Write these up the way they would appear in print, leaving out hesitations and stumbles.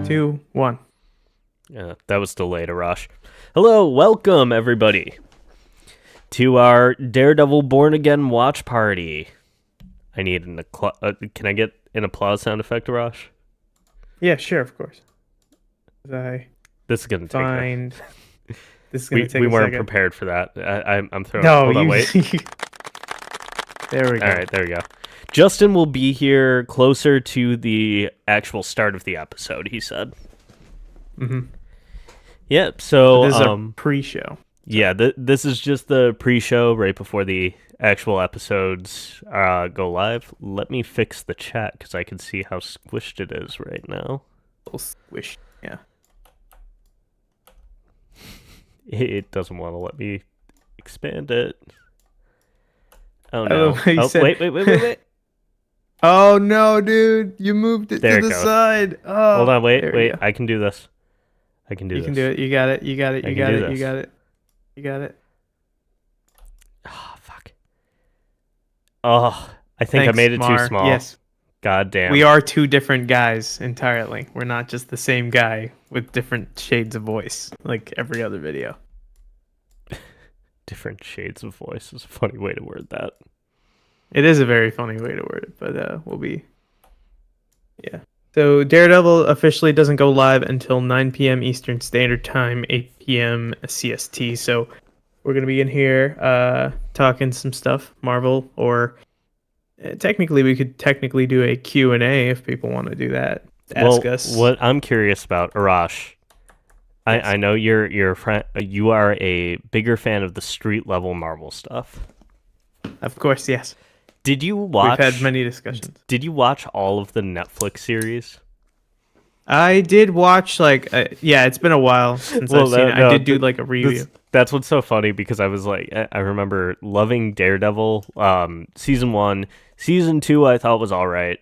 2, 1. Yeah, that was delayed, Arash. Hello, welcome everybody to our Daredevil Born Again watch party. I need can I get an applause sound effect, Arash? Yeah, sure, of course. This is gonna Find. take. This is gonna take we a weren't second. prepared for that. I'm throwing. No, Hold on, wait. There we go. All right, there we go. Justin will be here closer to the actual start of the episode. He said. Mm-hmm. Yep. So this is a pre-show. Yeah, this is just the pre-show right before the actual episodes go live. Let me fix the chat because I can see how squished it is right now. A little squish. Yeah. It doesn't want to let me expand it. Oh I no! love how you Oh said- wait! Oh no, dude! You moved it There to it the goes. side. Oh, Hold on, there we wait! go. I can do this. I can do You this. can do it. You got it. You got it. I You can got do it. You this. got it. You got it. Oh fuck! Oh, I think Thanks, I made it Mar. too small. Yes, God damn. we are two different guys entirely. We're not just the same guy with different shades of voice, like every other video. Different shades of voice is a funny way to word that. It is a very funny way to word it, but we'll be. Yeah. So Daredevil officially doesn't go live until 9 p.m. Eastern Standard Time, 8 p.m. CST. So we're gonna be in here talking some stuff, Marvel, or technically we could do a Q&A if people want to do that. Ask us. What I'm curious about, Arash. Yes. I know you're a friend. You are a bigger fan of the street level Marvel stuff. Of course, yes. Did you watch? We've had many discussions. Did you watch all of the Netflix series? I did watch yeah, it's been a while since I've seen it. I did do like a review. That's what's so funny because I was like, I remember loving Daredevil, season 1, season 2. I thought was all right,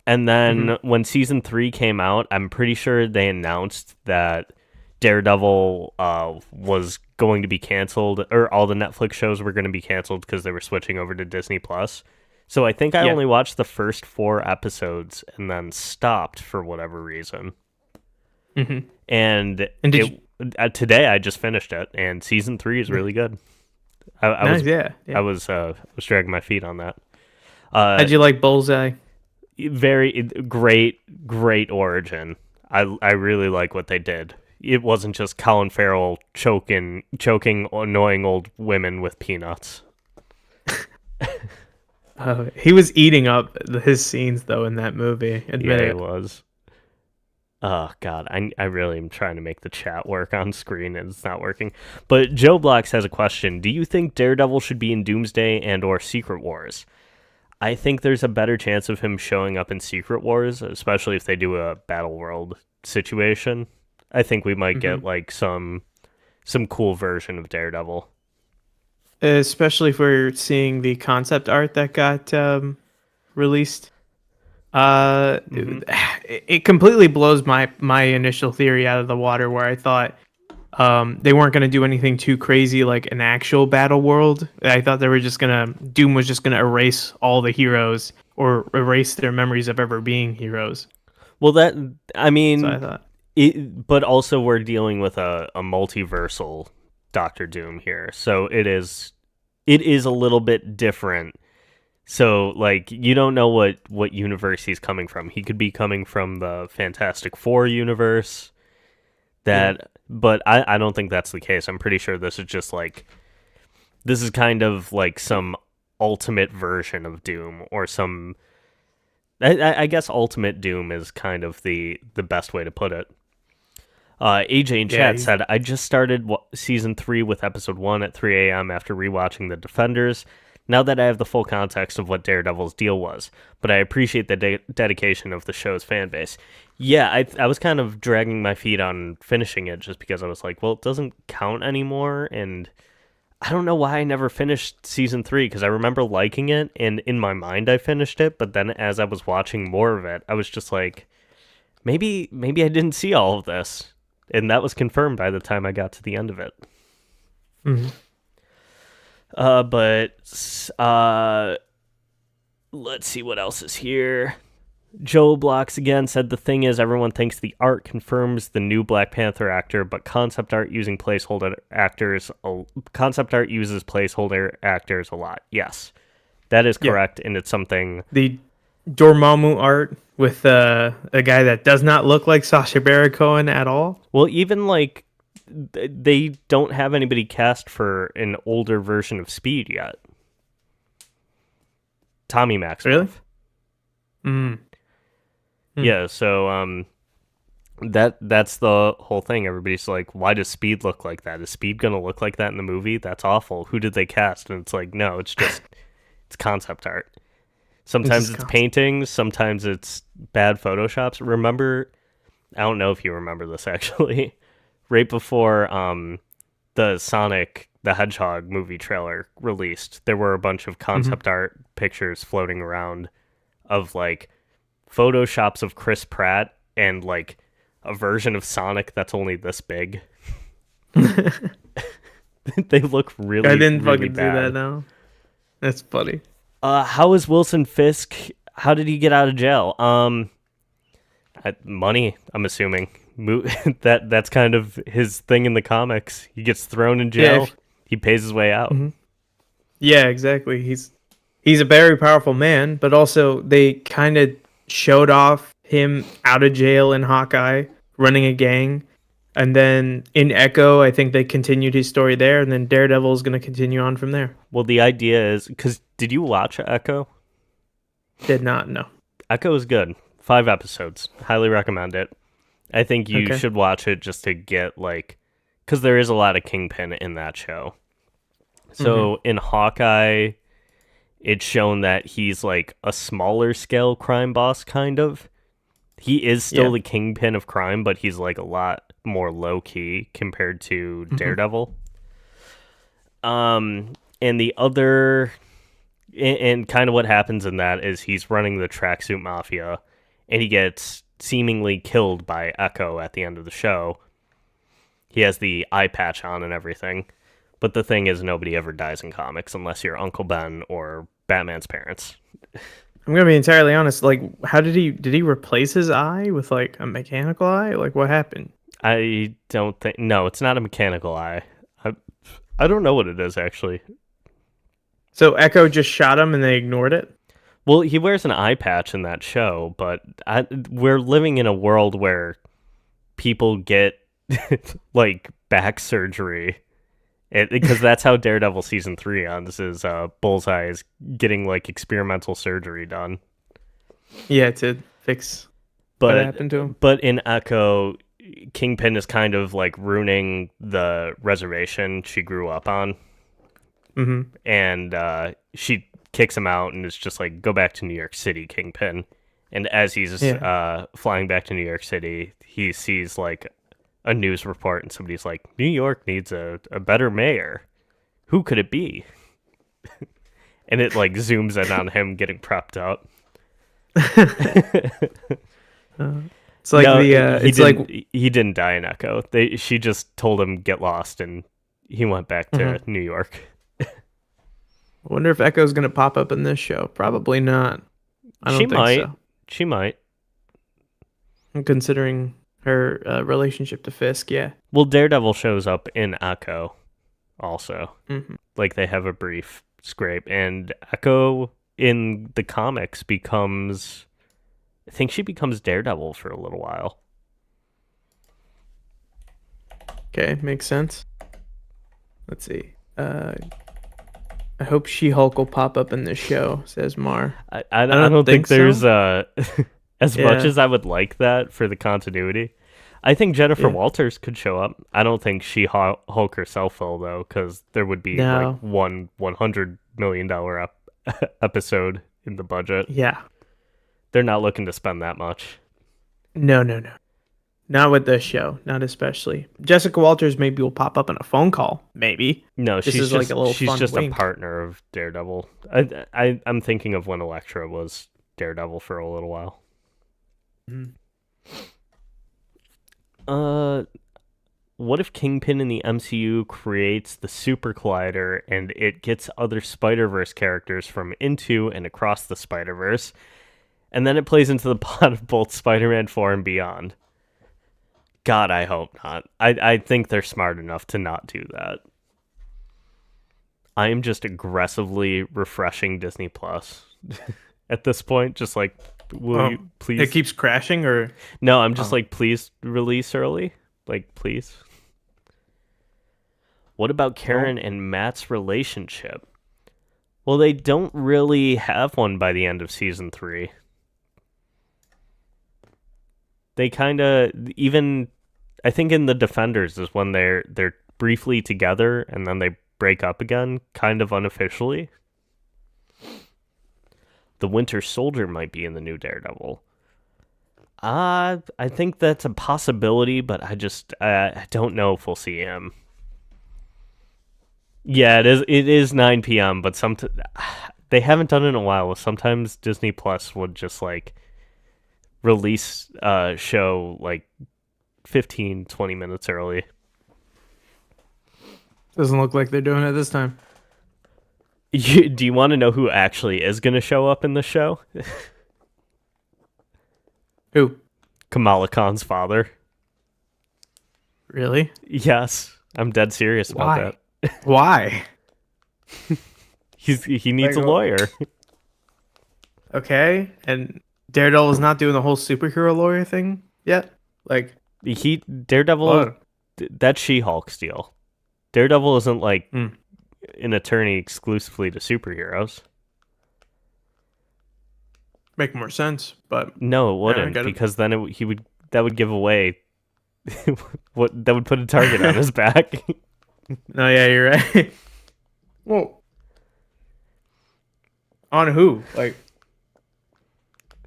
and then when season 3 came out, I'm pretty sure they announced that Daredevil was going to be canceled, or all the Netflix shows were going to be canceled because they were switching over to Disney Plus. So I think I only watched the first 4 episodes and then stopped for whatever reason. Mm-hmm. And today I just finished it, and season 3 is really good. I was dragging my feet on that. How'd you like Bullseye? Very great origin. I really like what they did. It wasn't just Colin Farrell choking annoying old women with peanuts. He was eating up his scenes though in that movie. Admit Yeah, it. he was. Oh god, I really am trying to make the chat work on screen and it's not working. But Joe Blocks has a question. Do you think Daredevil should be in Doomsday and or Secret Wars? I think there's a better chance of him showing up in Secret Wars, especially if they do a Battle World situation. I think we might get like some cool version of Daredevil. Especially if we're seeing the concept art that got released. It completely blows my initial theory out of the water where I thought they weren't going to do anything too crazy like an actual battle world. I thought they were just Doom was just going to erase all the heroes or erase their memories of ever being heroes. Well, I mean, So I thought. But also we're dealing with a multiversal Doctor Doom here, so it is a little bit different. So like you don't know what universe he's coming from. He could be coming from the Fantastic Four universe. But I don't think that's the case. I'm pretty sure this is kind of like some ultimate version of Doom, or some. I guess Ultimate Doom is kind of the best way to put it. AJ in chat said, I just started season 3 with episode 1 at 3 a.m. after rewatching The Defenders. Now that I have the full context of what Daredevil's deal was, but I appreciate the dedication of the show's fan base. Yeah, I was kind of dragging my feet on finishing it just because I was like, well, it doesn't count anymore, and I don't know why I never finished season 3, because I remember liking it, and in my mind I finished it, but then as I was watching more of it, I was just like, maybe I didn't see all of this. And that was confirmed by the time I got to the end of it. Mm-hmm. But let's see what else is here. Joe Blocks again said the thing is everyone thinks the art confirms the new Black Panther actor, but concept art uses placeholder actors a lot. Yes, that is correct, and it's something. The Dormammu art with a guy that does not look like Sacha Baron Cohen at all. Well, even like they don't have anybody cast for an older version of Speed yet. Tommy Maximoff. Really? Hmm. Yeah, so that's the whole thing. Everybody's like, why does Speed look like that? Is Speed gonna look like that in the movie? That's awful. Who did they cast? And it's like, no, it's just it's concept art. Sometimes it's paintings, sometimes it's bad photoshops. Remember, I don't know if you remember this actually. Right before the Sonic the Hedgehog movie trailer released, there were a bunch of concept art pictures floating around of like photoshops of Chris Pratt and like a version of Sonic that's only this big. They look really I didn't really fucking bad. do that now. That's funny. How is Wilson Fisk? How did he get out of jail? Money, I'm assuming. That's kind of his thing in the comics. He gets thrown in jail. He pays his way out. Mm-hmm. Yeah, exactly. He's a very powerful man, but also they kind of showed off him out of jail in Hawkeye, running a gang. And then in Echo, I think they continued his story there, and then Daredevil is going to continue on from there. Well, the idea is, because did you watch Echo? Did not, no. Echo is good. 5 episodes. Highly recommend it. I think you should watch it just to get, like, because there is a lot of Kingpin in that show. So in Hawkeye, it's shown that he's, like, a smaller scale crime boss, kind of. He is still the kingpin of crime, but he's, like, a lot more low-key compared to Daredevil. And the other... And kind of what happens in that is he's running the Tracksuit Mafia, and he gets seemingly killed by Echo at the end of the show. He has the eye patch on and everything. But the thing is, nobody ever dies in comics unless you're Uncle Ben or Batman's parents. I'm gonna be entirely honest. Like, how did he replace his eye with like a mechanical eye? Like, what happened? I don't think. No, it's not a mechanical eye. I don't know what it is actually. So Echo just shot him and they ignored it? Well, he wears an eye patch in that show, but we're living in a world where people get like back surgery. Because that's how Daredevil season 3 ends, is Bullseye is getting like experimental surgery done. Yeah, to fix what happened to him. But in Echo, Kingpin is kind of like ruining the reservation she grew up on. Mm-hmm. And she kicks him out and is just like, go back to New York City, Kingpin. And as he's flying back to New York City, he sees like a news report and somebody's like, New York needs a better mayor. Who could it be? And it like zooms in on him getting propped up. It's like he didn't die in Echo. She just told him get lost and he went back to New York. I wonder if Echo's going to pop up in this show. Probably not. I don't think so. She might. Considering her relationship to Fisk, yeah. Well, Daredevil shows up in Echo also. Mm-hmm. Like, they have a brief scrape. And Echo in the comics becomes... I think she becomes Daredevil for a little while. Okay, makes sense. Let's see. I hope She-Hulk will pop up in this show, says Mar. I don't think there's so. as much as I would like that for the continuity. I think Jennifer Walters could show up. I don't think She-Hulk herself will, though, because there would be like one $100 million episode in the budget. Yeah. They're not looking to spend that much. No. Not with this show. Not especially. Jessica Walters maybe will pop up in a phone call. Maybe. No, she's just a wink. partner of Daredevil. I'm thinking of when Elektra was Daredevil for a little while. Mm-hmm. What if Kingpin in the MCU creates the Super Collider and it gets other Spider-Verse characters from Into and Across the Spider-Verse? And then it plays into the plot of both Spider-Man 4 and beyond. God, I hope not. I think they're smart enough to not do that. I am just aggressively refreshing Disney Plus at this point. Just like, will you please? It keeps crashing, or no? I'm just like, please release early. Like, please. What about Karen and Matt's relationship? Well, they don't really have one by the end of season 3. They kind of even, I think in The Defenders is when they're briefly together and then they break up again, kind of unofficially. The Winter Soldier might be in the new Daredevil. I think that's a possibility, but I don't know if we'll see him. Yeah, it is 9 p.m., but they haven't done it in a while. Sometimes Disney Plus would just like release a show like 15, 20 minutes early. Doesn't look like they're doing it this time. Do you want to know who actually is going to show up in the show? Who? Kamala Khan's father. Really? Yes, I'm dead serious about that. Why? He needs a lawyer. Okay, and Daredevil's not doing the whole superhero lawyer thing yet? Like, Daredevil, that's She-Hulk's deal. Daredevil isn't like an attorney exclusively to superheroes. Make more sense, but no, it wouldn't, because then that would give away that would put a target on his back. No, yeah, you're right. Well, on who? Like,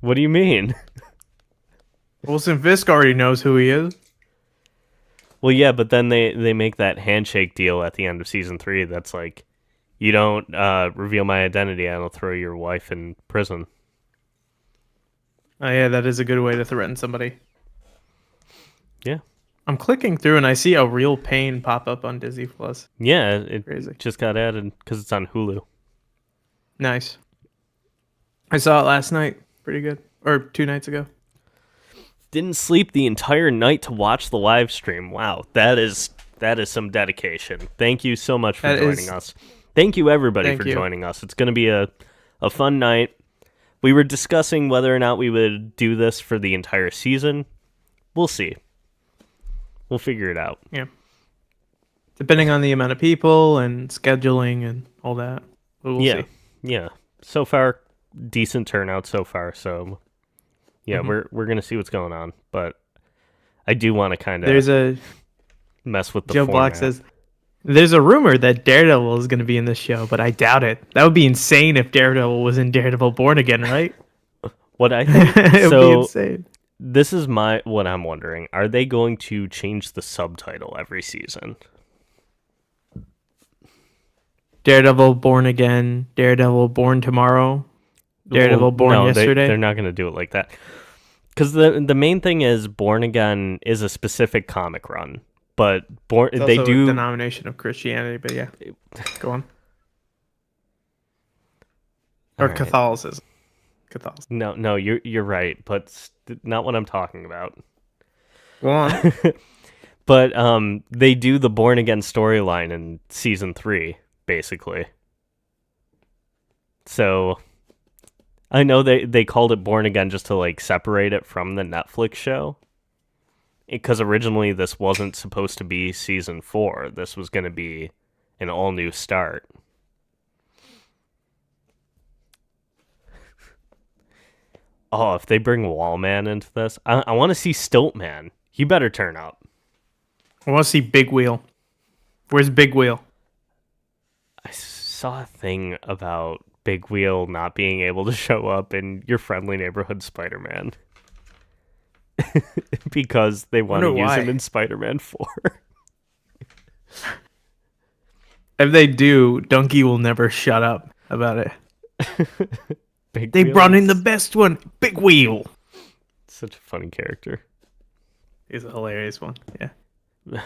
what do you mean? Wilson Fisk already knows who he is. Well, yeah, but then they make that handshake deal at the end of season 3 that's like, you don't reveal my identity, I'll throw your wife in prison. Oh, yeah, that is a good way to threaten somebody. Yeah. I'm clicking through and I see a Real Pain pop up on Disney Plus. Yeah, it Crazy. Just got added because it's on Hulu. Nice. I saw it last night. Pretty good. Or 2 nights ago. Didn't sleep the entire night to watch the live stream. Wow, that is some dedication. Thank you so much for joining us. Thank you everybody for joining us. It's going to be a fun night. We were discussing whether or not we would do this for the entire season. We'll see. We'll figure it out. Yeah. Depending on the amount of people and scheduling and all that. We'll see. Yeah. So far, decent turnout so far. So, yeah, we're gonna see what's going on. But I do want to kind of mess with the Joe format. Block says, there's a rumor that Daredevil is going to be in this show, but I doubt it. That would be insane if Daredevil was in Daredevil Born Again, right? What I think, it would be insane. This is what I'm wondering. Are they going to change the subtitle every season? Daredevil Born Again, Daredevil Born Tomorrow, Daredevil Born Yesterday? They're not going to do it like that. Because the main thing is Born Again is a specific comic run. But they do a denomination of Christianity, but yeah. Go on. Or right. Catholicism. No, you're right, but not what I'm talking about. Go on. But they do the Born Again storyline in season 3, basically. So I know they called it Born Again just to like separate it from the Netflix show. Because originally this wasn't supposed to be season 4. This was going to be an all new start. Oh, if they bring Wallman into this, I want to see Stiltman. He better turn up. I want to see Big Wheel. Where's Big Wheel? I saw a thing about Big Wheel not being able to show up in Your Friendly Neighborhood Spider-Man. Because they want to use him in Spider-Man 4. If they do, Donkey will never shut up about it. They brought in the best one, Big Wheel. Such a funny character. He's a hilarious one, yeah.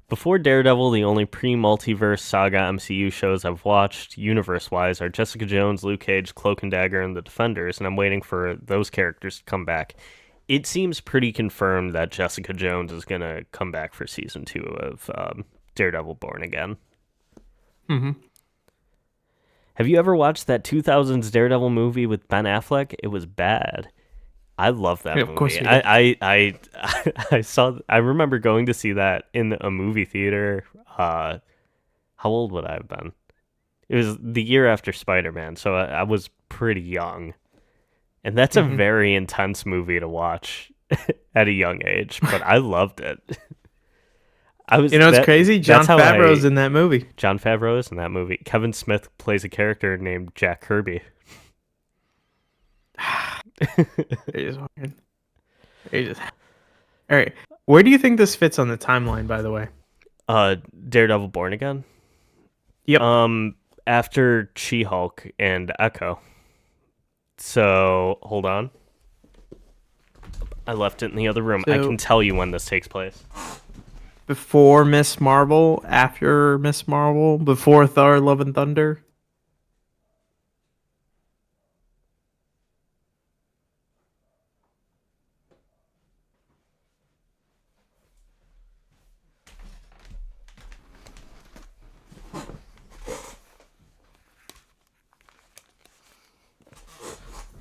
Before Daredevil, the only pre-multiverse saga MCU shows I've watched, universe-wise, are Jessica Jones, Luke Cage, Cloak and Dagger, and The Defenders, and I'm waiting for those characters to come back. It seems pretty confirmed that Jessica Jones is going to come back for season 2 of Daredevil Born Again. Mm-hmm. Have you ever watched that 2000s Daredevil movie with Ben Affleck? It was bad. I love that movie. Of course you did. I saw. I remember going to see that in a movie theater. How old would I have been? It was the year after Spider-Man, so I was pretty young. And that's a very intense movie to watch at a young age, but I loved it. It's crazy? Jon Favreau's in that movie. Jon Favreau is in that movie. Kevin Smith plays a character named Jack Kirby. All right. Where do you think this fits on the timeline, by the way? Daredevil Born Again? Yep. After She-Hulk and Echo. So, hold on. I left it in the other room. I can tell you when this takes place. Before Miss Marvel, after Miss Marvel, before Thor: Love and Thunder.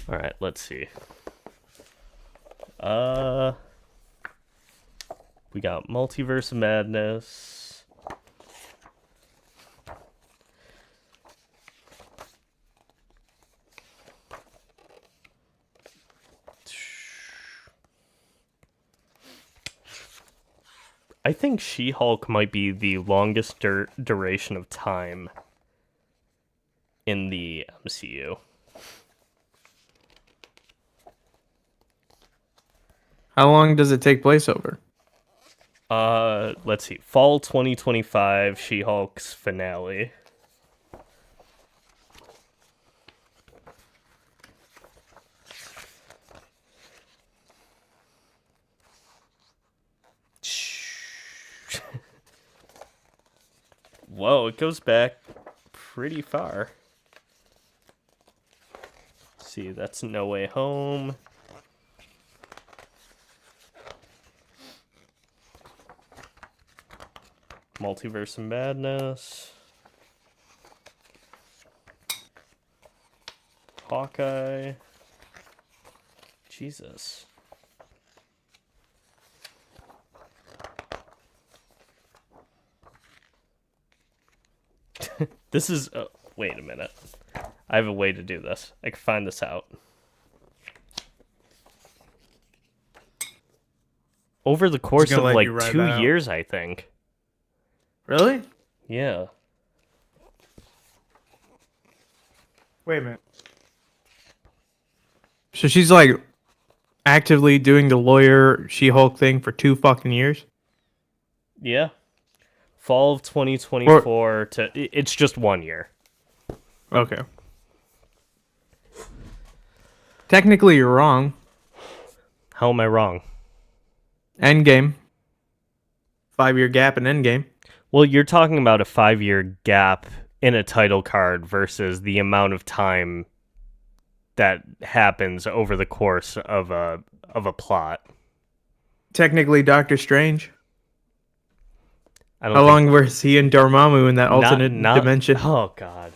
All right, let's see. We got Multiverse of Madness. I think She-Hulk might be the longest duration of time in the MCU. How long does it take place over? Let's see. Fall 2025, She-Hulk's finale. Whoa, it goes back pretty far. Let's see, that's No Way Home. Multiverse of Madness. Hawkeye. Jesus. This is... Oh, wait a minute. I have a way to do this. I can find this out. Over the course of like 2 years, I think. Really? Yeah. Wait a minute. So she's like actively doing the lawyer She-Hulk thing for 2 fucking years? Yeah. Fall of 2024 to... It's just 1 year. Okay. Technically, you're wrong. How am I wrong? Endgame. 5-year gap in Endgame. Well, you're talking about a 5-year gap in a title card versus the amount of time that happens over the course of a plot. Technically, Doctor Strange. How long was he in Dormammu in that alternate dimension? Oh, God.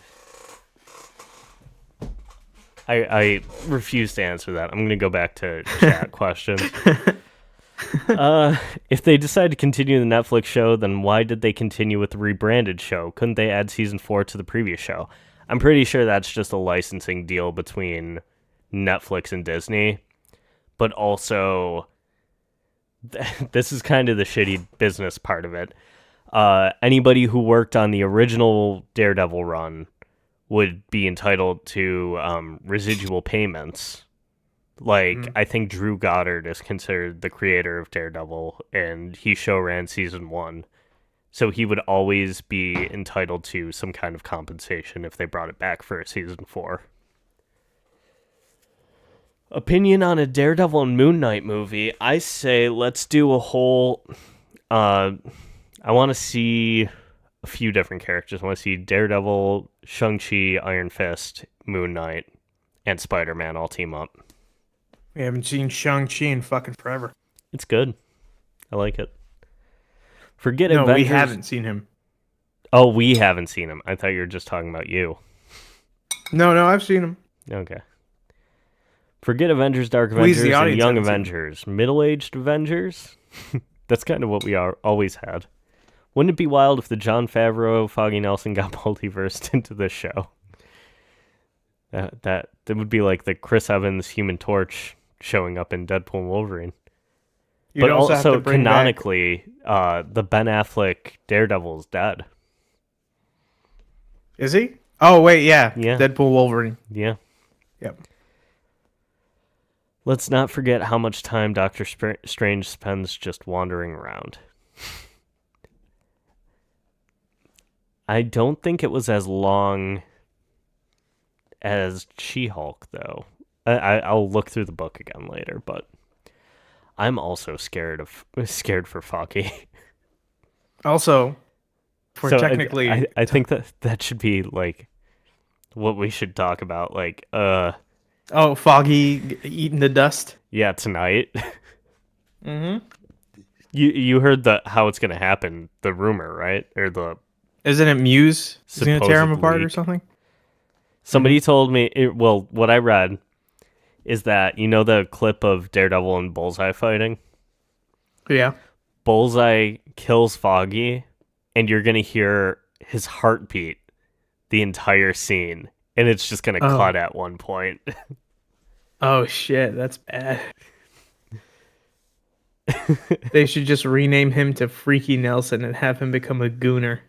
I refuse to answer that. I'm going to go back to chat questions. If they decide to continue the Netflix show, then why did they continue with the rebranded show? Couldn't they add season 4 to the previous show? I'm pretty sure that's just a licensing deal between Netflix and Disney. But also, this is kind of the shitty business part of it. Anybody who worked on the original Daredevil run would be entitled to residual payments. Like, I think Drew Goddard is considered the creator of Daredevil, and he show ran season 1. So he would always be entitled to some kind of compensation if they brought it back for a season 4. Opinion on a Daredevil and Moon Knight movie. I say let's do a whole I want to see a few different characters. I want to see Daredevil, Shang-Chi, Iron Fist, Moon Knight, and Spider-Man all team up. We haven't seen Shang-Chi in fucking forever. It's good. I like it. Forget No, Avengers. we haven't seen him. Oh, we haven't seen him. I thought you were just talking about you. No, I've seen him. Okay. Forget Avengers, Dark We as Avengers, the and audience Young haven't seen Avengers. Middle-aged Avengers? That's kind of what we always had. Wouldn't it be wild if the Jon Favreau, Foggy Nelson got multiversed into this show? That would be like the Chris Evans Human Torch showing up in Deadpool and Wolverine. You'd But also have to also, bring canonically, the Ben Affleck Daredevil is dead. Is he? Oh, wait, yeah. Yeah. Deadpool Wolverine. Yeah. Yep. Let's not forget how much time Doctor Strange spends just wandering around. I don't think it was as long as She-Hulk, though. I'll look through the book again later, but I'm also scared for Foggy. Also, So technically... I think that should be like what we should talk about. Like, Oh, Foggy eating the dust? yeah, tonight. Mm-hmm. You heard how it's gonna happen? The rumor, right? Or the Isn't it Muse? Is he going to tear him supposed apart or leak. something? Somebody told me. Well, what I read is that the clip of Daredevil and Bullseye fighting. Yeah. Bullseye kills Foggy, and you're gonna hear his heartbeat the entire scene, and it's just gonna cut at one point. Oh, shit. That's bad. They should just rename him to Freaky Nelson and have him become a gooner.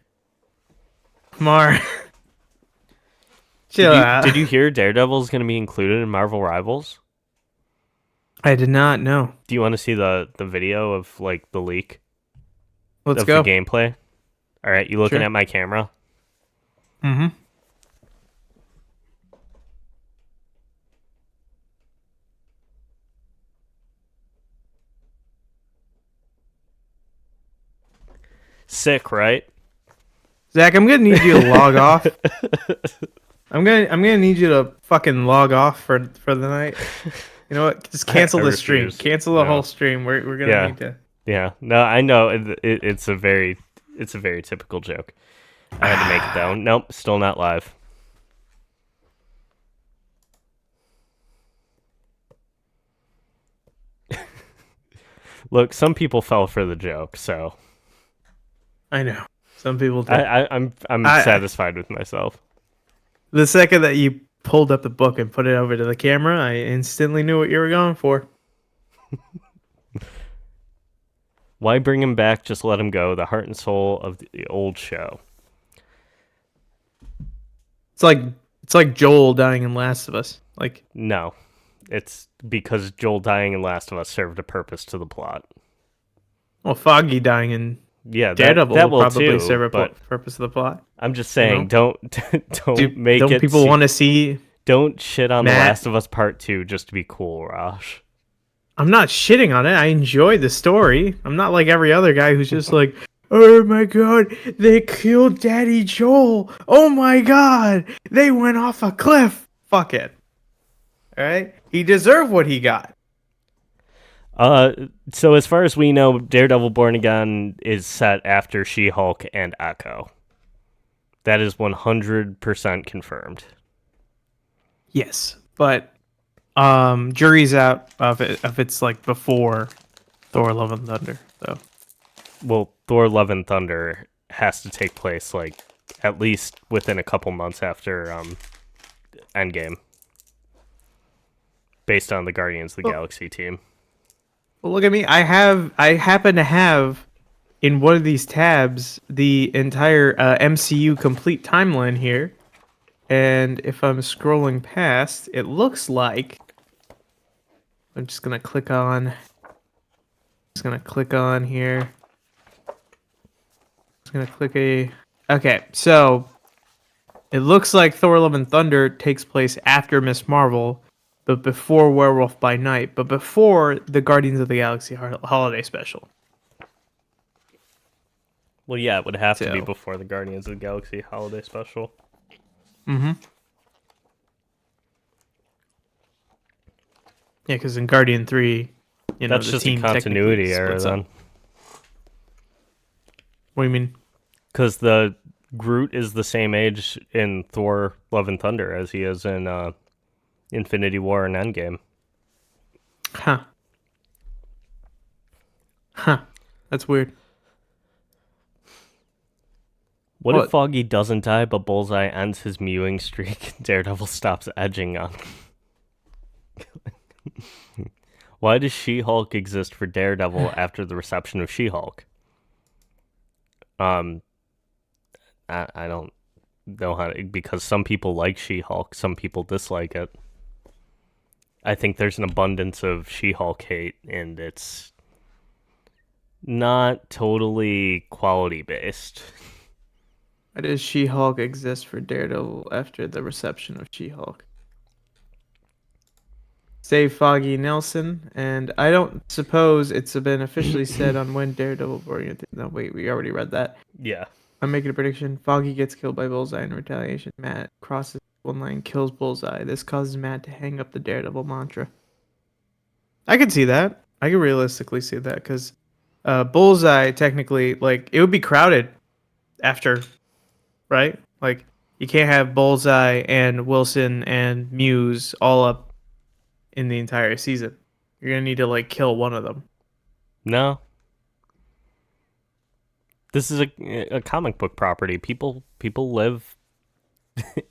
Mar. Chill out. Did you hear Daredevil's gonna be included in Marvel Rivals? I did not know. Do you want to see the video of like the leak Let's of go. the gameplay? All right, you looking Sure. at my camera? Mm-hmm. Sick, right? Zach, I'm gonna need you to log off. I'm gonna need you to fucking log off for the night. You know what? Just cancel I the stream. refuse. Cancel the No. whole stream. We're gonna need to. Yeah, no, I know it's a very typical joke. I had to make it though. Nope, still not live. Look, some people fell for the joke, so I know. Some people do. I'm satisfied with myself. The second that you pulled up the book and put it over to the camera, I instantly knew what you were going for. Why bring him back? Just let him go. The heart and soul of the old show. It's like Joel dying in Last of Us. Like, No, it's because Joel dying in Last of Us served a purpose to the plot. well, Foggy dying in Yeah, Daredevil that will will probably too, serve a but purpose of the plot. I'm just saying, don't make Don't it. people want to see? Don't shit on The Matt? Last of Us Part 2 just to be cool, Arash. I'm not shitting on it. I enjoy the story. I'm not like every other guy who's just like, oh my god, they killed Daddy Joel. Oh my god, they went off a cliff. Fuck it. All right, he deserved what he got. So as far as we know, Daredevil Born Again is set after She-Hulk and Echo. That is 100% confirmed. Yes, but jury's out of it if it's like before Thor: Love and Thunder. So Well, Thor: Love and Thunder has to take place like at least within a couple months after Endgame, based on the Guardians of the Galaxy team. well, look at me. I happen to have in one of these tabs the entire MCU complete timeline here. And if I'm scrolling past, it looks like I'm just gonna click on. Just gonna click on here. Just gonna click a. Okay, so it looks like Thor: Love and Thunder takes place after Miss Marvel, but before Werewolf by Night, but before the Guardians of the Galaxy holiday special. Well, yeah, it would have to be So. before the Guardians of the Galaxy holiday special. Mm-hmm. Yeah, because in Guardian 3, That's the just a team technically continuity error splits up. then. What do you mean? Because the Groot is the same age in Thor: Love and Thunder as he is in Infinity War and Endgame. Huh. Huh. That's weird. What if What? Foggy doesn't die, but Bullseye ends his mewing streak and Daredevil stops edging on him? Why does She-Hulk exist for Daredevil after the reception of She-Hulk? I don't know how to, because some people like She-Hulk, some people dislike it. I think there's an abundance of She-Hulk hate, and it's not totally quality based. Why does She-Hulk exist for Daredevil after the reception of She-Hulk? Save Foggy Nelson, and I don't suppose it's been officially said on when Daredevil Born Again. No, wait, we already read that. Yeah. I'm making a prediction. Foggy gets killed by Bullseye in retaliation. Matt crosses one line, kills Bullseye. This causes Matt to hang up the Daredevil mantra. I could see that. I could realistically see that because Bullseye technically, like, it would be crowded after, right? Like, you can't have Bullseye and Wilson and Muse all up in the entire season. You're gonna need to like kill one of them. No. This is a comic book property. People live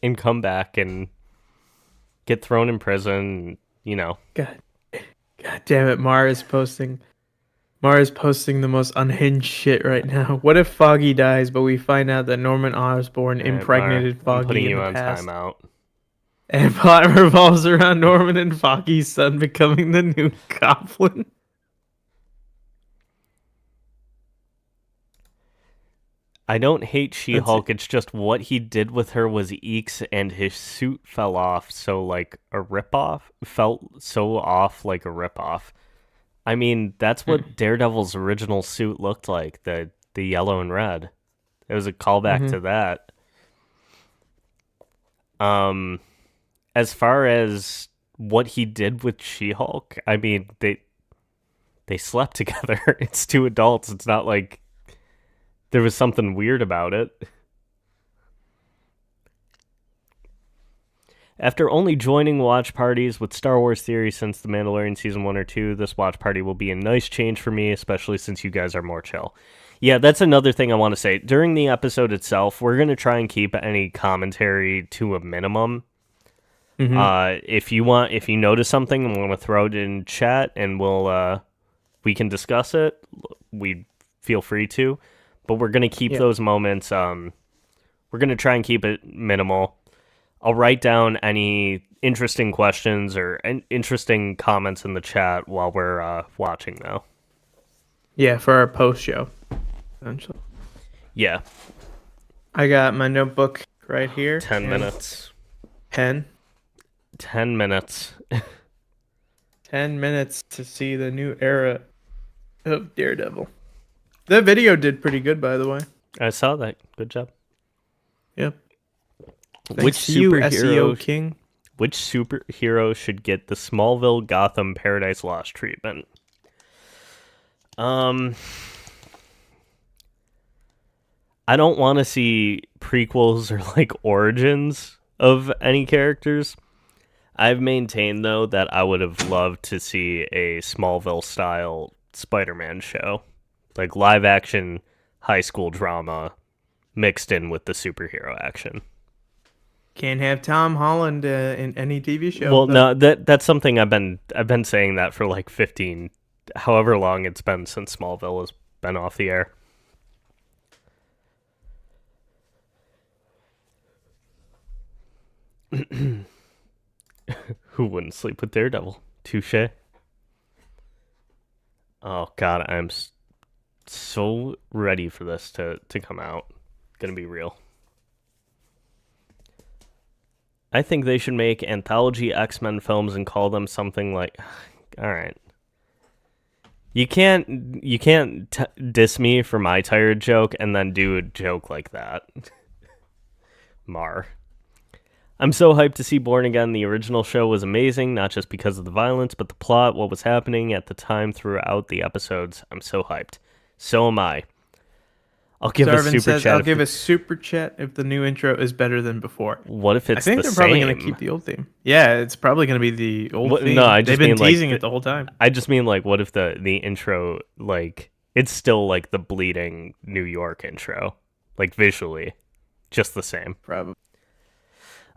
and come back and get thrown in prison, God damn it, Mara's posting the most unhinged shit right now. What if Foggy dies, but we find out that Norman Osborn impregnated I'm putting Foggy in you the on past, timeout. and plot revolves around Norman and Foggy's son becoming the new Goblin? I don't hate She-Hulk. It's just what he did with her was eeks, and his suit fell off. So like a ripoff felt so off, like a ripoff. I mean, that's what Daredevil's original suit looked like, the yellow and red. It was a callback to that. As far as what he did with She-Hulk, I mean, they slept together. It's two adults. It's not like there was something weird about it. After only joining watch parties with Star Wars theory since The Mandalorian Season 1 or 2, this watch party will be a nice change for me, especially since you guys are more chill. Yeah, that's another thing I want to say. During the episode itself, we're going to try and keep any commentary to a minimum. If you notice something and want to throw it in chat and we can discuss it, we feel free to. But we're going to keep those moments, we're going to try and keep it minimal. I'll write down any interesting questions or interesting comments in the chat while we're watching, though. Yeah, for our post show, essentially. Yeah. I got my notebook right here. 10 minutes. 10 minutes. 10 minutes to see the new era of Daredevil. That video did pretty good, by the way. I saw that. Good job. Yep. Which Thanks to you, superhero SEO King? Which superhero should get the Smallville Gotham Paradise Lost treatment? I don't want to see prequels or like origins of any characters. I've maintained though that I would have loved to see a Smallville style Spider-Man show, like live action high school drama mixed in with the superhero action. Can't have Tom Holland in any TV show. Well, no, that's something I've been saying that for like 15, however long it's been since Smallville has been off the air. Who wouldn't sleep with Daredevil? Touche. Oh God, I'm so ready for this to come out. Gonna be real. I think they should make anthology X-Men films and call them something like... All right. You can't diss me for my tired joke and then do a joke like that. Mar. I'm so hyped to see Born Again. The original show was amazing, not just because of the violence, but the plot, what was happening at the time throughout the episodes. I'm so hyped. So am I. I'll give a Sarvin super says, chat. I'll give a super chat if the new intro is better than before. What if I it's think the they're probably same? going to keep the old theme. Yeah, it's probably going to be the old theme. No, I just They've been mean teasing like it the whole time. I just mean like, what if the intro, like, it's still like the bleeding New York intro, like visually, just the same. Probably.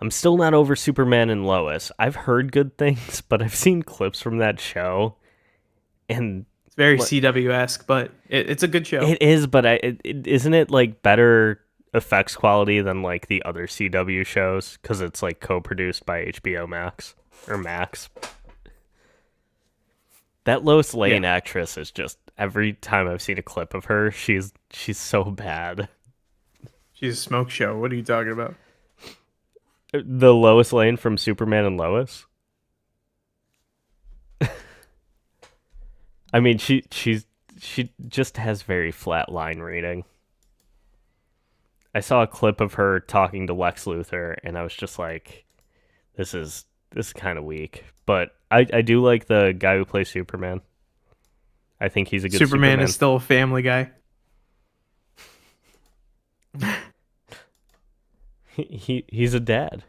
I'm still not over Superman and Lois. I've heard good things, but I've seen clips from that show, and It's very CW-esque, but it's a good show. it is. But isn't it like better effects quality than like the other CW shows because it's like co-produced by HBO Max or Max? That Lois Lane actress is just, every time I've seen a clip of her, she's so bad. She's a smoke show. What are you talking about? The Lois Lane from Superman and Lois. I mean, she just has very flat line reading. I saw a clip of her talking to Lex Luthor, and I was just like, this is kind of weak. But I do like the guy who plays Superman. I think he's a good Superman is still a family guy. He's a dad.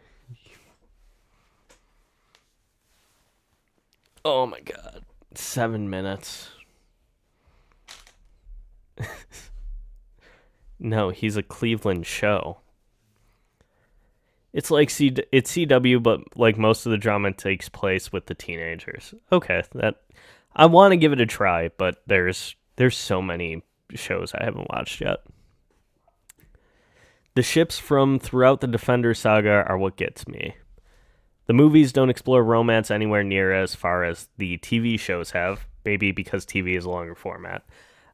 Oh my god. 7 minutes. No, he's a Cleveland show. It's like it's CW, but like most of the drama takes place with the teenagers. Okay, that I want to give it a try, but there's so many shows I haven't watched yet. The ships from throughout the Defender saga are what gets me. The movies don't explore romance anywhere near as far as the TV shows have, maybe because TV is a longer format.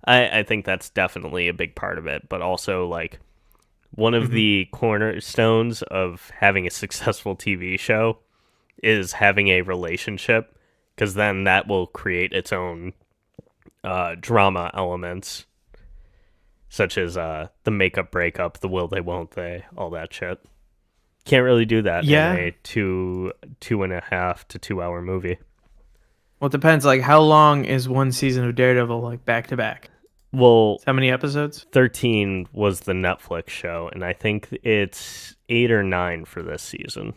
I think that's definitely a big part of it, but also like one of the cornerstones of having a successful TV show is having a relationship, because then that will create its own drama elements, such as the makeup breakup, the will they won't they, all that shit. Can't really do that in a 2.5 to 2 hour movie. Well, it depends. Like, how long is one season of Daredevil, like, back to back? Well, How many episodes? 13 was the Netflix show, and I think it's 8 or 9 for this season.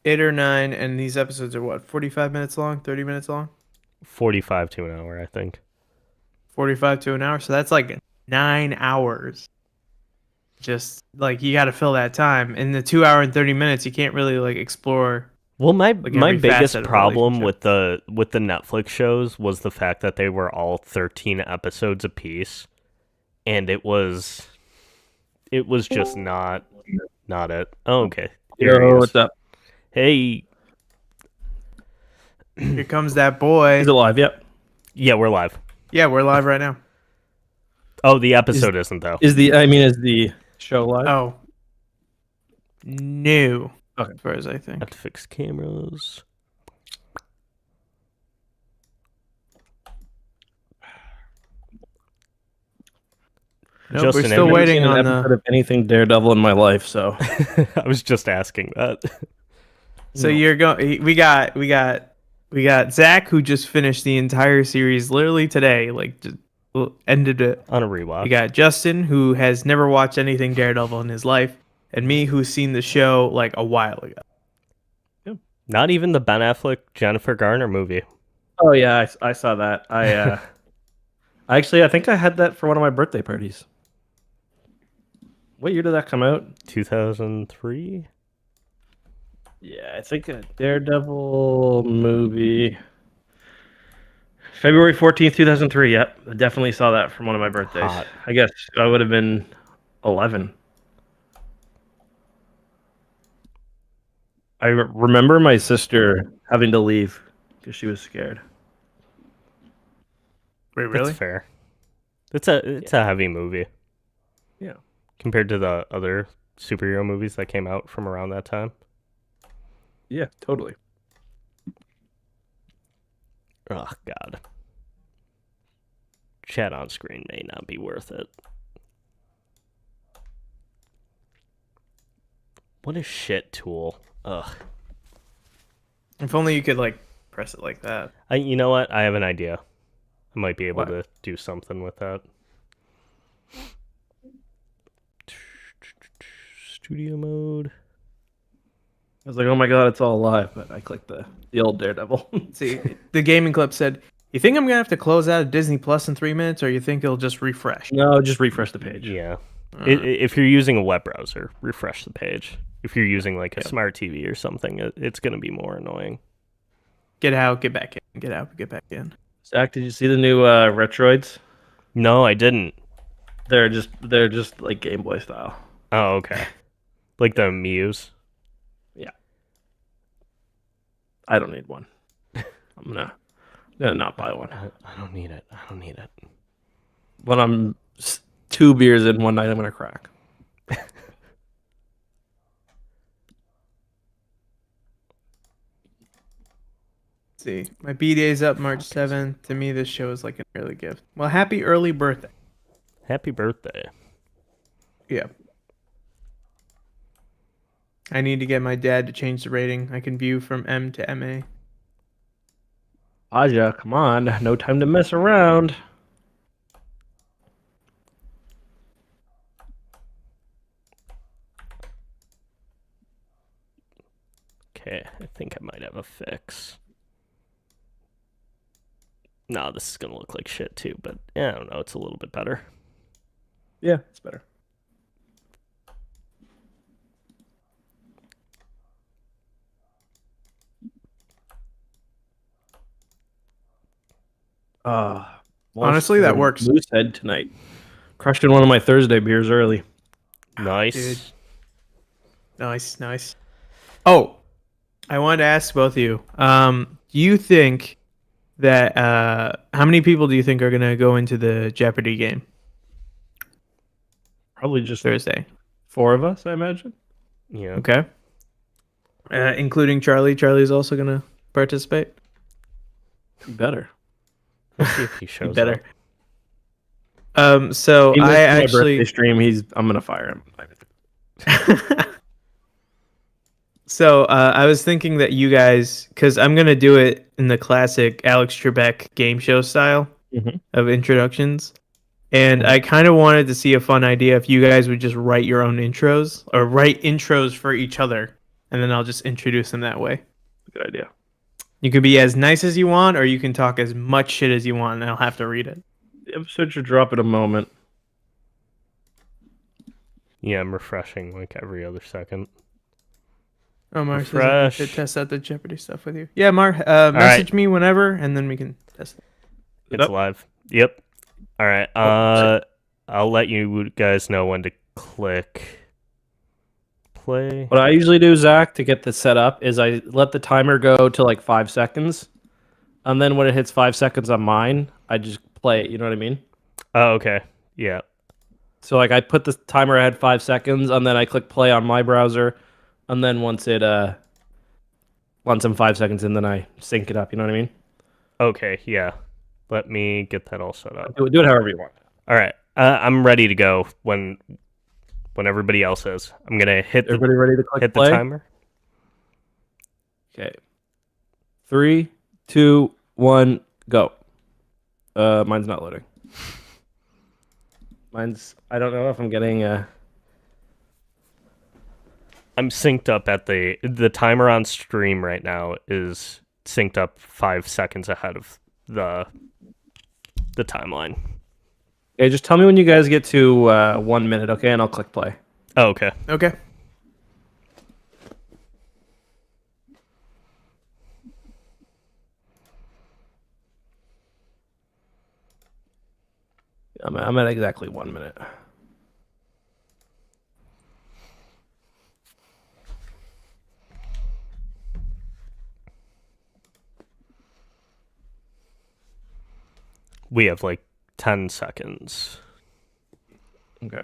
8 or 9, and these episodes are what, 45 minutes long, 30 minutes long? 45 to an hour, I think. 45 to an hour. So that's like 9 hours. Just like, you got to fill that time. In the 2 hour and 30 minutes, you can't really like explore. Well, my every biggest facet of a problem relationship. with the Netflix shows was the fact that they were all 13 episodes apiece, and it was just not it. Oh, okay. Here he is. What's up? Hey. Here comes that boy. Is it live? Yep. Yeah, we're live. Yeah, we're live right now. Oh, the episode isn't though. Is the show live? Oh. New. Okay. As far as I think. Have to fix cameras. Nope, Justin, we're still have you waiting Seen an on episode the. of anything Daredevil in my life, so I was just asking that. So you're going. We got Zack, who just finished the entire series literally today. Like, just ended it. On a rewatch. We got Justin, who has never watched anything Daredevil in his life, and me, who's seen the show like a while ago. Not even the Ben Affleck Jennifer Garner movie. oh yeah, I saw that. I think I had that for one of my birthday parties. What year did that come out? 2003? Yeah, I think a Daredevil movie. February 14th, 2003. Yep, I definitely saw that from one of my birthdays. Hot. I guess I would have been 11. I remember my sister having to leave because she was scared. Wait, really? That's fair. It's a heavy movie. Yeah. Compared to the other superhero movies that came out from around that time. Yeah, totally. Oh, God. Chat on screen may not be worth it. What a shit tool. Ugh. If only you could like press it like that. You know what? I have an idea. I might be able What? to do something with that. Studio mode. I was like, oh my god, it's all alive, but I clicked the old Daredevil. See, the gaming club said, "You think I'm gonna have to close out of Disney Plus in 3 minutes, or you think it'll just refresh?" No, just refresh the page. Yeah. If you're using a web browser, refresh the page. If you're using like a smart TV or something, it's going to be more annoying. Get out, get back in. Get out, get back in. Zach, did you see the new Retroids? No, I didn't. They're just like Game Boy style. Oh, okay. Like the Mius. Yeah. I don't need one. I'm gonna not buy one. I don't need it. I don't need it. When I'm 2 beers in one night, I'm gonna crack. See, my B-Day's up March 7th. To me, this show is like an early gift. Well, happy early birthday. Happy birthday. Yeah. I need to get my dad to change the rating. I can view from M to MA. Aja, come on. No time to mess around. Okay, I think I might have a fix. No, this is going to look like shit too, but yeah, I don't know. It's a little bit better. Yeah, it's better. Honestly, that works. Moosehead tonight. Crushed in one of my Thursday beers early. Nice. Dude. Nice, nice. Oh, I wanted to ask both of you. Do you think that how many people do you think are gonna go into the Jeopardy game Probably just Thursday? 4 of us, I imagine. Yeah. Okay. Including Charlie. Charlie's also gonna participate. Better. We'll see if he shows Better. up. So He missed I my actually birthday stream. I'm gonna fire him. So I was thinking that you guys, because I'm gonna do it in the classic Alex Trebek game show style Mhm. of introductions, and I kind of wanted to see a fun idea if you guys would just write your own intros or write intros for each other, and then I'll just introduce them that way. Good idea. You can be as nice as you want, or you can talk as much shit as you want, and I'll have to read it. The episode should drop in a moment. Yeah, I'm refreshing like every other second. Oh, Mar says I Refresh. should test out the Jeopardy stuff with you. Yeah, Mar, message me whenever, and then we can test it. It's live. Yep. All right. I'll let you guys know when to click play. What I usually do, Zach, to get this set up is I let the timer go to like 5 seconds, and then when it hits 5 seconds on mine, I just play it. You know what I mean? Oh, okay. Yeah. So like I put the timer ahead 5 seconds, and then I click play on my browser, and then once I'm 5 seconds in, then I sync it up. You know what I mean? Okay. Yeah. Let me get that all set up. Do it however you want. All right. I'm ready to go when everybody else is. I'm gonna hit Everybody ready to click hit play? the timer. Okay. 3, 2, 1, go. Mine's not loading. I don't know if I'm getting I'm synced up at the timer on stream right now is synced up 5 seconds ahead of the timeline. Okay, just tell me when you guys get to 1 minute, okay? And I'll click play. Oh, okay. Okay. I'm at exactly 1 minute. We have like 10 seconds. Okay.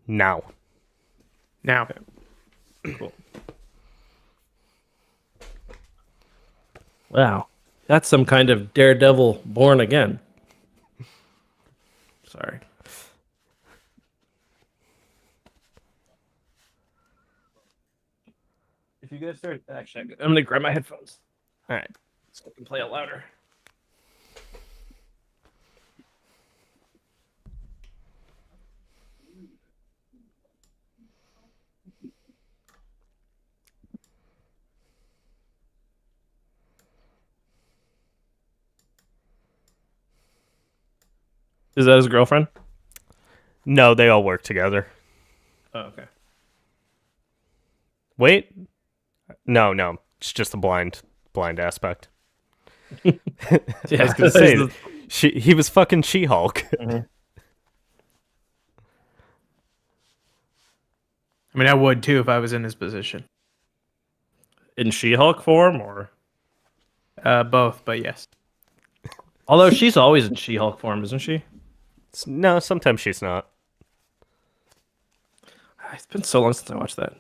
Now. Now. Cool. Wow. That's some kind of Daredevil Born Again. Sorry. If you guys start... Actually, I'm going to grab my headphones All right. so I can play it louder. Is that his girlfriend? No, they all work together. Oh, okay. Wait. No. It's just the blind aspect. I was gonna say he was fucking She-Hulk. Mhm. I mean, I would too if I was in his position. In She-Hulk form, or... Both, but yes. Although she's always in She-Hulk form, isn't she? No, sometimes she's not. It's been so long since I watched that.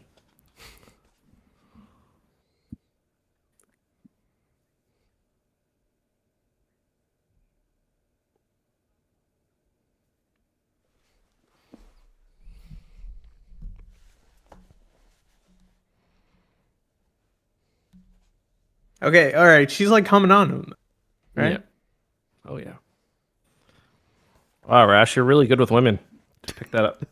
Okay, all right. She's like coming on to him, right? Yeah. Oh, yeah. Wow, Arash, you're really good with women. Just pick that up.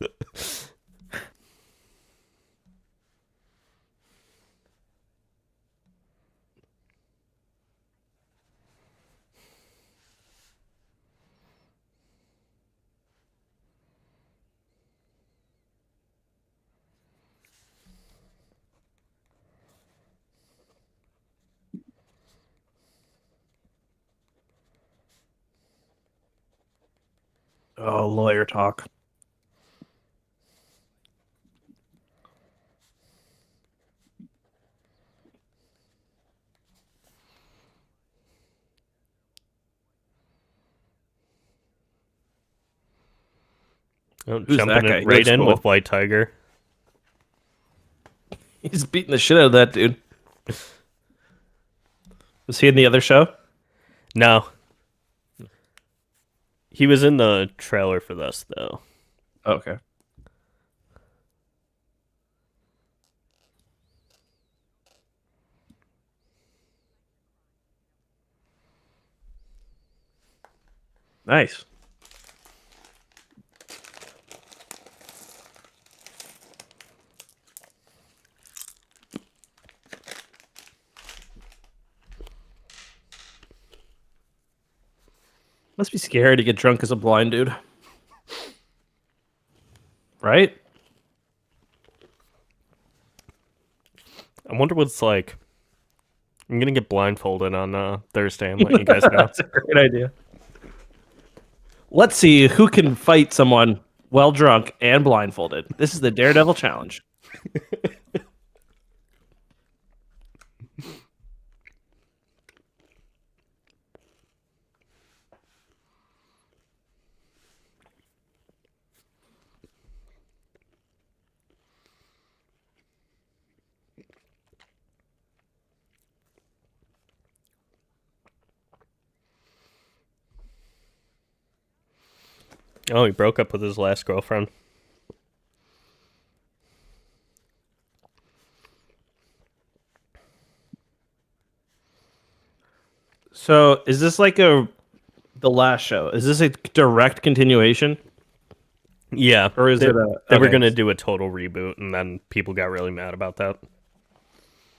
Oh, lawyer talk. Who's that Jumping guy? it He right looks in cool. with White Tiger. He's beating the shit out of that dude. Was he in the other show? No. He was in the trailer for this, though. Oh, okay. Nice. Must be scary to get drunk as a blind dude. Right? I wonder what it's like. I'm gonna get blindfolded on Thursday and let you guys know. That's a great idea. Let's see who can fight someone well drunk and blindfolded. This is the Daredevil challenge. Oh, he broke up with his last girlfriend. So, is this like the last show? Is this a direct continuation? Yeah, Or is they, it a... they were okay. gonna do a total reboot, and then people got really mad about that.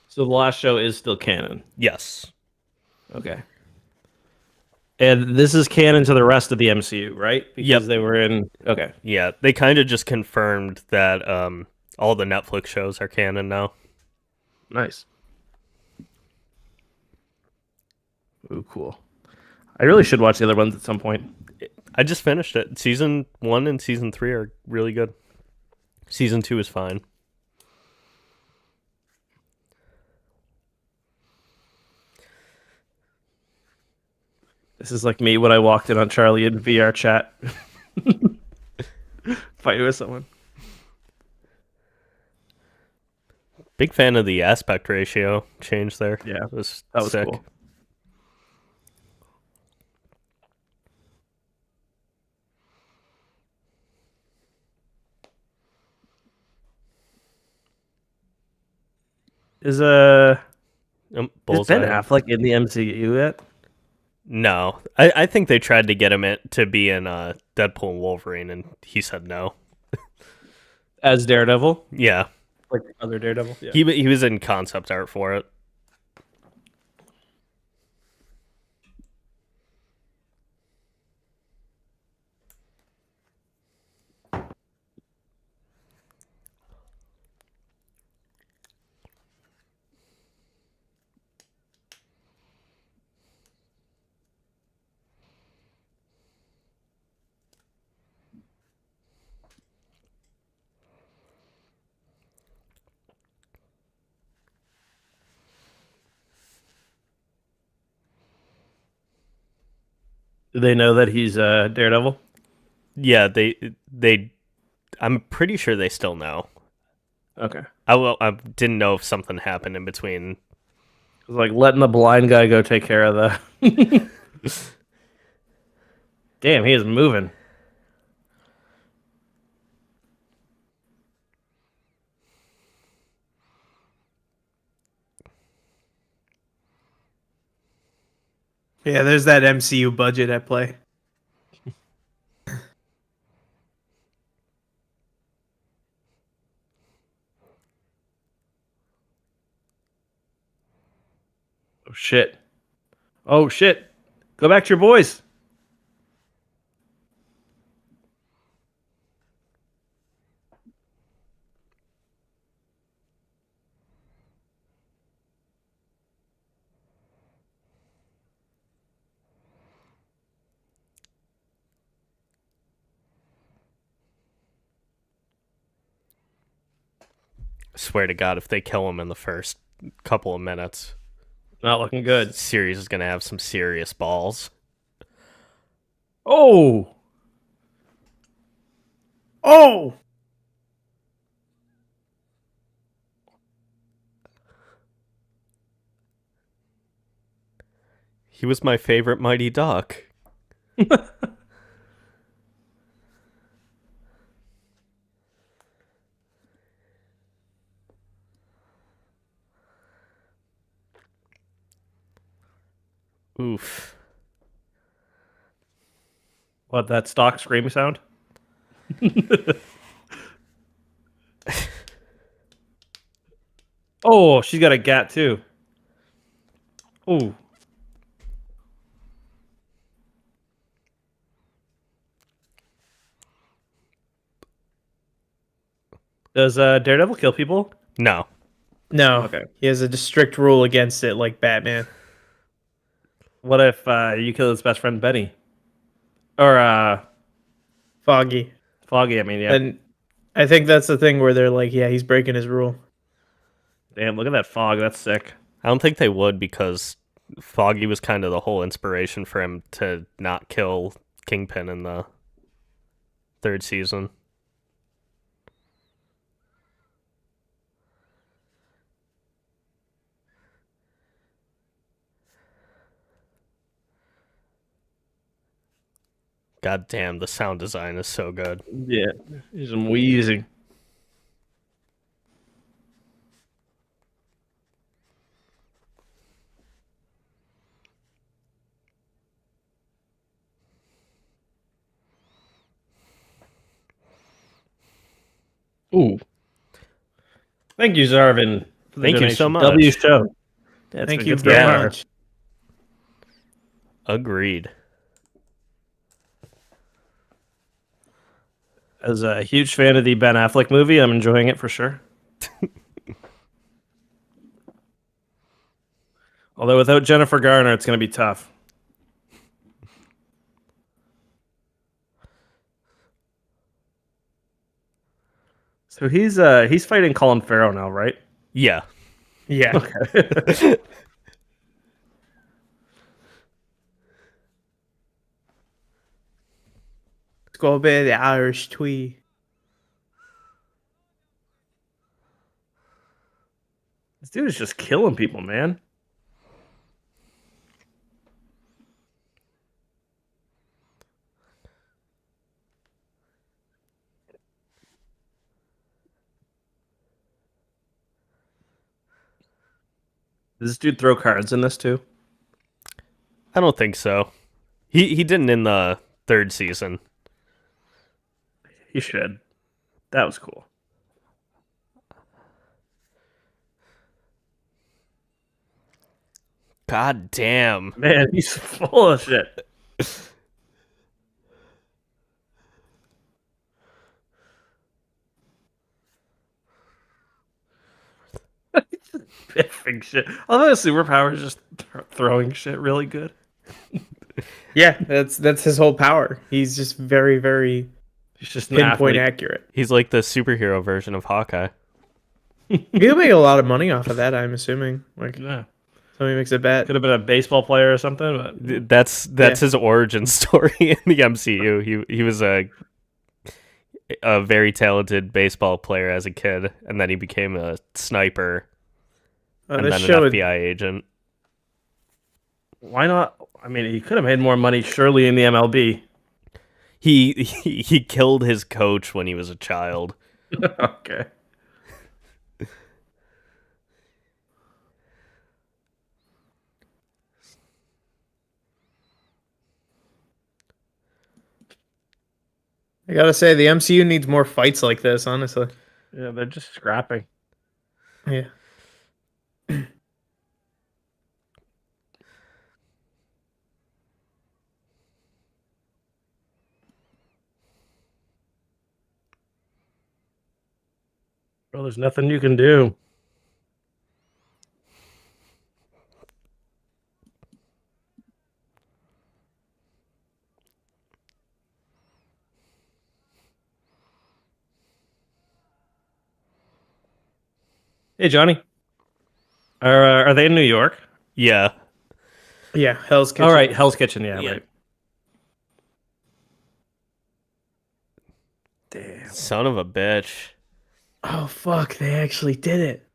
So the last show is still canon. Yes. Okay. And this is canon to the rest of the MCU, right? Because Yep. they were in... Okay. Yeah, they kind of just confirmed that all the Netflix shows are canon now. Nice. Ooh, cool. I really should watch the other ones at some point. I just finished it. Season 1 and Season 3 are really good. Season 2 is fine. This is like me when I walked in on Charlie in VR chat. Fighting with someone. Big fan of the aspect ratio change there. Yeah, It was that was sick. cool. Is Ben Bullseye. Affleck in the MCU yet? No, I think they tried to get him to be in Deadpool and Wolverine, and he said no. As Daredevil? Yeah, Like other Daredevil? Yeah. he was in concept art for it. Do they know that he's Daredevil? Yeah, they. I'm pretty sure they still know. Okay. I didn't know if something happened in between. It's like letting the blind guy go take care of the. Damn, he is moving. Yeah, there's that MCU budget at play. Oh shit. Oh shit. Go back to your boys. I swear to God, if they kill him in the first couple of minutes, Not looking good. series is gonna have some serious balls. Oh. Oh, He was my favorite Mighty Duck. Oof. What, that stock scream sound? Oh, she's got a gat too. Oh. Does Daredevil kill people? No. no. Okay. He has a strict rule against it, like Batman. What if you kill his best friend Benny? Or Foggy. Foggy, I mean, yeah. And I think that's the thing where they're like, yeah, he's breaking his rule. Damn, look at that fog. That's sick. I don't think they would because Foggy was kind of the whole inspiration for him to not kill Kingpin in the third season. God damn, the sound design is so good. Yeah. He's wheezing. Ooh. Thank you, Zarvin. For the Thank you so donation. much. W show. That's Thank been you good very stuff. much. Agreed. As a huge fan of the Ben Affleck movie, I'm enjoying it for sure. Although without Jennifer Garner, it's going to be tough. So he's fighting Colin Farrell now, right? Yeah. Yeah. Okay. Let's go bit the Irish twee. This dude is just killing people, man. Does this dude throw cards in this too? I don't think so. He didn't in the third season. He should. That was cool. God damn. Man, he's full of shit. Biffing shit. Although his superpower is just throwing shit really good. Yeah, that's his whole power. He's just very, very He's just an pinpoint athlete. accurate. He's like the superhero version of Hawkeye. He'll make a lot of money off of that, I'm assuming. Like Yeah. somebody makes a bet. Could have been a baseball player or something, but That's Yeah. his origin story in the MCU. He was a very talented baseball player as a kid, and then he became a sniper and This then an show FBI agent. why not? I mean, he could have made more money surely in the MLB. He killed his coach when he was a child. Okay. I gotta say, the MCU needs more fights like this, honestly. Yeah, they're just scrapping. Yeah. Well, there's nothing you can do. Hey, Johnny. Are they in New York? Yeah. Yeah, Hell's Kitchen. All right, Hell's Kitchen. Yeah, Yeah. right. Damn. Son of a bitch. Oh, fuck, they actually did it.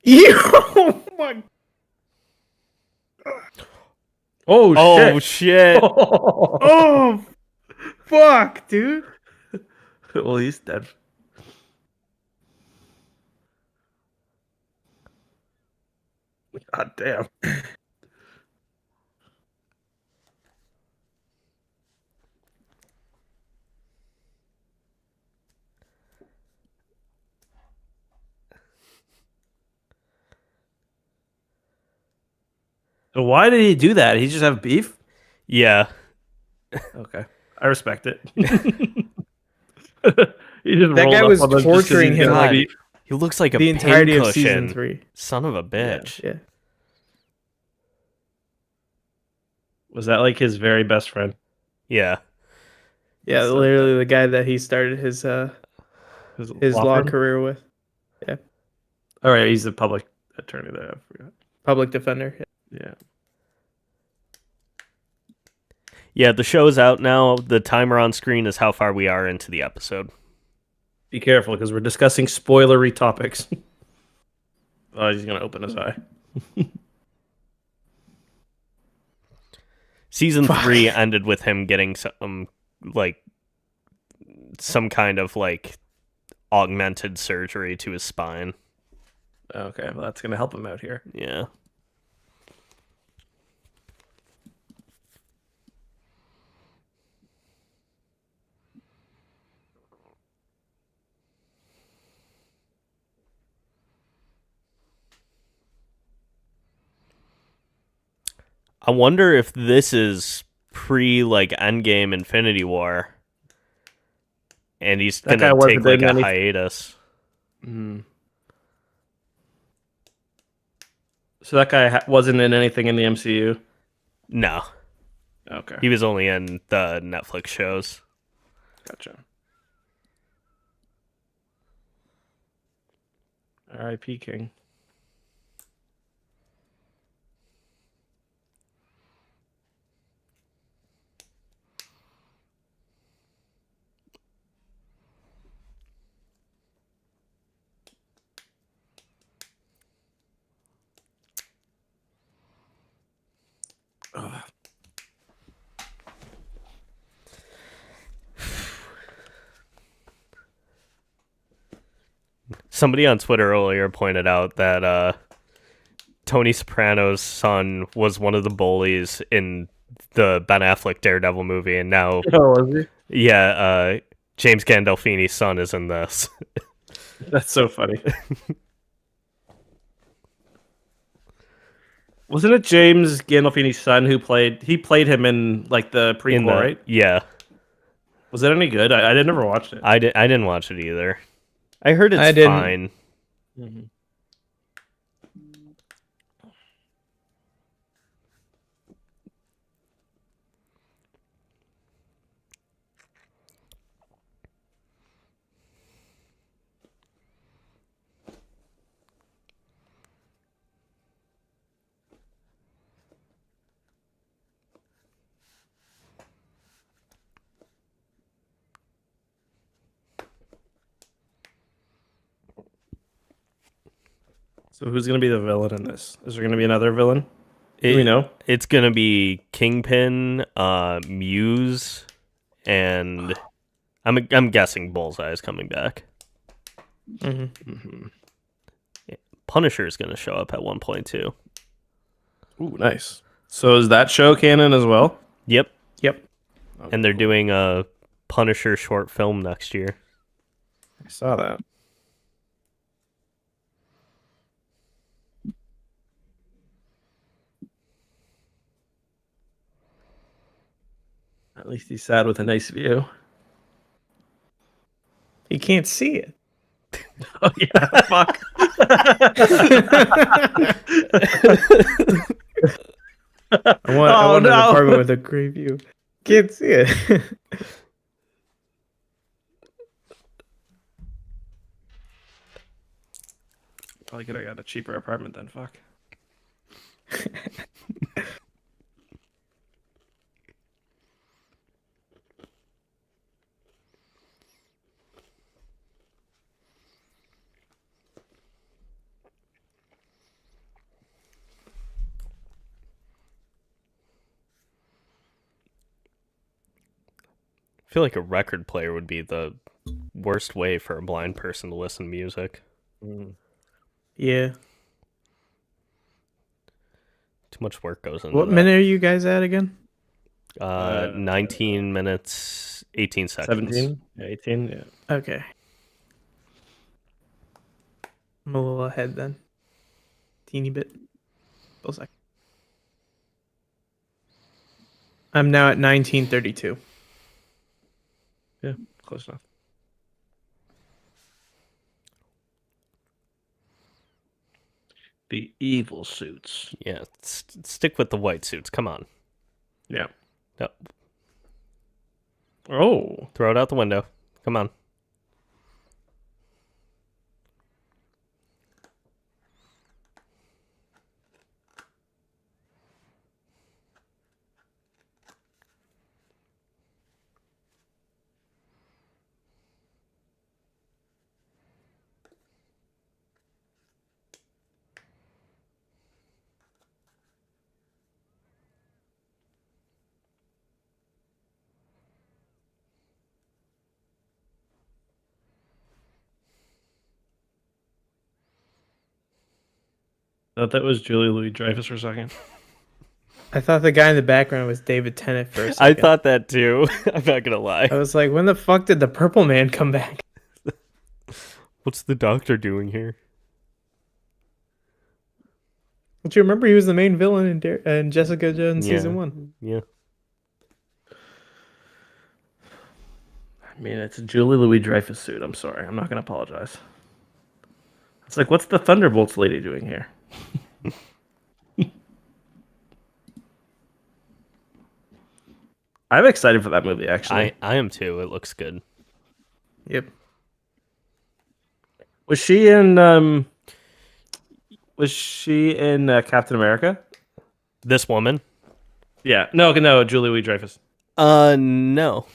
Oh my! Oh, Oh shit. shit. Oh, fuck, dude. Well, he's dead. God damn. So why did he do that? He just have beef? Yeah. Okay, I respect it. He just That rolled guy up was on them just 'cause torturing he's him gonna like be- He looks like a the entirety pincushion. of season 3. Son of a bitch. Yeah. Was that like his very best friend? Yeah. Yeah, So literally the guy that he started his law firm? career with. All right, he's the public attorney there. I forgot. Public defender. Yeah. Yeah, the show's out now. The timer on screen is how far we are into the episode. Be careful because we're discussing spoilery topics. Oh, he's gonna open his eye. Season Fuck. 3 ended with him getting some kind of like augmented surgery to his spine. Okay, well that's gonna help him out here. Yeah. I wonder if this is pre like Endgame Infinity War. And he's That guy gonna wasn't take like in a any- hiatus. So that guy wasn't in anything in the MCU. No. Okay, He was only in the Netflix shows. gotcha. R.I.P. King. Somebody on Twitter earlier pointed out that Tony Soprano's son was one of the bullies in the Ben Affleck Daredevil movie, and now, Oh, was James Gandolfini's son is in this. he? That's so funny. Wasn't it James Gandolfini's son who played him in like the prequel, right? Yeah, Was it any good? I never watched it. I didn't watch it either. I heard it's I didn't. fine. Mm-hmm. So who's gonna be the villain in this? Is there gonna be another villain? Do we know? It's gonna be Kingpin, Muse, and I'm guessing Bullseye is coming back. Mm-hmm. Punisher is gonna show up at one point too. Ooh, nice. So is that show canon as well? Yep, Yep. and they're doing a Punisher short film next year. I saw that. At least he's sad with a nice view. You can't see it. Oh yeah, fuck. I want no. an apartment with a great view. Can't see it. Probably could have got a cheaper apartment then. Fuck. I feel like a record player would be the worst way for a blind person to listen to music. Yeah. Too much work goes into What that. minute are you guys at again? 19 minutes, 18 seconds. 17? Yeah, 18? Yeah. Okay. I'm a little ahead then. Teeny bit. Bullseye. I'm now at 1932. Yeah, close enough. The evil suits. Yeah, stick with the white suits. Come on. Yeah. No, Oh. throw it out the window. Come on. Thought that was Julie Louis-Dreyfus for a second. I thought the guy in the background was David Tennant for a I second. thought that too. I'm not gonna lie. I was like, when the fuck did the purple man come back? What's the doctor doing here? Don't you remember he was the main villain in Jessica Jones Yeah. season 1? Yeah. I mean, it's a Julie Louis-Dreyfus suit. I'm sorry. I'm not going to apologize. It's like, what's the Thunderbolts lady doing here? I'm excited for that movie, actually. I am too. It looks good. Yep. Was she in Captain America? This woman? Yeah. No, Julie Louis-Dreyfus. No.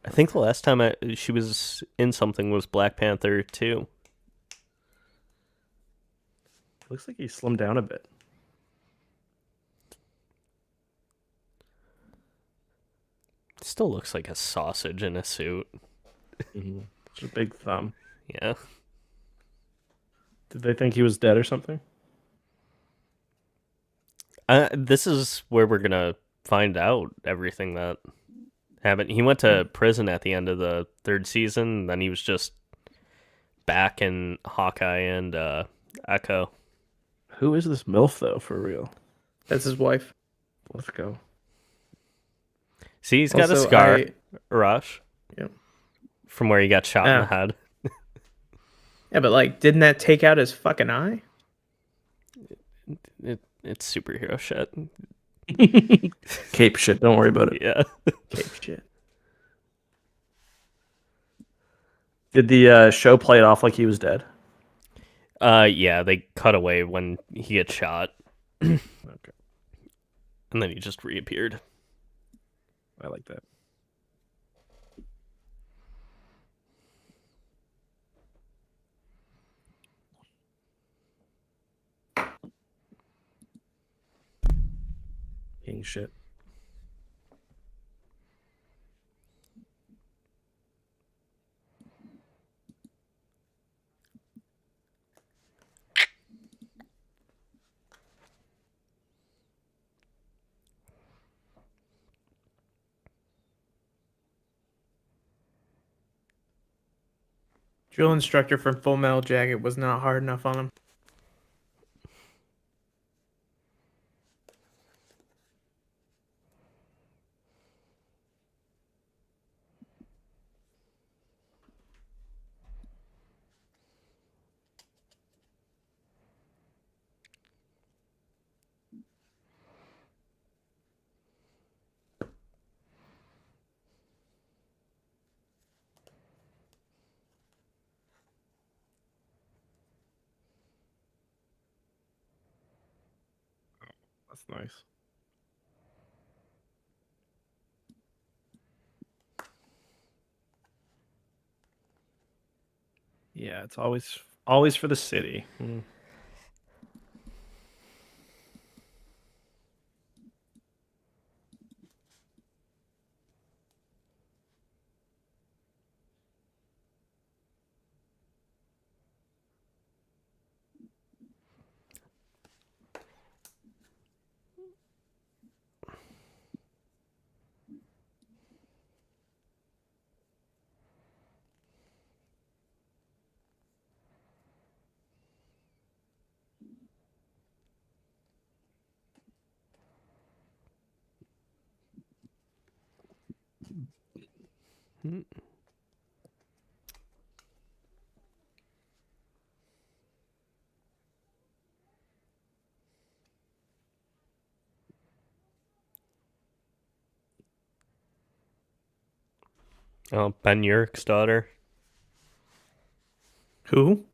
I think the last time she was in something was Black Panther 2. Looks like he slimmed down a bit. Still looks like a sausage in a suit. Mm-hmm. It's a big thumb. Yeah. Did they think he was dead or something? This is where we're gonna find out everything that happened. He went to prison at the end of the third season. Then he was just back in Hawkeye and Echo. Who is this MILF though, for real? That's his wife. Let's go. See, he's got a Also, scar, Arash, Yep. from where he got shot in Yeah. the head. Yeah, but like, didn't that take out his fucking eye? It's superhero shit. Cape shit. Don't worry about it. Yeah. Cape shit. Did the show play it off like he was dead? Yeah, they cut away when he gets shot. Okay, And then he just reappeared. I like that. King shit. Drill instructor from Full Metal Jacket was not hard enough on him. That's nice. Yeah, it's always for the city. Oh, Ben Urich's daughter. Who?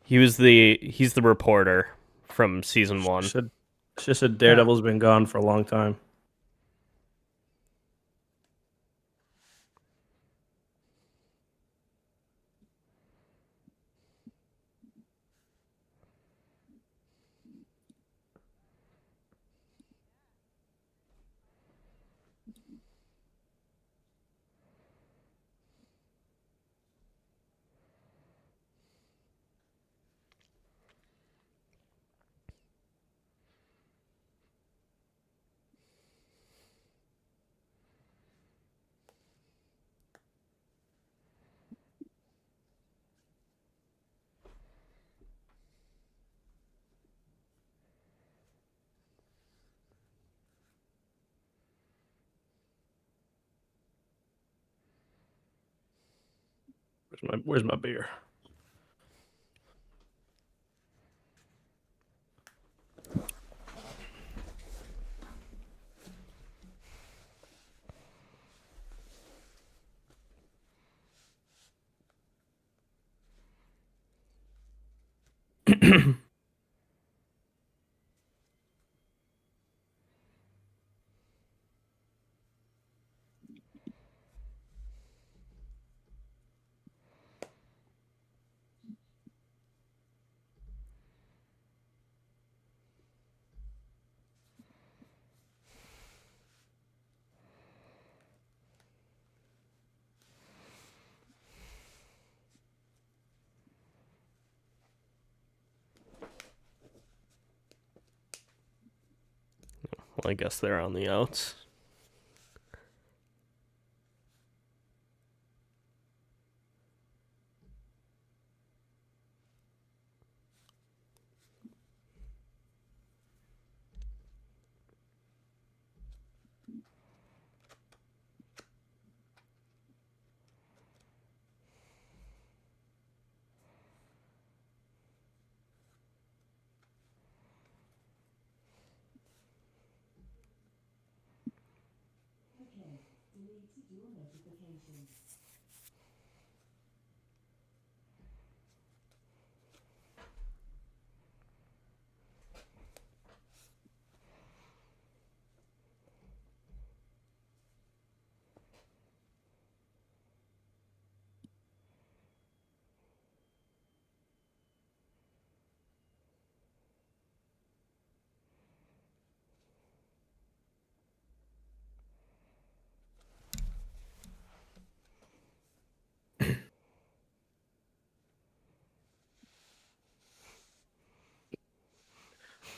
He's the reporter from season 1. It's just that Daredevil's been gone for a long time. Where's my beer? I guess they're on the outs.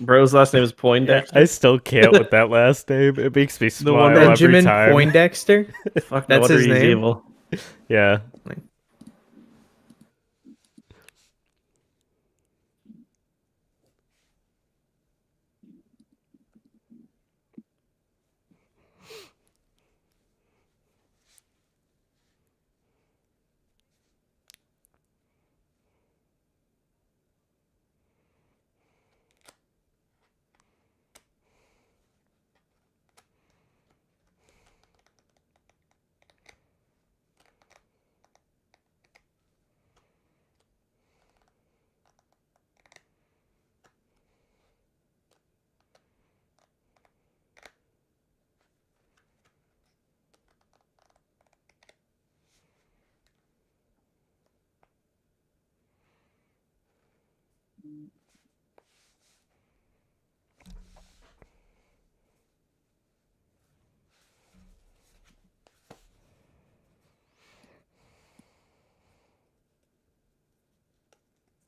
Bro's last name is Yeah, Poindexter. I still can't with that last name. It makes me The one smile that- every Benjamin time. Poindexter. Fuck, no That's wonder his he's name? evil. Yeah.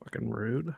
Fucking rude.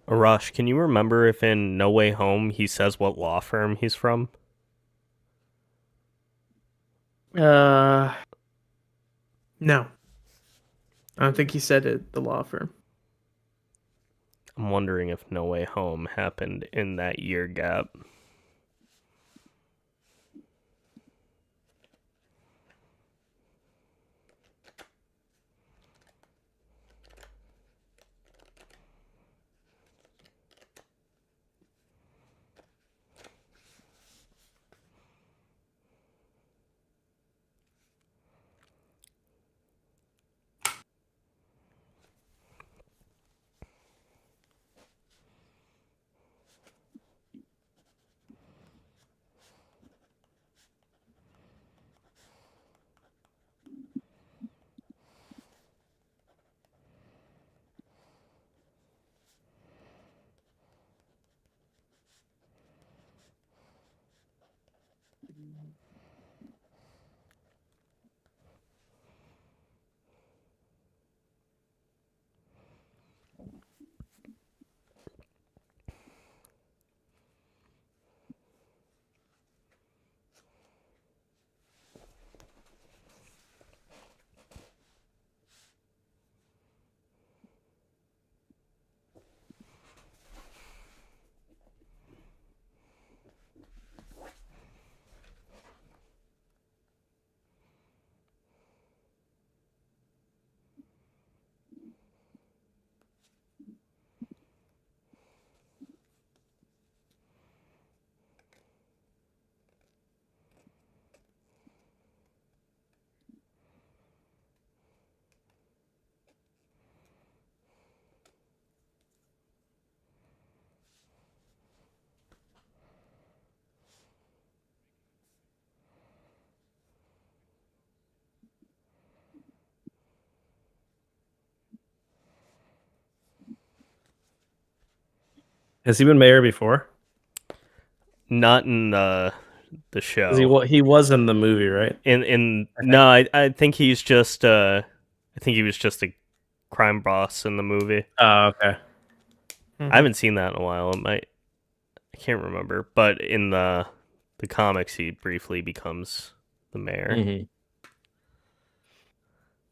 Arash, can you remember if in No Way Home he says what law firm he's from? No, I don't think he said it. The law firm. I'm wondering if No Way Home happened in that year gap. Has he been mayor before? Not in the 'Cause show. he was in the movie, right? In I think. no, I think he's just I think he was just a crime boss in the movie. Oh, okay. I haven't seen that in a while. I can't remember, but in the comics, he briefly becomes the mayor. Mm-hmm.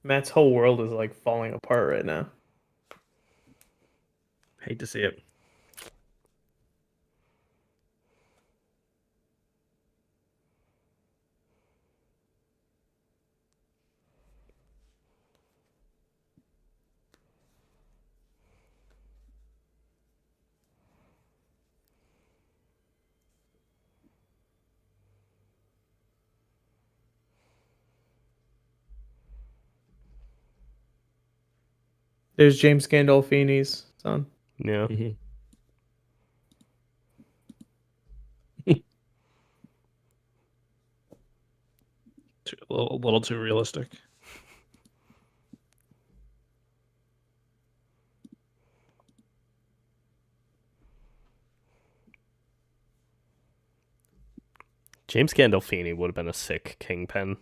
Matt's whole world is like falling apart right now. Hate to see it. There's James Gandolfini's son. Yeah. Mm-hmm. A little too realistic. James Gandolfini would have been a sick kingpin.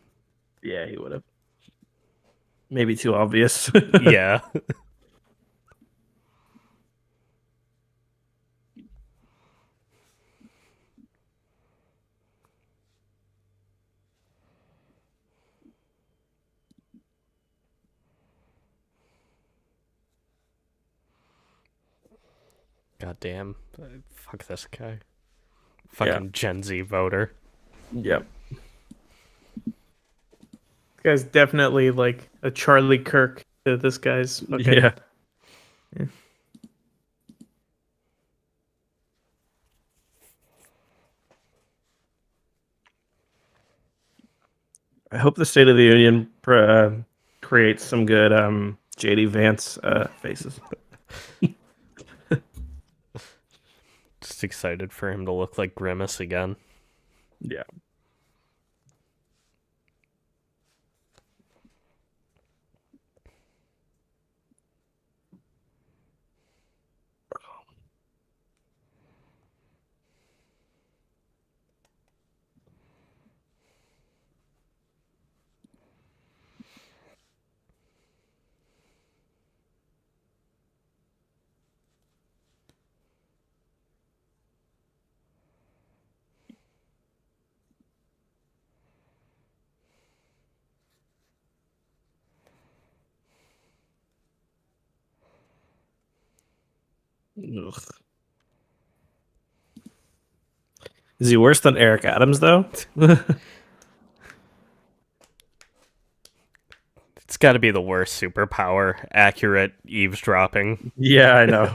Yeah, he would have. Maybe too obvious. Yeah. God damn. Fuck this guy. Fucking Gen Z voter. Yep. This guy's definitely like a Charlie Kirk to this guy's fucking. Yeah. Yeah. I hope the State of the Union creates some good JD Vance faces. Just excited for him to look like Grimace again. Yeah. Ugh. Is he worse than Eric Adams though? It's got to be the worst superpower. Accurate eavesdropping. Yeah, I know.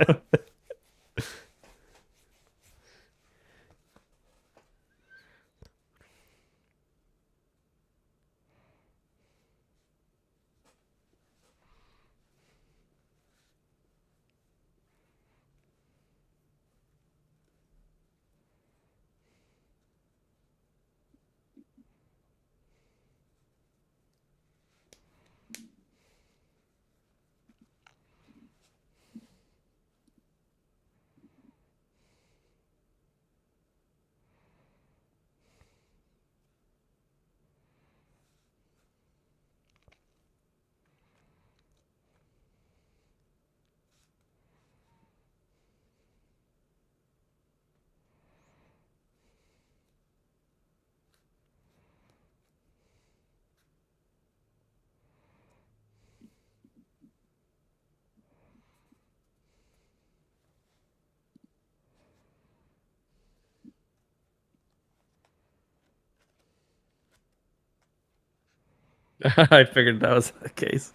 I figured that was the case.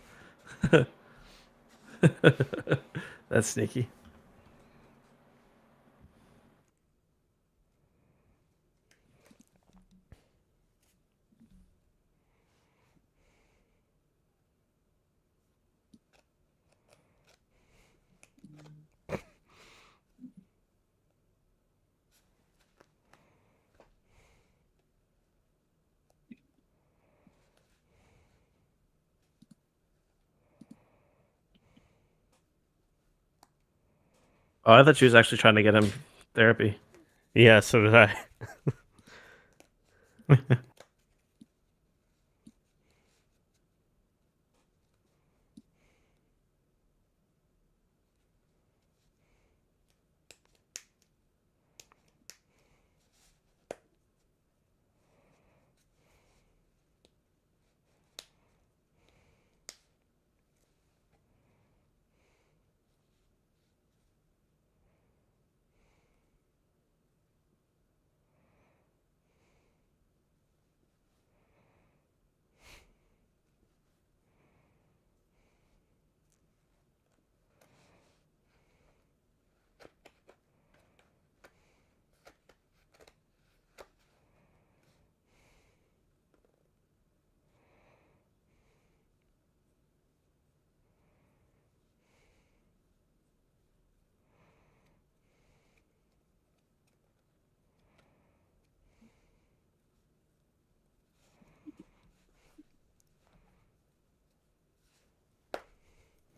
That's sneaky. Oh, I thought she was actually trying to get him therapy. Yeah, so did I.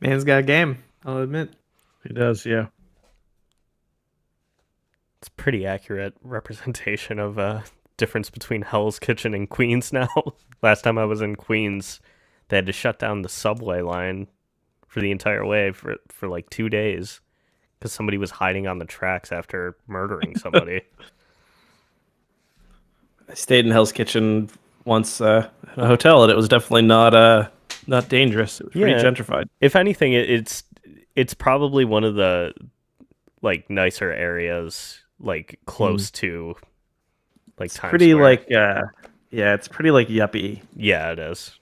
Man's got game. I'll admit. He does, yeah. It's pretty accurate representation of difference between Hell's Kitchen and Queens now. Last time I was in Queens, they had to shut down the subway line for the entire way for like 2 days because somebody was hiding on the tracks after murdering somebody. I stayed in Hell's Kitchen once in a hotel, and it was definitely not dangerous. It was pretty Yeah. gentrified. If anything, it's probably one of the like nicer areas, like close to like It's Times pretty Square. like yeah, it's pretty like yuppie. Yeah, it is.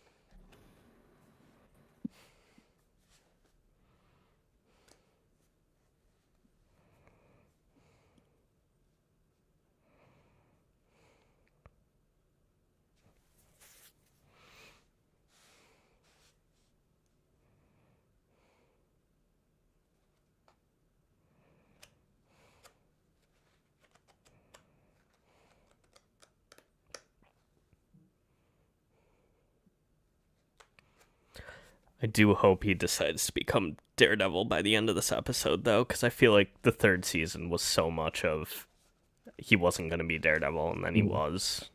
I do hope he decides to become Daredevil by the end of this episode, though, because I feel like the third season was so much of he wasn't going to be Daredevil, and then he was.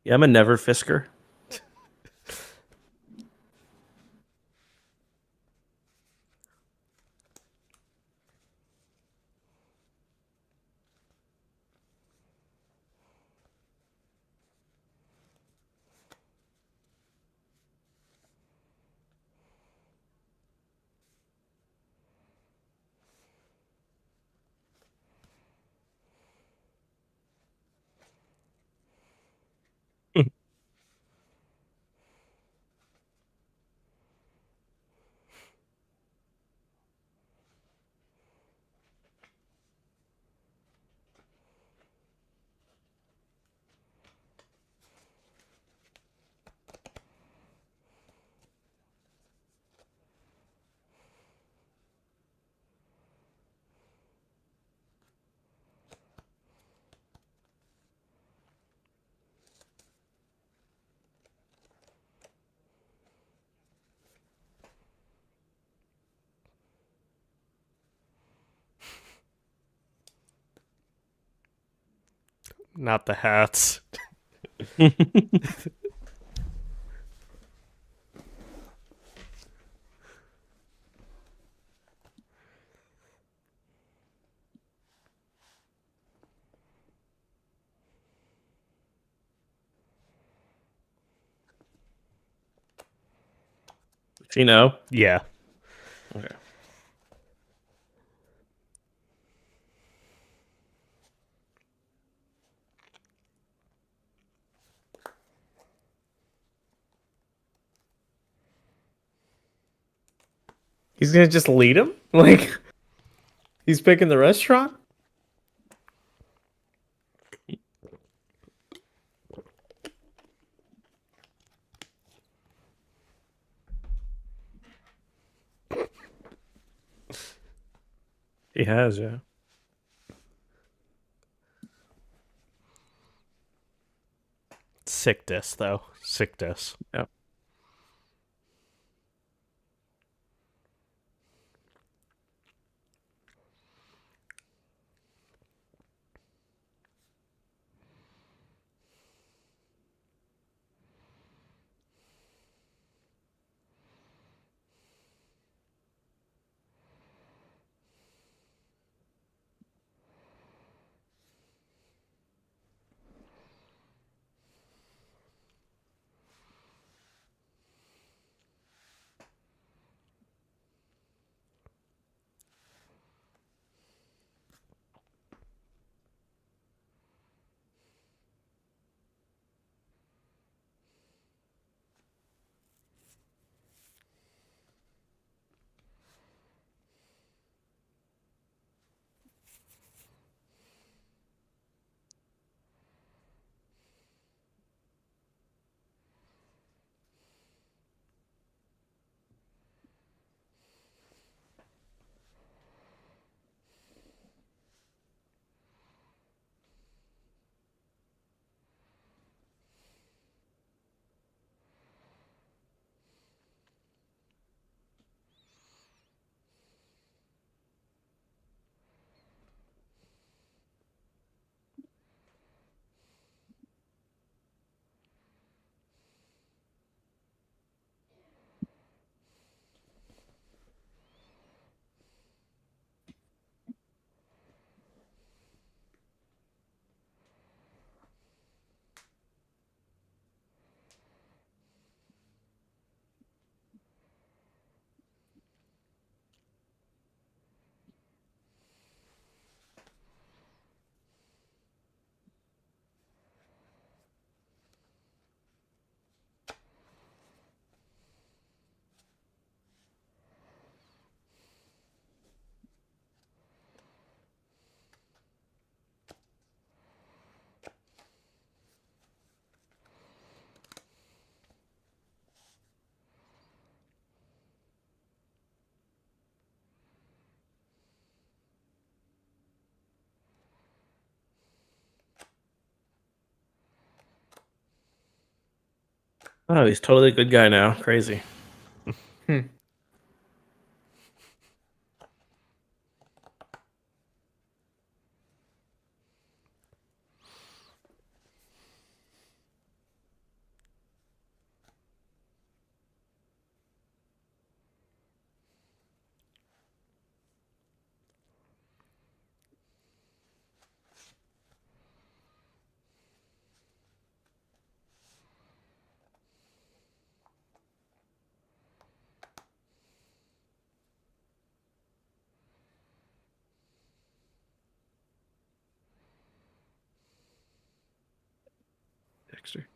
Yeah, I'm a never Fisker. Not the hats. Does he know? Yeah. Okay. He's gonna just lead him? Like, he's picking the restaurant? He has, yeah. Sick dis, though. Sick dis. Yeah. Oh, he's totally a good guy now. Crazy. Hmm. Dexter.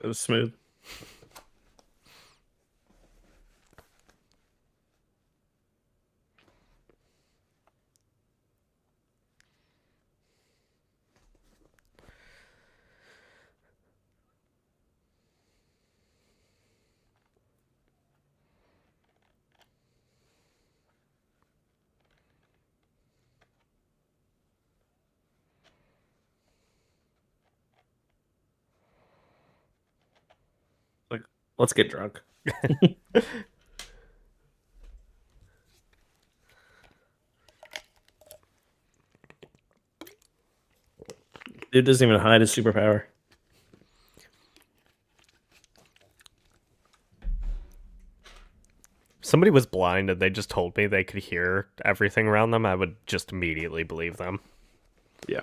It was smooth. Like, let's get drunk. Dude doesn't even hide his superpower. If somebody was blind and they just told me they could hear everything around them, I would just immediately believe them. Yeah.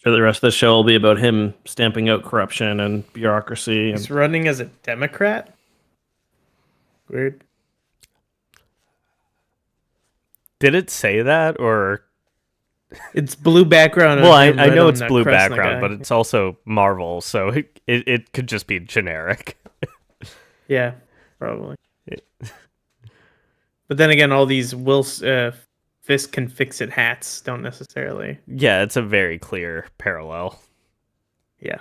Sure, the rest of the show will be about him stamping out corruption and bureaucracy. He's And running as a Democrat. Weird. Did it say that, or... It's blue background. Well, and I red know on it's that blue Kresna background, guy. but it's also Marvel, so it could just be generic. Yeah, probably. But then again, all these Fisk can fix it hats don't necessarily. Yeah, it's a very clear parallel. Yeah.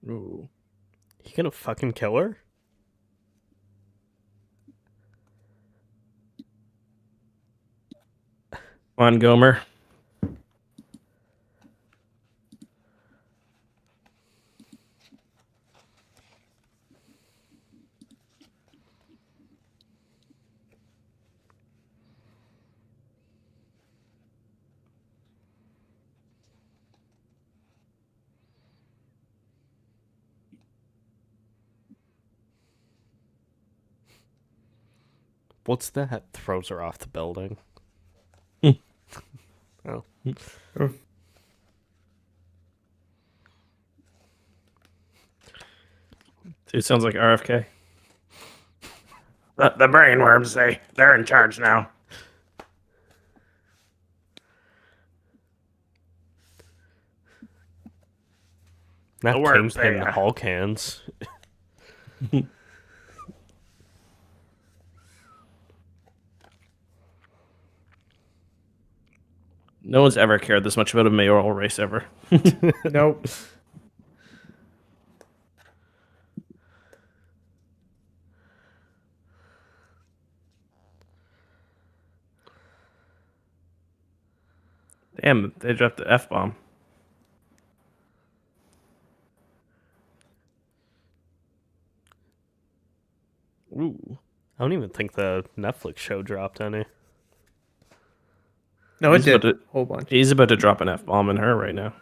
ooh. You gonna fucking kill her? Come on, Gomer. What's that? Throws her off the building. Oh. Dude sounds like RFK. The brainworms, they're in charge now. Not The worms, Kingpin they, Hulk hands. No one's ever cared this much about a mayoral race ever. Nope. Damn, they dropped the F-bomb. Ooh. I don't even think the Netflix show dropped any. No, it He's did. about A whole bunch. He's about to drop an F-bomb in her right now.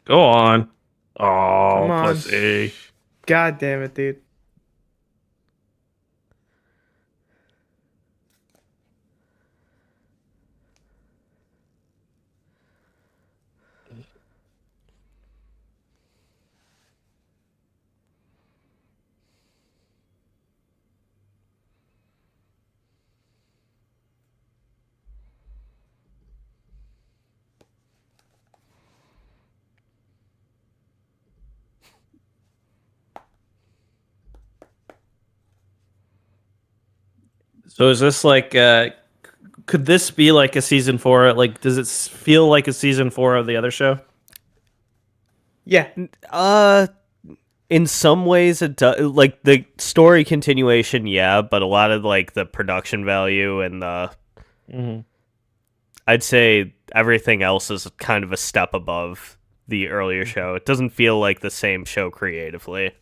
Go on. Oh, Come on. pussy. God damn it, dude. So is this like could this be like a season 4? Like, does it feel like a season 4 of the other show? Yeah. In some ways it does. Like the story continuation, yeah, but a lot of like the production value and the I'd say everything else is kind of a step above the earlier show. It doesn't feel like the same show creatively.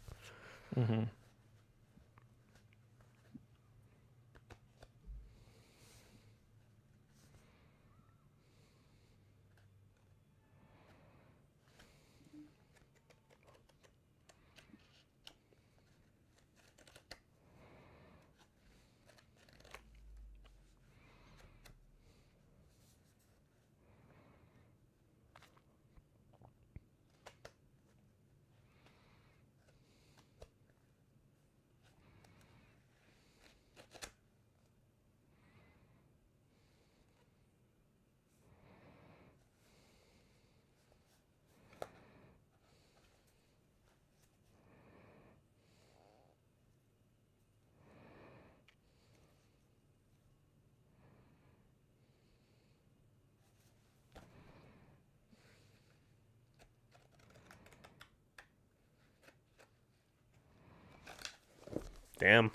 Damn.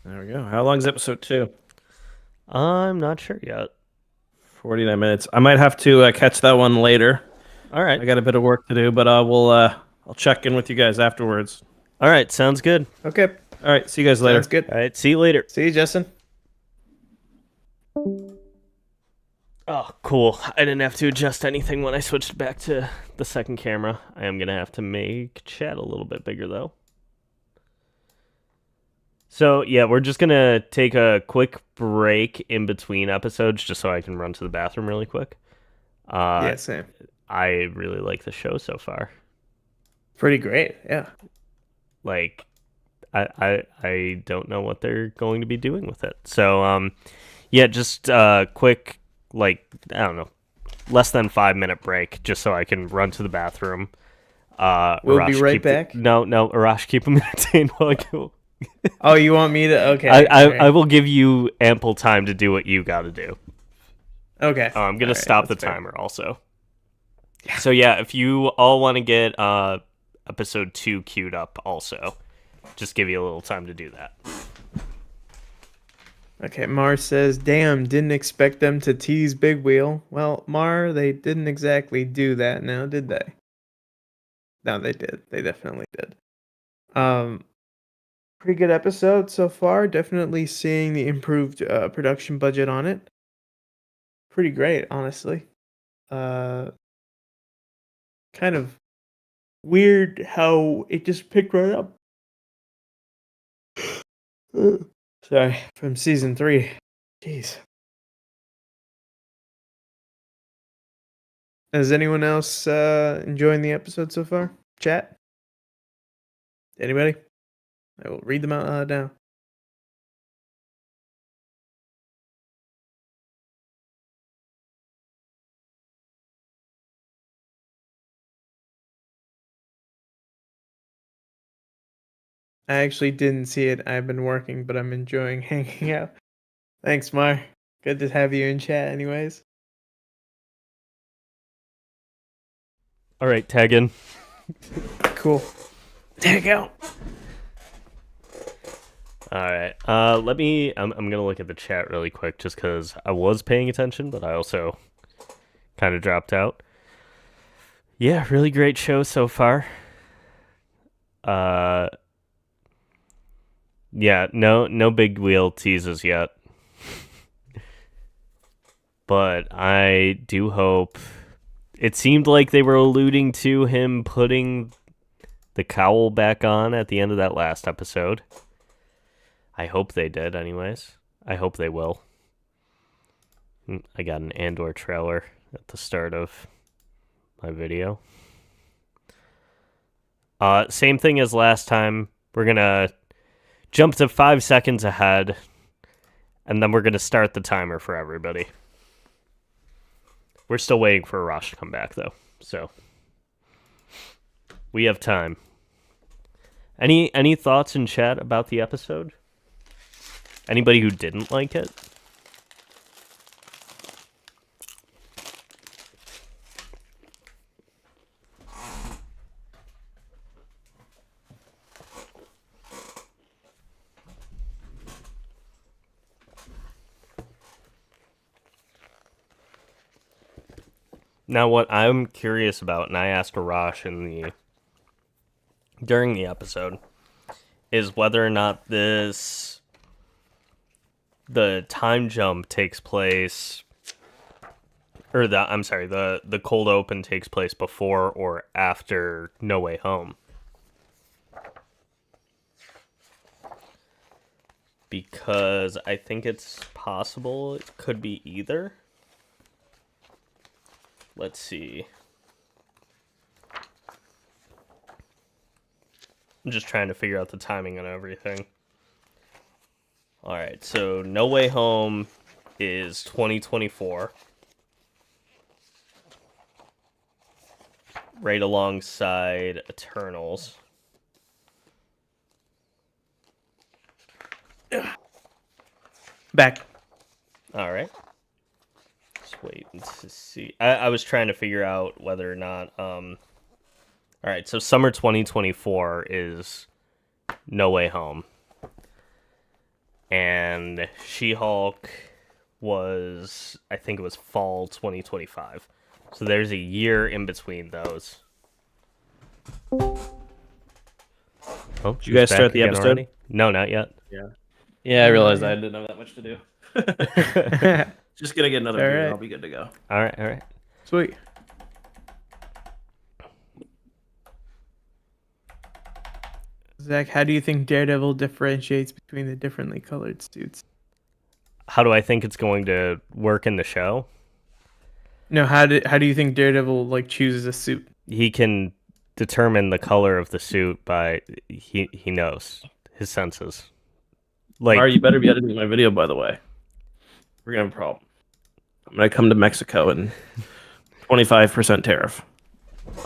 There we go. How long is episode 2? I'm not sure yet. 49 minutes. I might have to catch that one later. All right. I got a bit of work to do, but I'll check in with you guys afterwards. All right, sounds good. Okay. All right, see you guys later. Sounds good. All right, see you later. See you, Justin. Oh, cool. I didn't have to adjust anything when I switched back to the second camera. I am going to have to make chat a little bit bigger, though. So, yeah, we're just going to take a quick break in between episodes just so I can run to the bathroom really quick. Yeah, same. I really like the show so far. Pretty great, yeah. Like, I don't know what they're going to be doing with it. So, yeah, just quick, like, I don't know, less than 5-minute break just so I can run to the bathroom. We'll be right back. No, Arash, keep him entertained while I go. Oh, you want me to? Okay. I will give you ample time to do what you got to do. Okay. I'm going to stop the timer also. Yeah. So, yeah, if you all want to get episode 2 queued up also, just give you a little time to do that. Okay, Mar says, damn, didn't expect them to tease Big Wheel. Well, Mar, they didn't exactly do that now, did they? No, they did. They definitely did. Pretty good episode so far. Definitely seeing the improved production budget on it. Pretty great, honestly. Kind of weird how it just picked right up. Sorry, from season 3. Jeez. Is anyone else enjoying the episode so far? Chat? Anybody? I will read them out now. I actually didn't see it. I've been working, but I'm enjoying hanging out. Thanks, Mar. Good to have you in chat anyways. All right, tag in. Cool. Tag out. All right. I'm gonna look at the chat really quick just because I was paying attention, but I also kind of dropped out. Yeah, really great show so far. Yeah, no big wheel teases yet. But I do hope. It seemed like they were alluding to him putting the cowl back on at the end of that last episode. I hope they did, anyways. I hope they will. I got an Andor trailer at the start of my video. Same thing as last time. We're going to jump to 5 seconds ahead, and then we're going to start the timer for everybody. We're still waiting for Arash to come back, though, so we have time. Any thoughts in chat about the episode? Anybody who didn't like it? Now, what I'm curious about, and I asked Arash during the episode, is whether or not the time jump takes place, or the cold open takes place before or after No Way Home. Because I think it's possible it could be either. Let's see. I'm just trying to figure out the timing on everything. Alright, so No Way Home is 2024. Right alongside Eternals. Back. Alright. Just wait to see. I was trying to figure out whether or not... Alright, so summer 2024 is No Way Home. And She-Hulk was... I think it was fall 2025. So there's a year in between those. Oh, Did you guys start the episode? Already? No, not yet. Yeah, I realized I didn't have that much to do. Just gonna get another beer. right. I'll be good to go. All right. Sweet. Zach, how do you think Daredevil differentiates between the differently colored suits? How do I think it's going to work in the show? No, how do you think Daredevil like chooses a suit? He can determine the color of the suit by he knows his senses. Like, you better be editing my video, by the way. We're gonna have a problem. I'm gonna come to Mexico and 25% tariff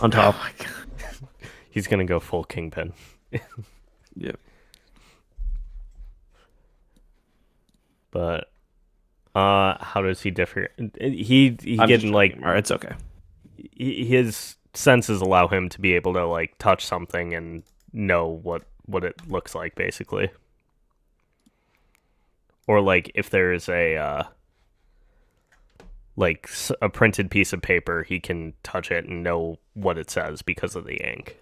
on top. Oh my god. he's gonna go full Kingpin. Yep. But how does he differ? He I'm getting like All right, it's okay. his senses allow him to be able to like touch something and know what it looks like, basically. Or like if there's a printed piece of paper, he can touch it and know what it says because of the ink.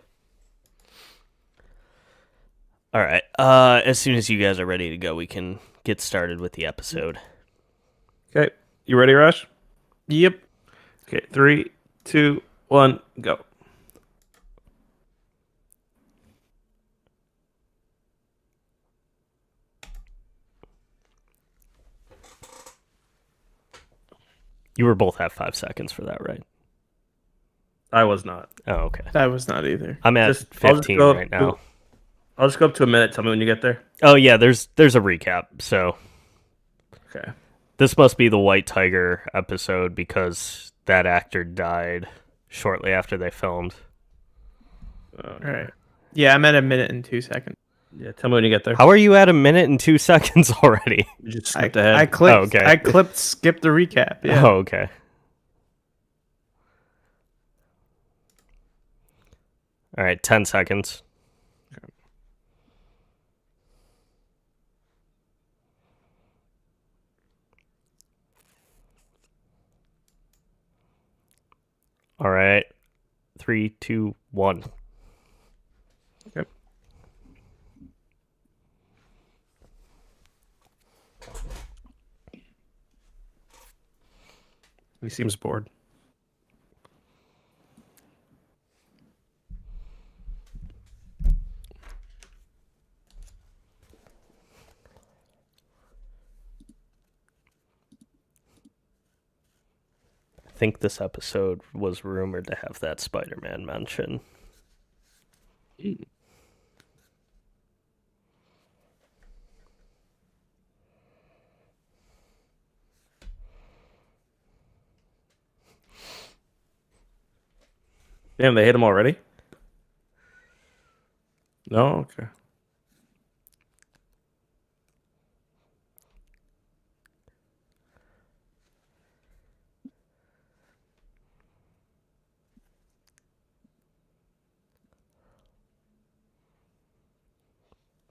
All right. As soon as you guys are ready to go, we can get started with the episode. Okay, you ready, Rush? Yep. Okay, 3, 2, 1, go. You were both at 5 seconds for that, right? I was not. Oh, okay. That was not either. I'm at I'll just 15 go right now. I'll just go up to a minute. Tell me when you get there. Oh yeah, there's a recap. So Okay. this must be the White Tiger episode because that actor died shortly after they filmed. All right. Yeah, I'm at a minute and 2 seconds. Yeah, tell me when you get there. How are you at a minute and 2 seconds already? You just skipped ahead. I clipped. Oh, okay. I clipped. Skip the recap. Yeah. Oh, okay. All right, 10 seconds. All right. 3, 2, 1. Okay. He seems bored. I think this episode was rumored to have that Spider-Man mention. Damn, they hit him already? No? Okay.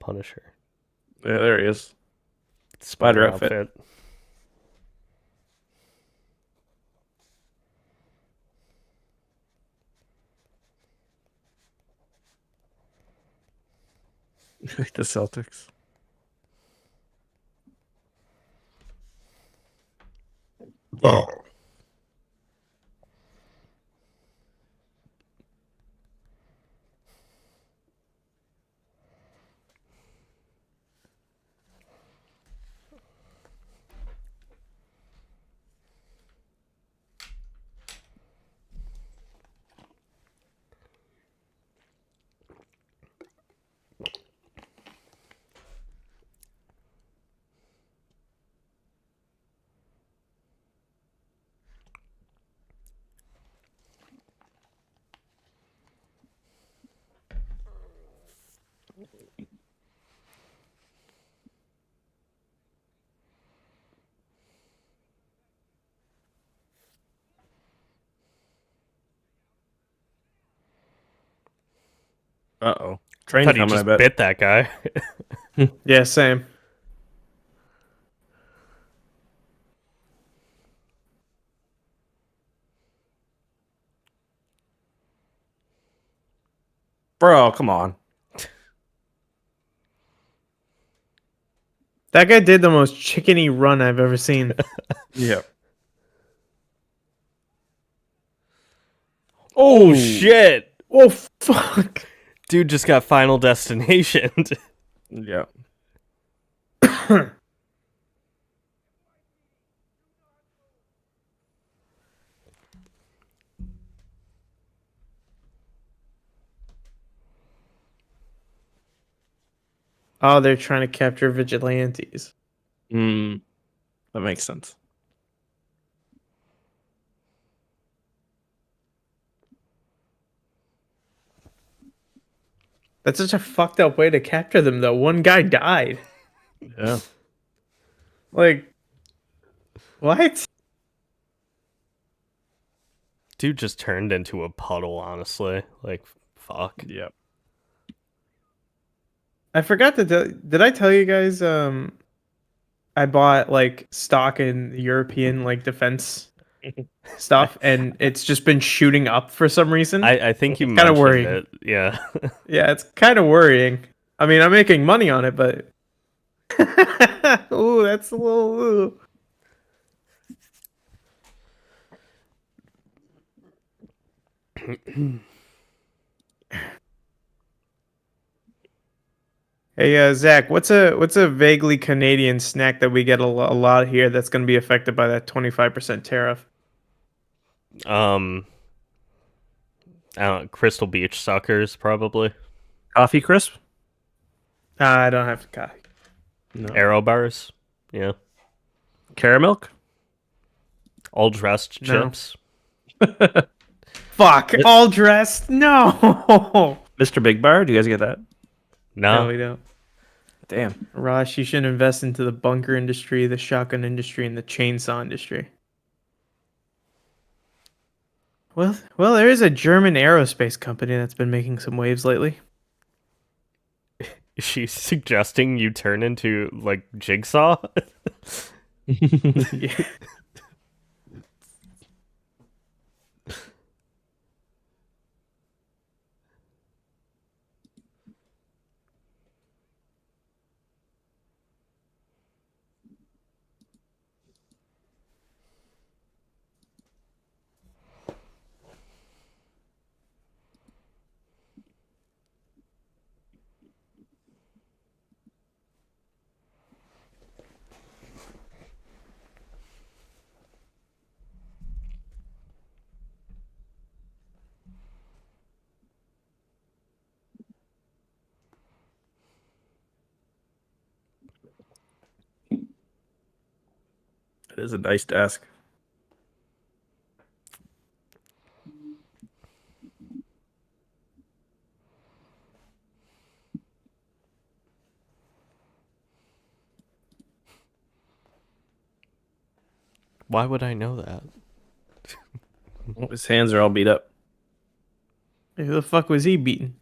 Punisher. Yeah, there he is. Spider outfit. The Celtics. Oh. Uh-oh. I Train thought he coming, I just bet. bit that guy. Yeah, same. Bro, come on. That guy did the most chickeny run I've ever seen. Yeah. Oh shit! Oh fuck! Dude just got Final Destination. Yeah. Oh, they're trying to capture vigilantes. That makes sense. That's such a fucked up way to capture them, though. One guy died. Yeah. Like, what? Dude just turned into a puddle, honestly. Like, fuck. Yep. I forgot to did I tell you guys I bought like stock in European like defense stuff and it's just been shooting up for some reason. I think you Kinda mentioned worried. it. Yeah. Yeah, it's kind of worrying. I mean, I'm making money on it, but ooh, that's a little ooh. Hey, Zach, what's a vaguely Canadian snack that we get a lot here that's going to be affected by that 25% tariff? I don't know, Crystal Beach suckers, probably. Coffee crisp? I don't have to coffee. No. Arrow bars. Yeah. Caramilk? All dressed No. chips. Fuck, all dressed? No. Mr. Big Bar? Do you guys get that? No, No. we don't. Damn. Arash, you should invest into the bunker industry, the shotgun industry, and the chainsaw industry. Well, there is a German aerospace company that's been making some waves lately. Is she suggesting you turn into, like, Jigsaw? Yeah. It is a nice desk. Why would I know that? His hands are all beat up. Who the fuck was he beating?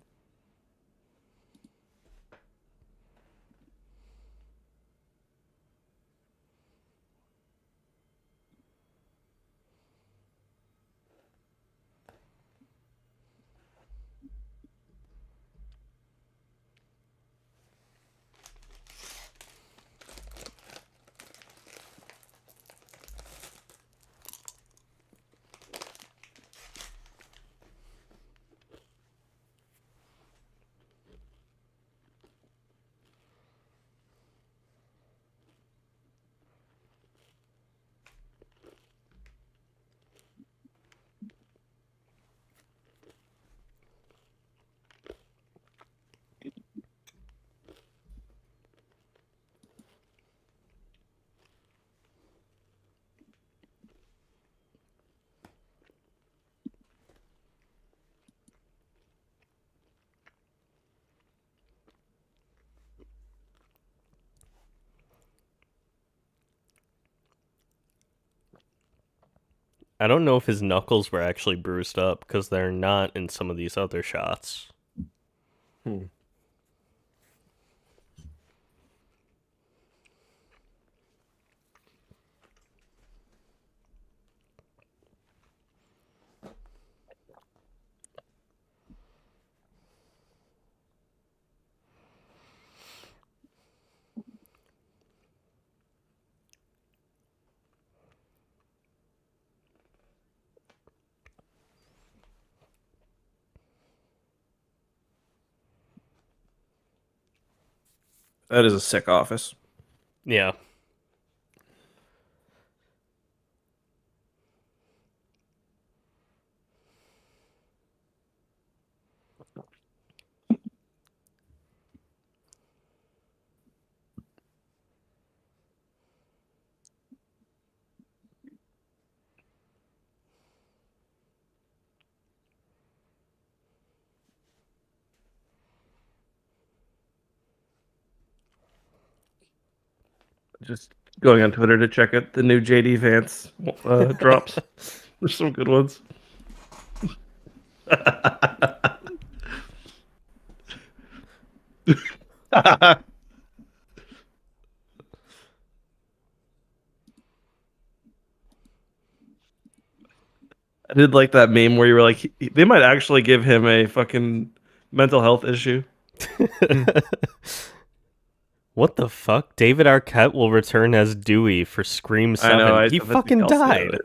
I don't know if his knuckles were actually bruised up because they're not in some of these other shots. That is a sick office. Yeah. Just going on Twitter to check out the new JD Vance drops. There's some good ones. I did like that meme where you were like, they might actually give him a fucking mental health issue. What the fuck? David Arquette will return as Dewey for Scream 7. I know. He I think fucking Kelsey died. had it.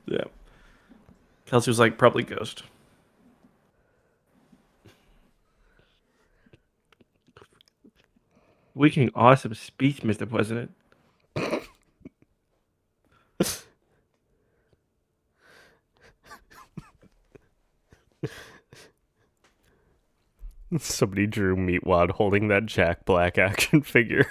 Yeah. Kelsey was like, probably Ghost. Weaking awesome speech, Mr. President. Somebody drew Meatwad holding that Jack Black action figure.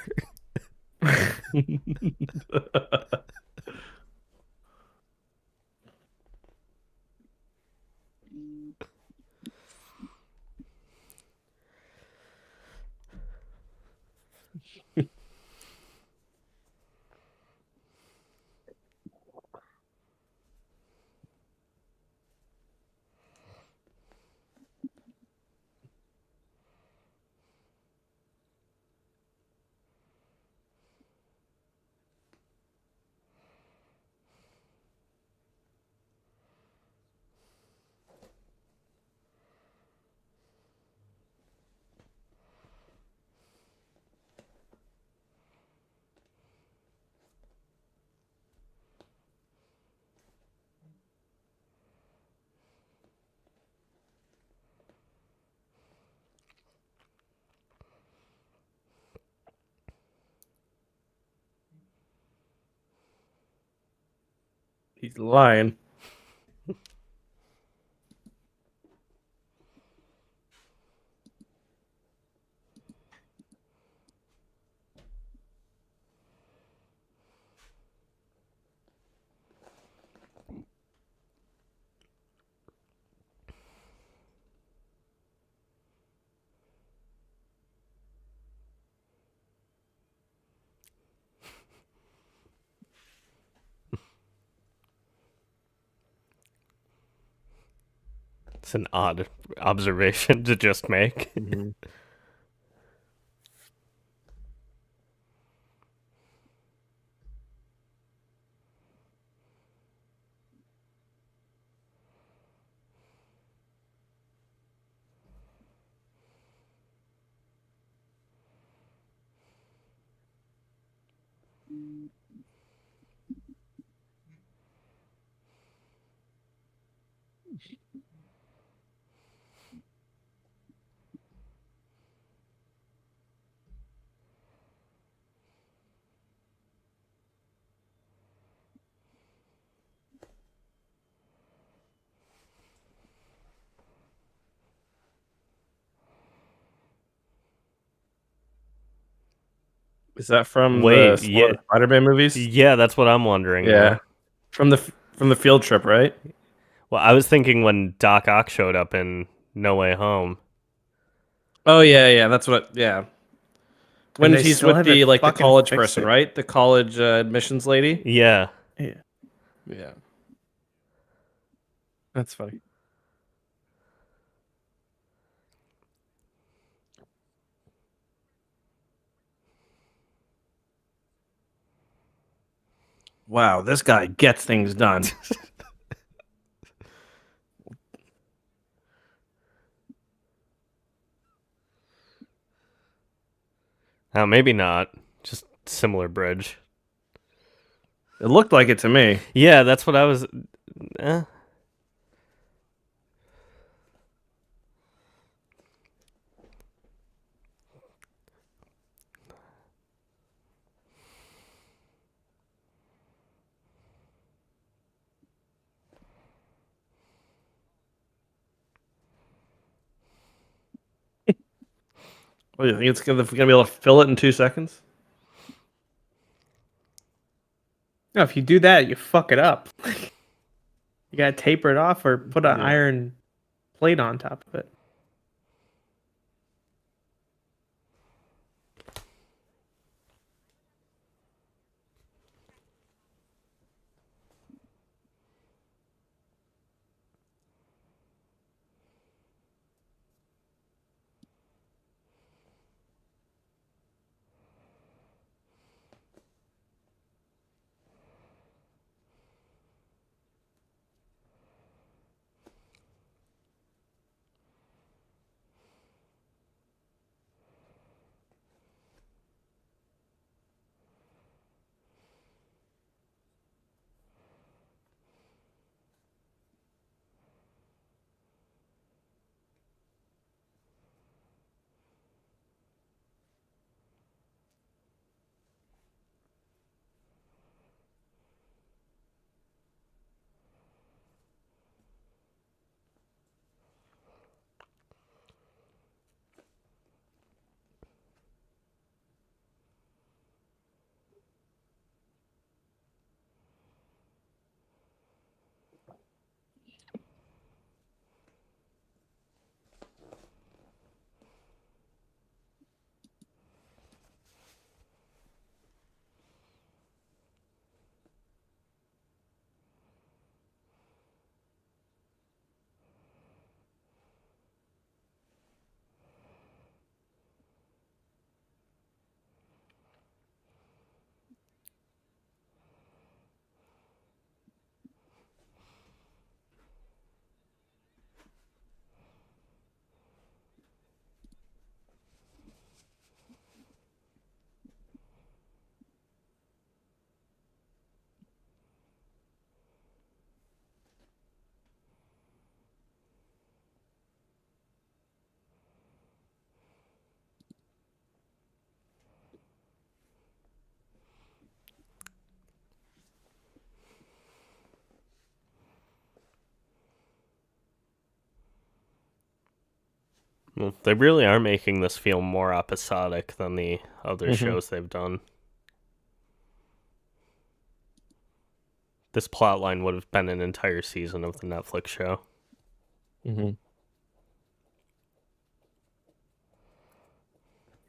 He's lying. It's an odd observation to just make. Mm-hmm. Is that from Wait, the yeah. Spider-Man movies? Yeah, that's what I'm wondering. Yeah. From the field trip, right? Well, I was thinking when Doc Ock showed up in No Way Home. Oh yeah. That's what. Yeah. When they he's still with the haven't like the fucking college fixed person, it. right? The college admissions lady. Yeah. Yeah. Yeah. That's funny. Wow, this guy gets things done. Maybe not. Just similar bridge. It looked like it to me. Yeah, that's what I was. Eh. What do you think? It's gonna be able to fill it in 2 seconds? No, if you do that, you fuck it up. You gotta taper it off or put an Yeah. iron plate on top of it. Well, they really are making this feel more episodic than the other shows they've done. This plotline would have been an entire season of the Netflix show. Mm-hmm.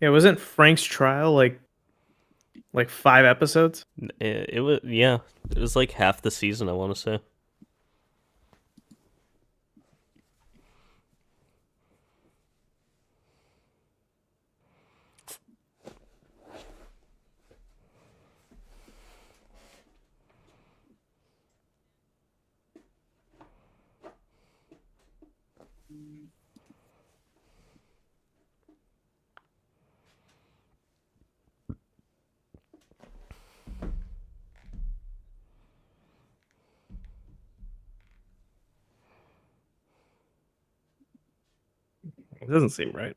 Yeah, wasn't Frank's trial like 5 episodes? It was, yeah, it was like half the season, I want to say. It doesn't seem right.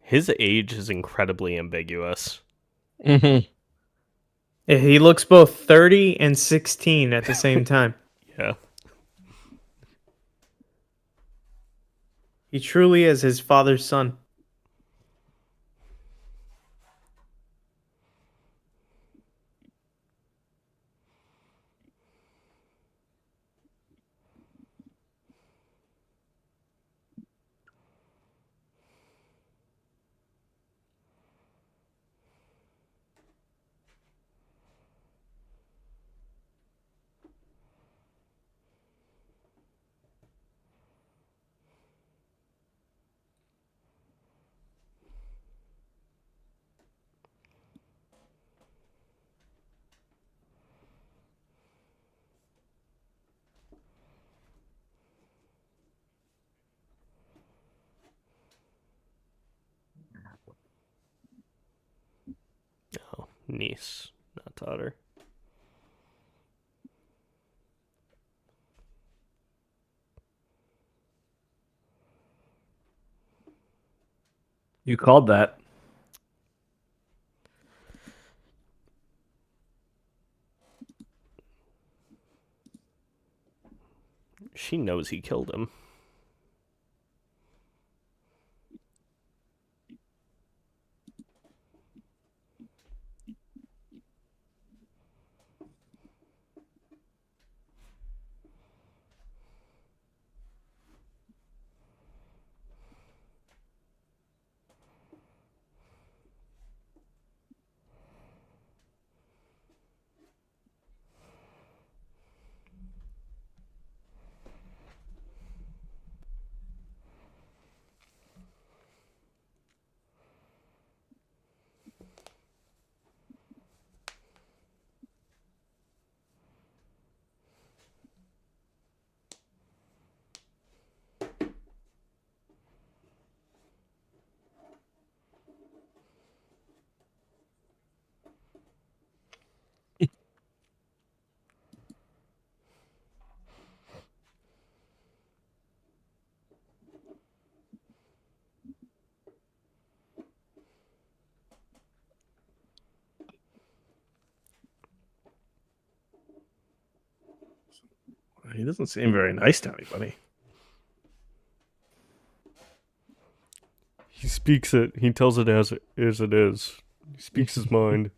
His age is incredibly ambiguous. Mm-hmm. He looks both 30 and 16 at the same time. Yeah. He truly is his father's son. Oh, niece, not daughter. You called that. She knows he killed him. He doesn't seem very nice to anybody. He speaks it. He tells it as it is. He speaks his mind.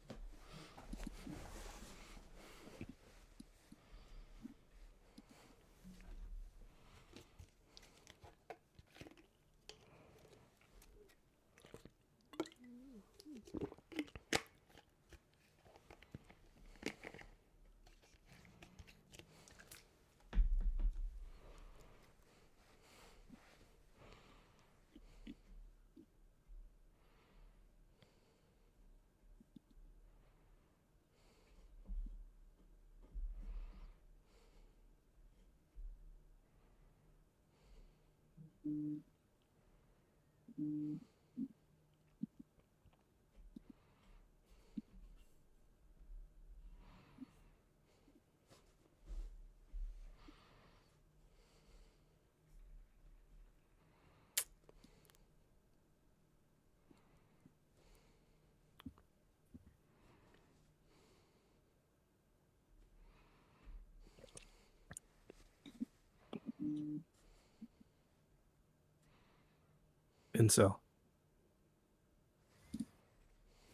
Incel.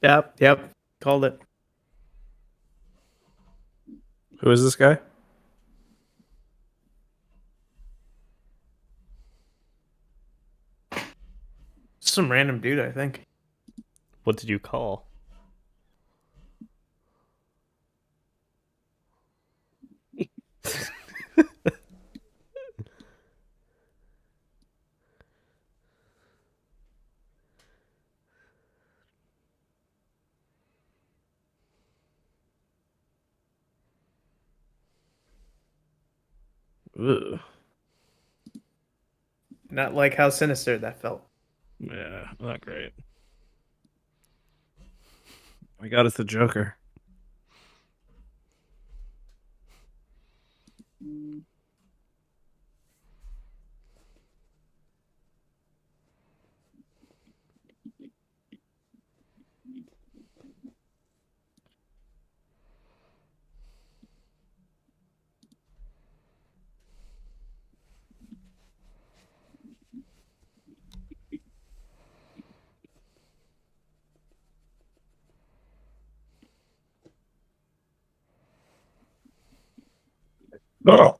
Yep. Called it. Who is this guy? Some random dude, I think. What did you call? Ugh. Not like how sinister that felt. Yeah, not great. My God, it's the Joker. Oh.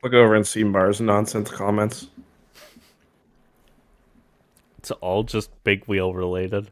Look over and see Mars nonsense comments. It's all just big wheel related.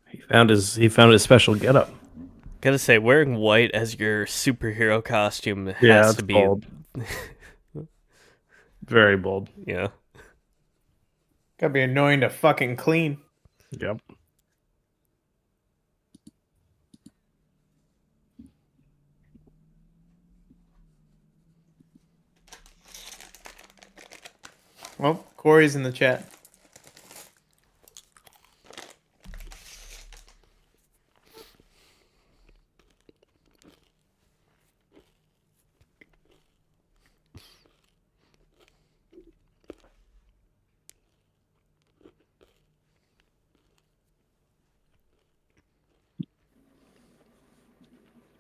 He found his special getup. Gotta say, wearing white as your superhero costume has Yeah, to it's be bold. Very bold. Yeah. Gotta be annoying to fucking clean. Yep. Well, Corey's in the chat.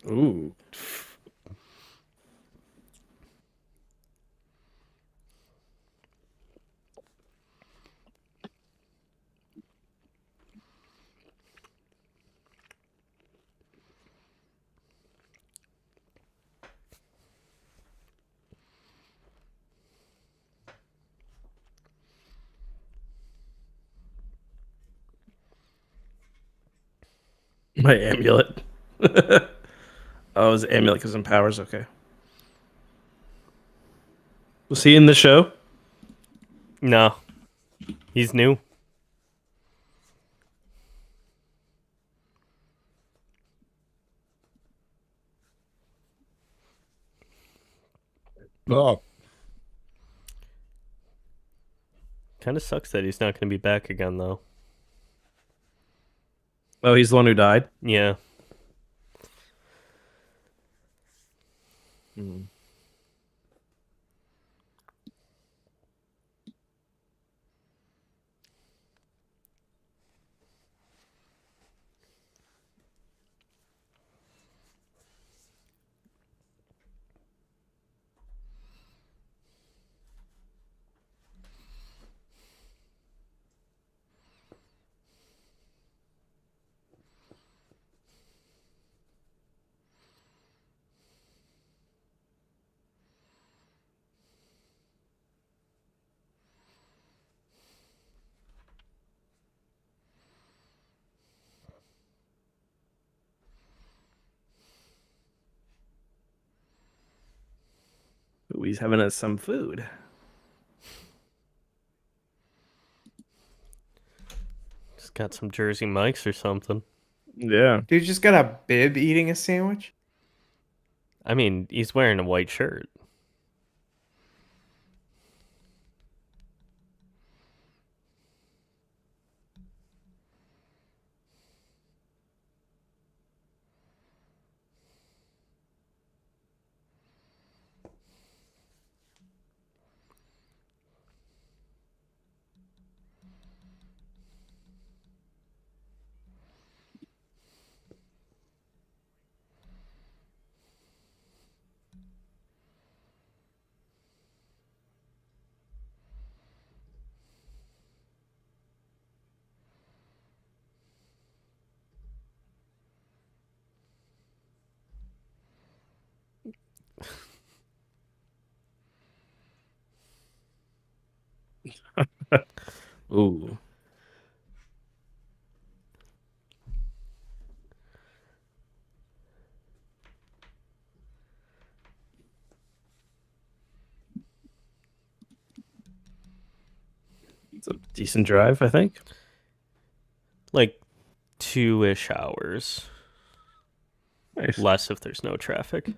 Ooh. My amulet. Oh, his amulet gives him powers. Okay. Was he in the show? No. He's new. Oh, Kind of sucks that he's not going to be back again, though. Oh, he's the one who died. Yeah. Ooh, he's having us some food. Just got some Jersey Mikes or something. Yeah. Dude just got a bib eating a sandwich. I mean, he's wearing a white shirt. Ooh. It's a decent drive, I think. Like 2-ish hours. Nice. Less if there's no traffic.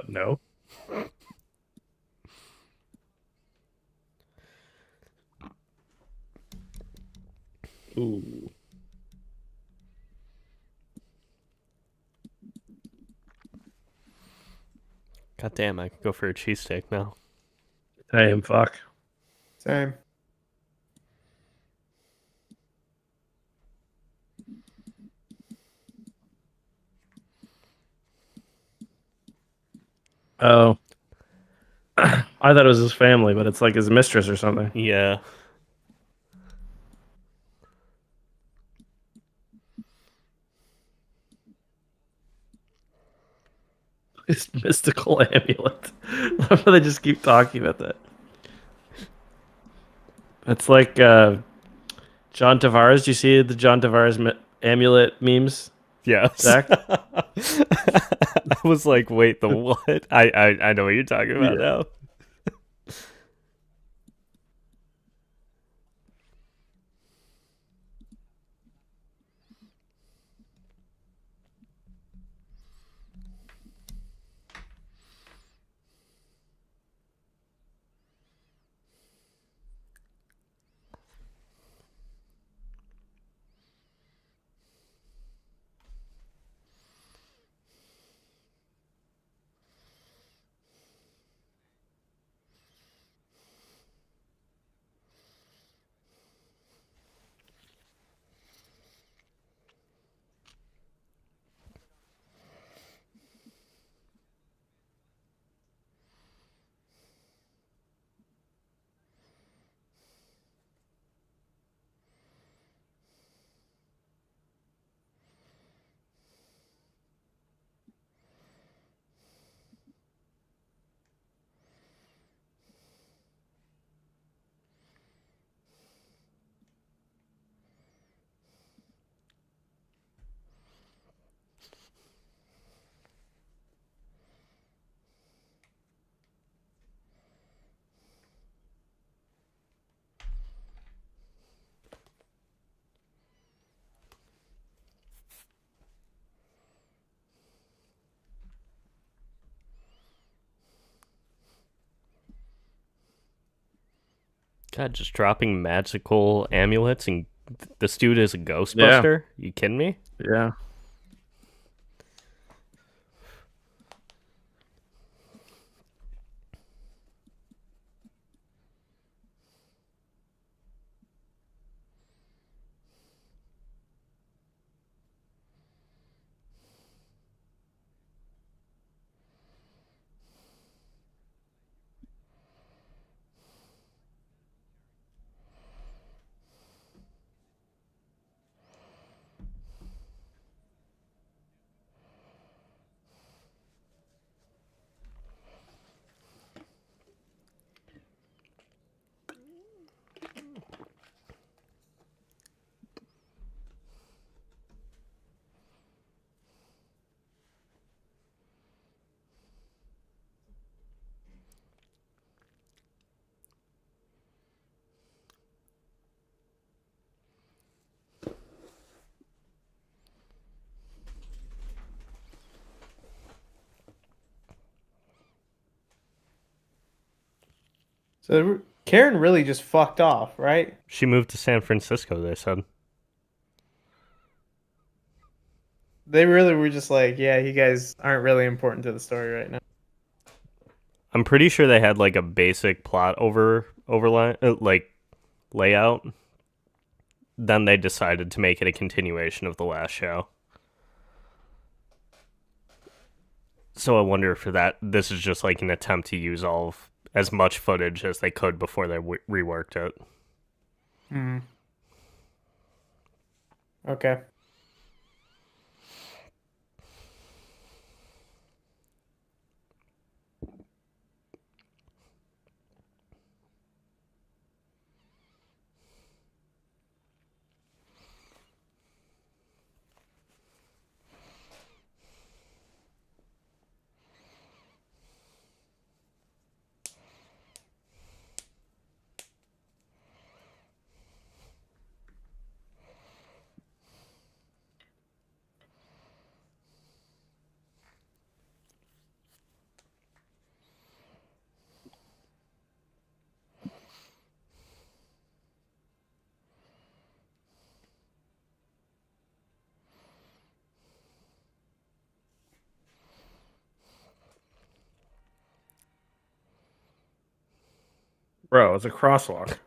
No. Ooh. God damn, I could go for a cheesesteak now. Damn, fuck. Same. Oh. I thought it was his family, but it's like his mistress or something. Yeah. His mystical amulet. Why do they just keep talking about that? It's like John Tavares. Do you see the John Tavares amulet memes? Yes. Zack? I was like, wait, the what? I know what you're talking about Yeah. now. God, just dropping magical amulets and this dude is a Ghostbuster? You kidding me? Yeah. So Karen really just fucked off, right? She moved to San Francisco, they said. They really were just like, yeah, you guys aren't really important to the story right now. I'm pretty sure they had like a basic plot overlay like layout. Then they decided to make it a continuation of the last show. So I wonder if this is just like an attempt to use as much footage as they could before they reworked it. Hmm. Okay. Bro, it's a crosswalk.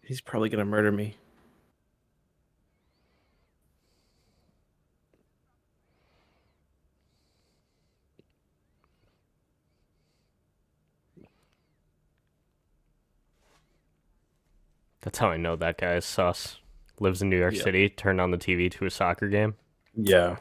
He's probably gonna murder me. That's how I know that guy is sus. Lives in New York Yeah. City, turned on the TV to a soccer game. Yeah.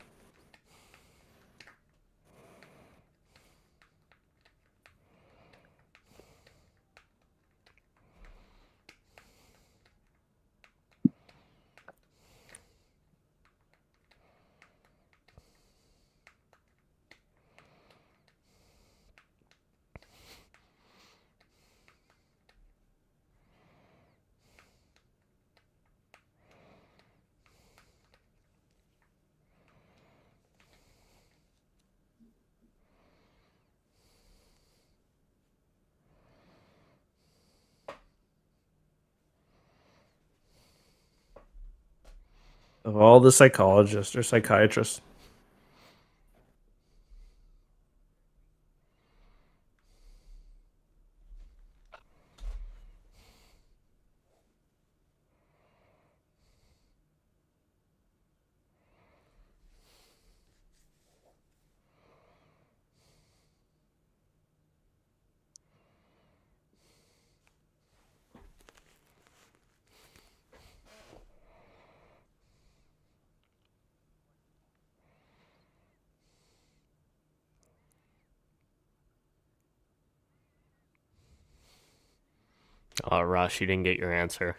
Of all the psychologists or psychiatrists. Rosh, you didn't get your answer.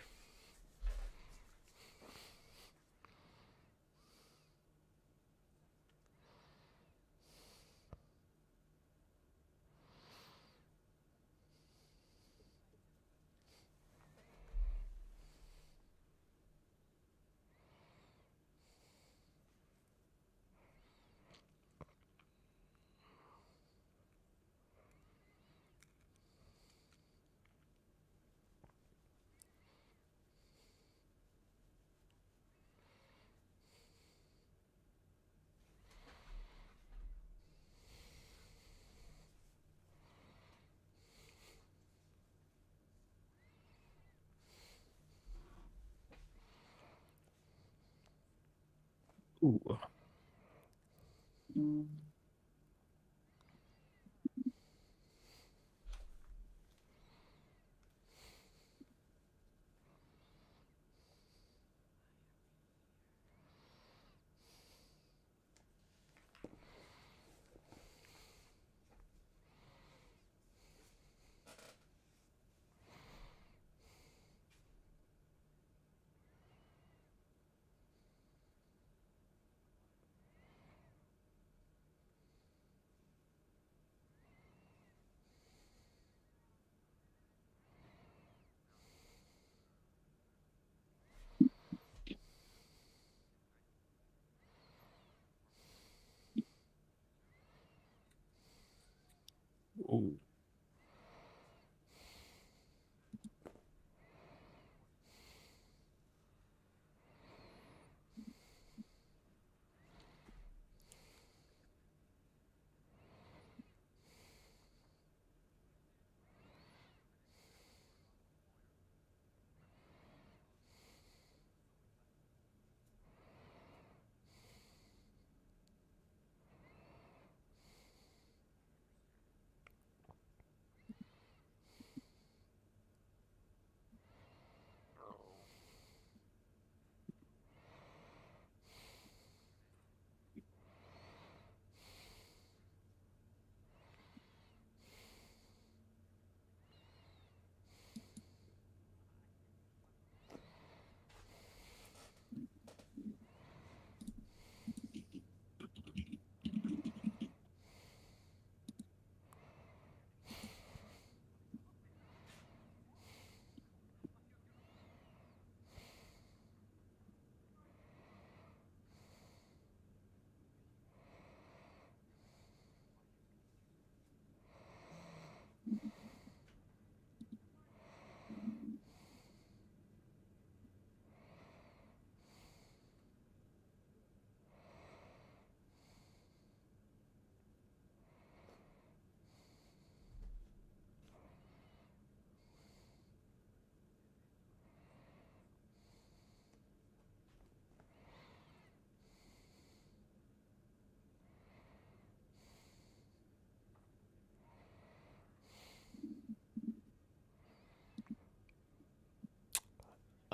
Ooh. Ooh.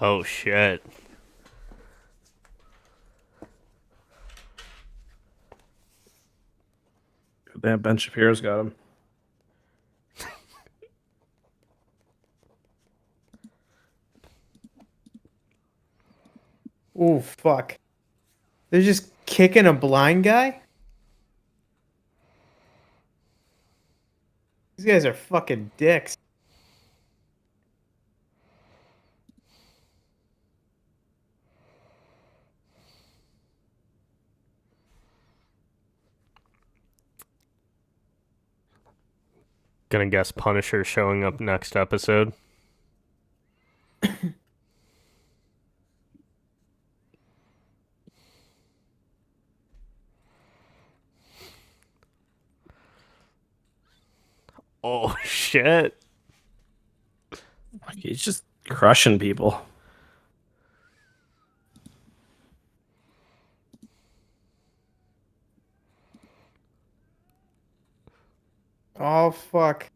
Oh shit. Damn, Ben Shapiro's got him. Oh fuck! They're just kicking a blind guy. These guys are fucking dicks. Gonna guess Punisher showing up next episode. Oh shit. Like, he's just crushing people. Oh fuck!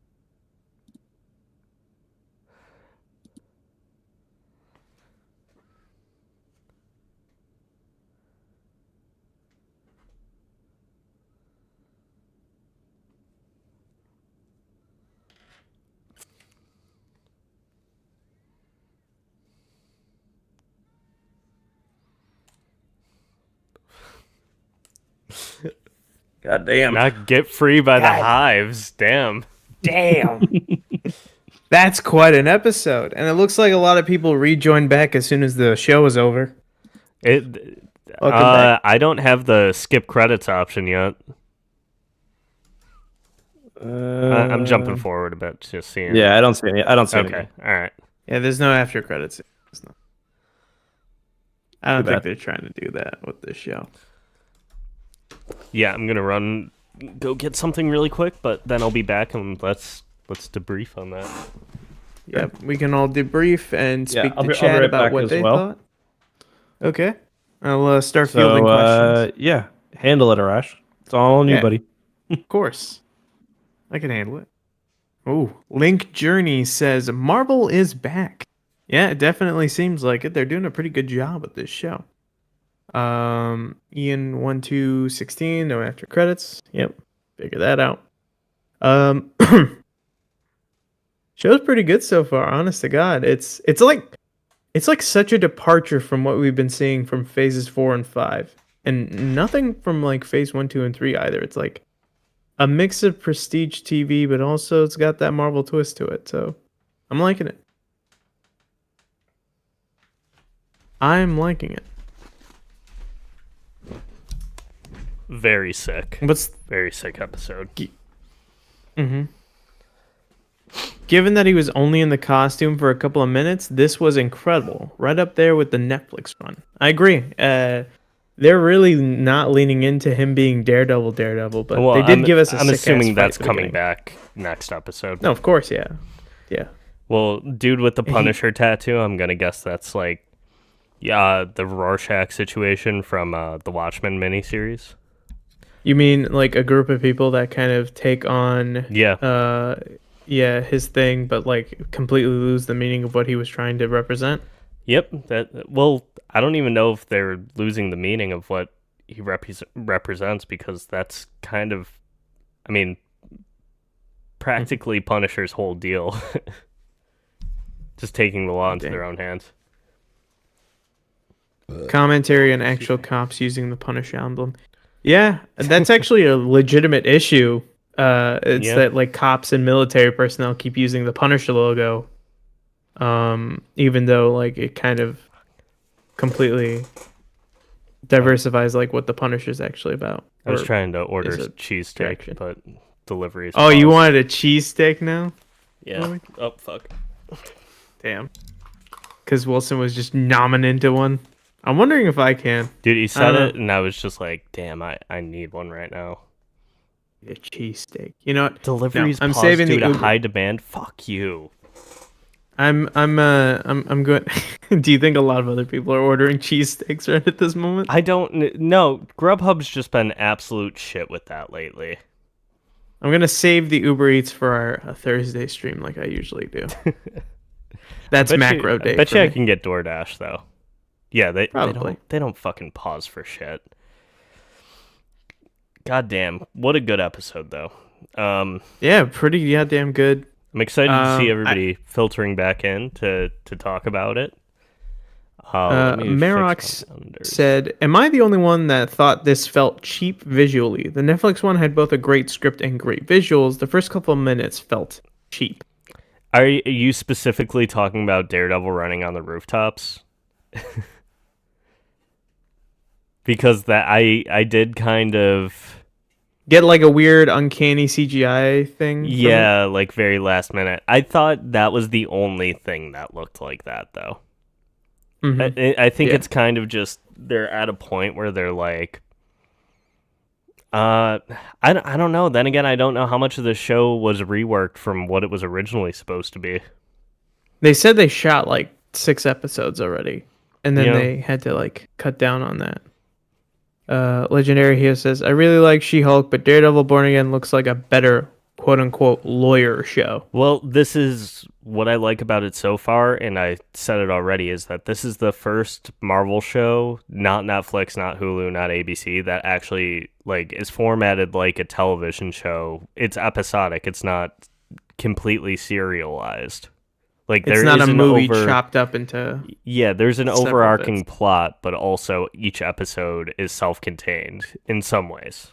God damn. Not get free by the God. hives. Damn. Damn. That's quite an episode. And it looks like a lot of people rejoined back as soon as the show was over. It. Welcome back. I don't have the skip credits option yet. I'm jumping forward a bit, just seeing. Yeah, I don't see any. I don't see any. Okay. All right. Yeah, there's no after credits. I don't Too think bad. they're trying to do that with this show. Yeah, I'm gonna go get something really quick, but then I'll be back and let's debrief on that. Yeah, we can all debrief and Yeah, speak I'll to be- I'll be chat right about back what as they well. thought. Okay. I'll start fielding So, questions. yeah, handle it, Arash. It's all on you, Yeah. buddy. Of course. I can handle it. Oh, Link Journey says Marvel is back. Yeah, it definitely seems like it. They're doing a pretty good job with this show. Ian 1216, no after credits. Yep, figure that out. Show's pretty good so far, honest to God. It's like such a departure from what we've been seeing from phases 4 and 5. And nothing from like phase 1, 2, and 3 either. It's like a mix of prestige TV, but also it's got that Marvel twist to it. So I'm liking it. I'm liking it. Very sick. What's Very sick episode. Given that he was only in the costume for a couple of minutes, this was incredible. Right up there with the Netflix run. I agree. They're really not leaning into him being Daredevil, but Well, they did give us a I'm sick-ass assuming fight that's at the coming beginning. back next episode. No, of course, yeah. Yeah. Well, dude with the Punisher tattoo, I'm gonna guess that's like, yeah, the Rorschach situation from the Watchmen miniseries. You mean like a group of people that kind of take on Yeah. his thing, but like completely lose the meaning of what he was trying to represent? Yep. Well, I don't even know if they're losing the meaning of what he represents, because that's kind of, I mean, practically Punisher's whole deal. Just taking the law into their own hands. Commentary on actual cops using the Punisher emblem. Yeah, that's actually a legitimate issue. It's Yeah. that like cops and military personnel keep using the Punisher logo, even though like it kind of completely diversifies like what the Punisher's actually about. I was Or- trying to order is a cheesesteak, distraction. but delivery is Oh, you paused. wanted a cheesesteak now? Yeah. Oh, fuck. Damn. Because Wilson was just nomming into one. I'm wondering if I can. Dude, he said don't it, and I was just like, damn, I need one right now. A cheesesteak. You know what? Deliveries I'm paused saving due the to Uber. high demand? Fuck you. I'm good. Do you think a lot of other people are ordering cheesesteaks right at this moment? I don't no. Grubhub's just been absolute shit with that lately. I'm gonna save the Uber Eats for our Thursday stream like I usually do. That's macro day. I bet for you I me. can get DoorDash though. Yeah, they Probably. they don't fucking pause for shit. God damn, what a good episode though. Yeah, pretty goddamn good. I'm excited to see I- everybody filtering back in to talk about it. Let me fix Marox my calendar. said, "Am I the only one that thought this felt cheap visually? The Netflix one had both a great script and great visuals. The first couple of minutes felt cheap." Are you specifically talking about Daredevil running on the rooftops? Because that I did kind of Get like a weird, uncanny CGI thing. from it? yeah, like very last minute. I thought that was the only thing that looked like that though. Mhm. I think Yeah. it's kind of just they're at a point where they're like I don't know. Then again, I don't know how much of the show was reworked from what it was originally supposed to be. They said they shot like 6 episodes already, and then Yeah. they had to like cut down on that. Legendary Hero says, "I really like She-Hulk, but Daredevil Born Again looks like a better quote-unquote lawyer show." Well, this is what I like about it so far, and I said it already, is that this is the first Marvel show, not Netflix, not Hulu, not ABC, that actually like is formatted like a television show. It's episodic. It's not completely serialized. Like It's there not is a an movie over- chopped up into. Yeah, there's an separate overarching bits. plot, but also each episode is self-contained in some ways.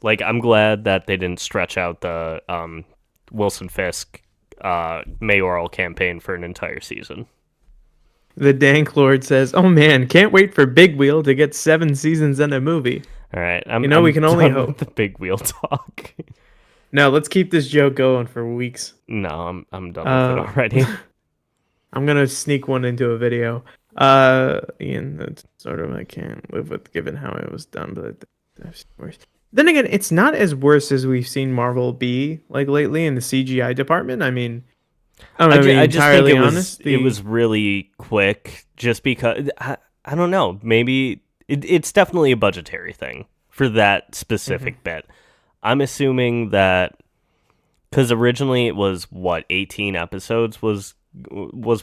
Like, I'm glad that they didn't stretch out the Wilson Fisk mayoral campaign for an entire season. The Dank Lord says, "Oh man, can't wait for Big Wheel to get 7 seasons and a movie." All right, we can only done hope. with the big wheel talk. No, let's keep this joke going for weeks. No, I'm done with it already. I'm gonna sneak one into a video. Ian, that's sort of I can't live with given how it was done, but that's worse. Then again, it's not as worse as we've seen Marvel be like lately in the CGI department. I mean, I'm gonna be I just think entirely honest. it was really quick, just because I don't know. Maybe it's definitely a budgetary thing for that specific bit. I'm assuming that because originally it was 18 episodes was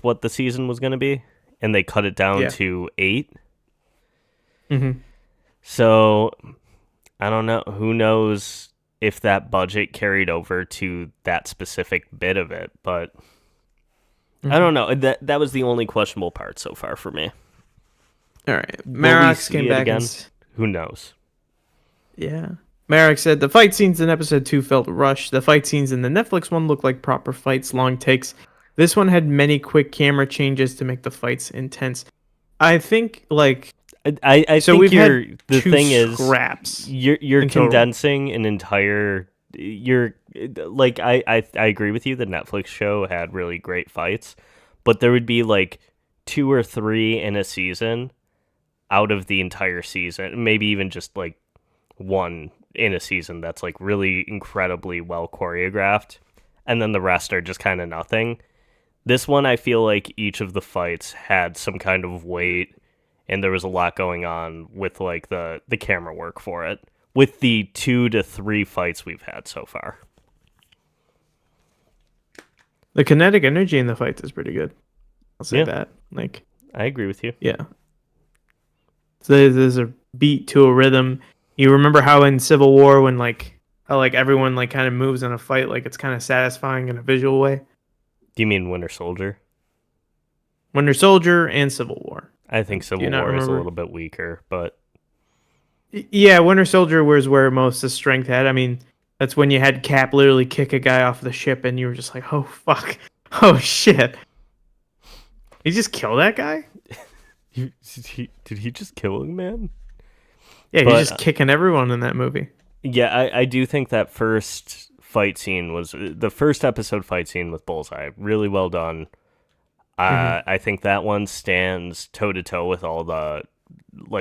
what the season was going to be, and they cut it down to 8. Mm-hmm. So I don't know. Who knows if that budget carried over to that specific bit of it, but I don't know. That was the only questionable part so far for me. All right, Will we Marax see came it back again? and Who knows? yeah. Marek said the fight scenes in episode 2 felt rushed. The fight scenes in the Netflix one looked like proper fights, long takes. This one had many quick camera changes to make the fights intense. I think I so think we've you're had the 2 thing is scraps. you're in total. condensing an entire you're like I agree with you. The Netflix show had really great fights, but there would be like 2 or 3 in a season out of the entire season, maybe even just like 1 in a season that's like really incredibly well choreographed, and then the rest are just kind of nothing. This one, I feel like each of the fights had some kind of weight, and there was a lot going on with like the camera work for it, with the 2 to 3 fights we've had so far. The kinetic energy in the fights is pretty good. I'll say Yeah. that. Like, I agree with you. yeah. So there's a beat to a rhythm. You remember how in Civil War when how everyone kind of moves in a fight, like it's kind of satisfying in a visual way. Do you mean Winter Soldier? Winter Soldier and Civil War. I think Civil not War is a remember? little bit weaker, but Yeah, Winter Soldier was where most of the strength had. I mean, that's when you had Cap literally kick a guy off the ship, and you were just like, "Oh fuck, oh shit!" He just killed that guy. did he just kill a man? Yeah, But, he's just kicking everyone in that movie. Yeah, I do think that first fight scene was the first episode fight scene with Bullseye. Really well done. I think that one stands toe to toe with all the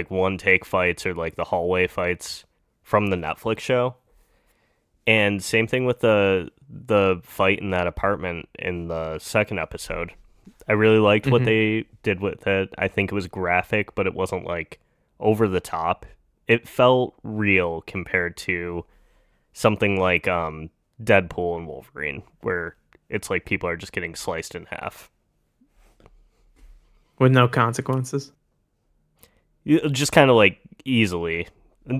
one take fights or like the hallway fights from the Netflix show. And same thing with the fight in that apartment in the second episode. I really liked what they did with it. I think it was graphic, but it wasn't like over the top. It felt real compared to something like Deadpool and Wolverine, where it's like people are just getting sliced in half. With no consequences. Just kind of like easily.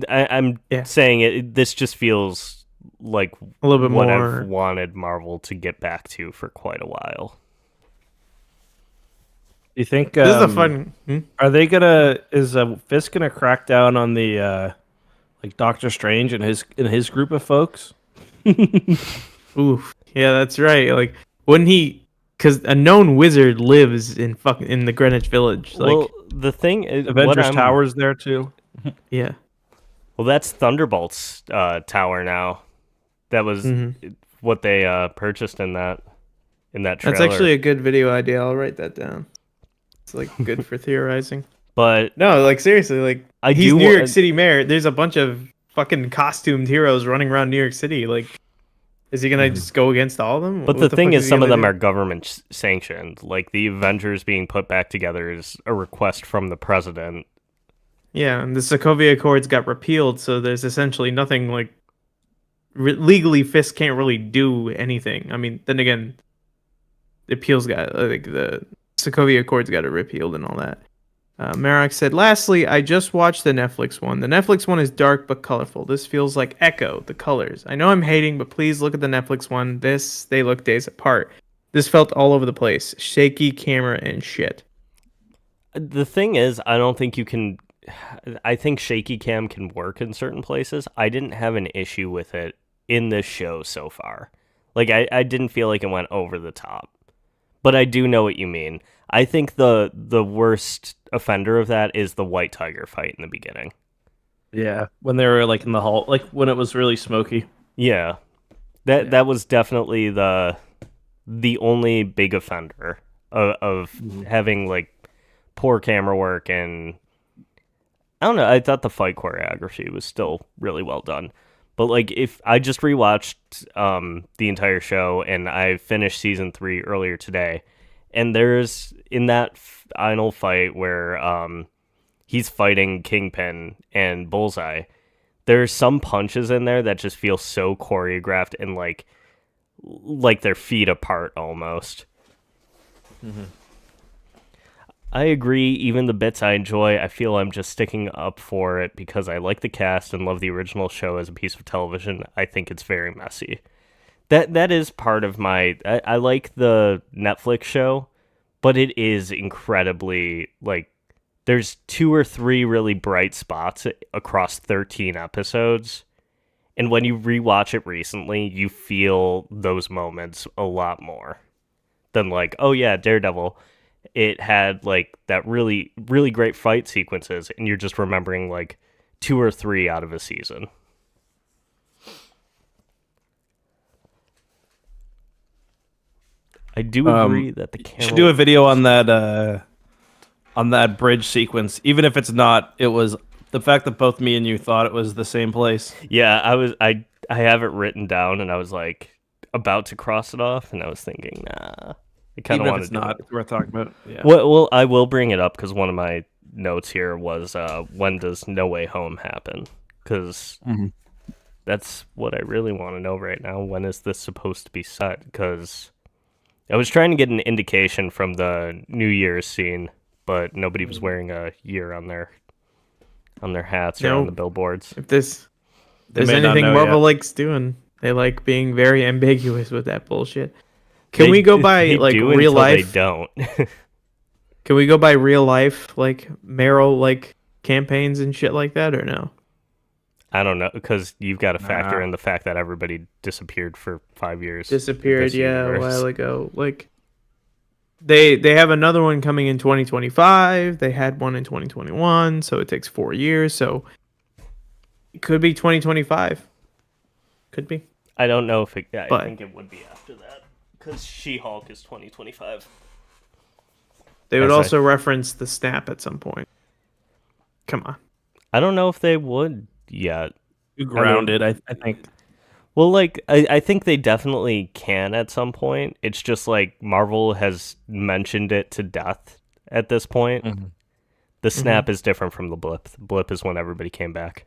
I'm saying this just feels like A little bit what more. I've wanted Marvel to get back to for quite a while. You think This is a fun. are they is Fisk gonna crack down on the Doctor Strange and his group of folks? Oof. Yeah, that's right. Like, wouldn't he? Because a known wizard lives in the Greenwich Village. Like, Well, the thing is, Avengers Tower's there too. yeah. Well, that's Thunderbolt's tower now. That was what they purchased in that trailer. That's actually a good video idea. I'll write that down. It's like good for theorizing. But No, like seriously, like I he's do New wa- York City mayor. There's a bunch of fucking costumed heroes running around New York City. Like, is he gonna just go against all of them? But What the thing fuck is, he some of gonna them do? are government sanctioned. Like the Avengers being put back together is a request from the president. Yeah, and the Sokovia Accords got repealed, so there's essentially nothing like legally. Fisk can't really do anything. I mean, then again, the appeals got the Sokovia Accords got it repealed and all that. Marek said, "Lastly, I just watched the Netflix one. The Netflix one is dark but colorful. This feels like Echo. The colors. I know I'm hating, but please look at the Netflix one. They look days apart. This felt all over the place. Shaky camera and shit." The thing is, I don't think you can I think shaky cam can work in certain places. I didn't have an issue with it in this show so far. Like I didn't feel like it went over the top. But I do know what you mean. I think the worst offender of that is the white tiger fight in the beginning. Yeah, when they were like in the hall, like when it was really smoky. Yeah. That was definitely the only big offender of having like poor camera work, and I don't know, I thought the fight choreography was still really well done. But like if I just rewatched the entire show, and I finished season 3 earlier today, and there's in that final fight where he's fighting Kingpin and Bullseye, there's some punches in there that just feel so choreographed and like they're feet apart almost. Mm-hmm. I agree. Even the bits I enjoy, I feel I'm just sticking up for it because I like the cast and love the original show as a piece of television. I think it's very messy. That is part of my... I like the Netflix show, but it is incredibly, like... There's 2 or 3 really bright spots across 13 episodes. And when you rewatch it recently, you feel those moments a lot more than like, oh yeah, Daredevil. It had like that really, really great fight sequences, and you're just remembering like 2 or 3 out of a season. I do agree that the camera... You should do a video on that bridge sequence, even if it's not. It was the fact that both me and you thought it was the same place. Yeah, I have it written down, and I was like about to cross it off, and I was thinking, nah. I kind of want to do not, it. it's worth talking about. Yeah. Well, I will bring it up because one of my notes here was when does No Way Home happen? Because that's what I really want to know right now. When is this supposed to be set? Because I was trying to get an indication from the New Year's scene, but nobody was wearing a year on their hats or on the billboards. If there's may not anything know Marvel yet. likes doing, they like being very ambiguous with that bullshit. Can we go by they like do real until life? They don't. Can we go by real life like Meryl like campaigns and shit like that, or no? I don't know, because you've got to factor in the fact that everybody disappeared for 5 years. Disappeared, this yeah, universe. a while ago. Like they have another one coming in 2025. They had one in 2021, so it takes 4 years. So it could be 2025. Could be. I don't know if it... I But- think it would be after that, because She-Hulk is 2025. They would That's also reference the snap at some point. Come on. I don't know if they would yet. Too grounded, I think. Well, like, I think they definitely can at some point. It's just like Marvel has mentioned it to death at this point. Mm-hmm. The snap is different from the blip. The blip is when everybody came back.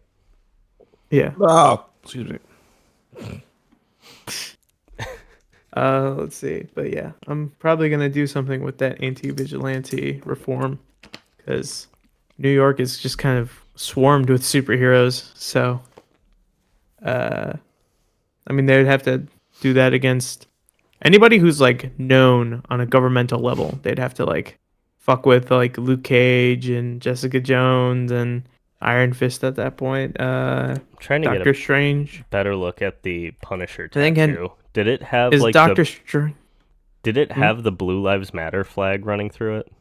Yeah. Oh, excuse me. Let's see. But yeah, I'm probably gonna do something with that anti-vigilante reform because New York is just kind of swarmed with superheroes. So, I mean, they would have to do that against anybody who's like known on a governmental level. They'd have to like fuck with like Luke Cage and Jessica Jones and Iron Fist at that point. I'm trying to Doctor get a Strange. better look at the Punisher I think tattoo. Did it have Is like Doctor Strange? Did it have the Blue Lives Matter flag running through it?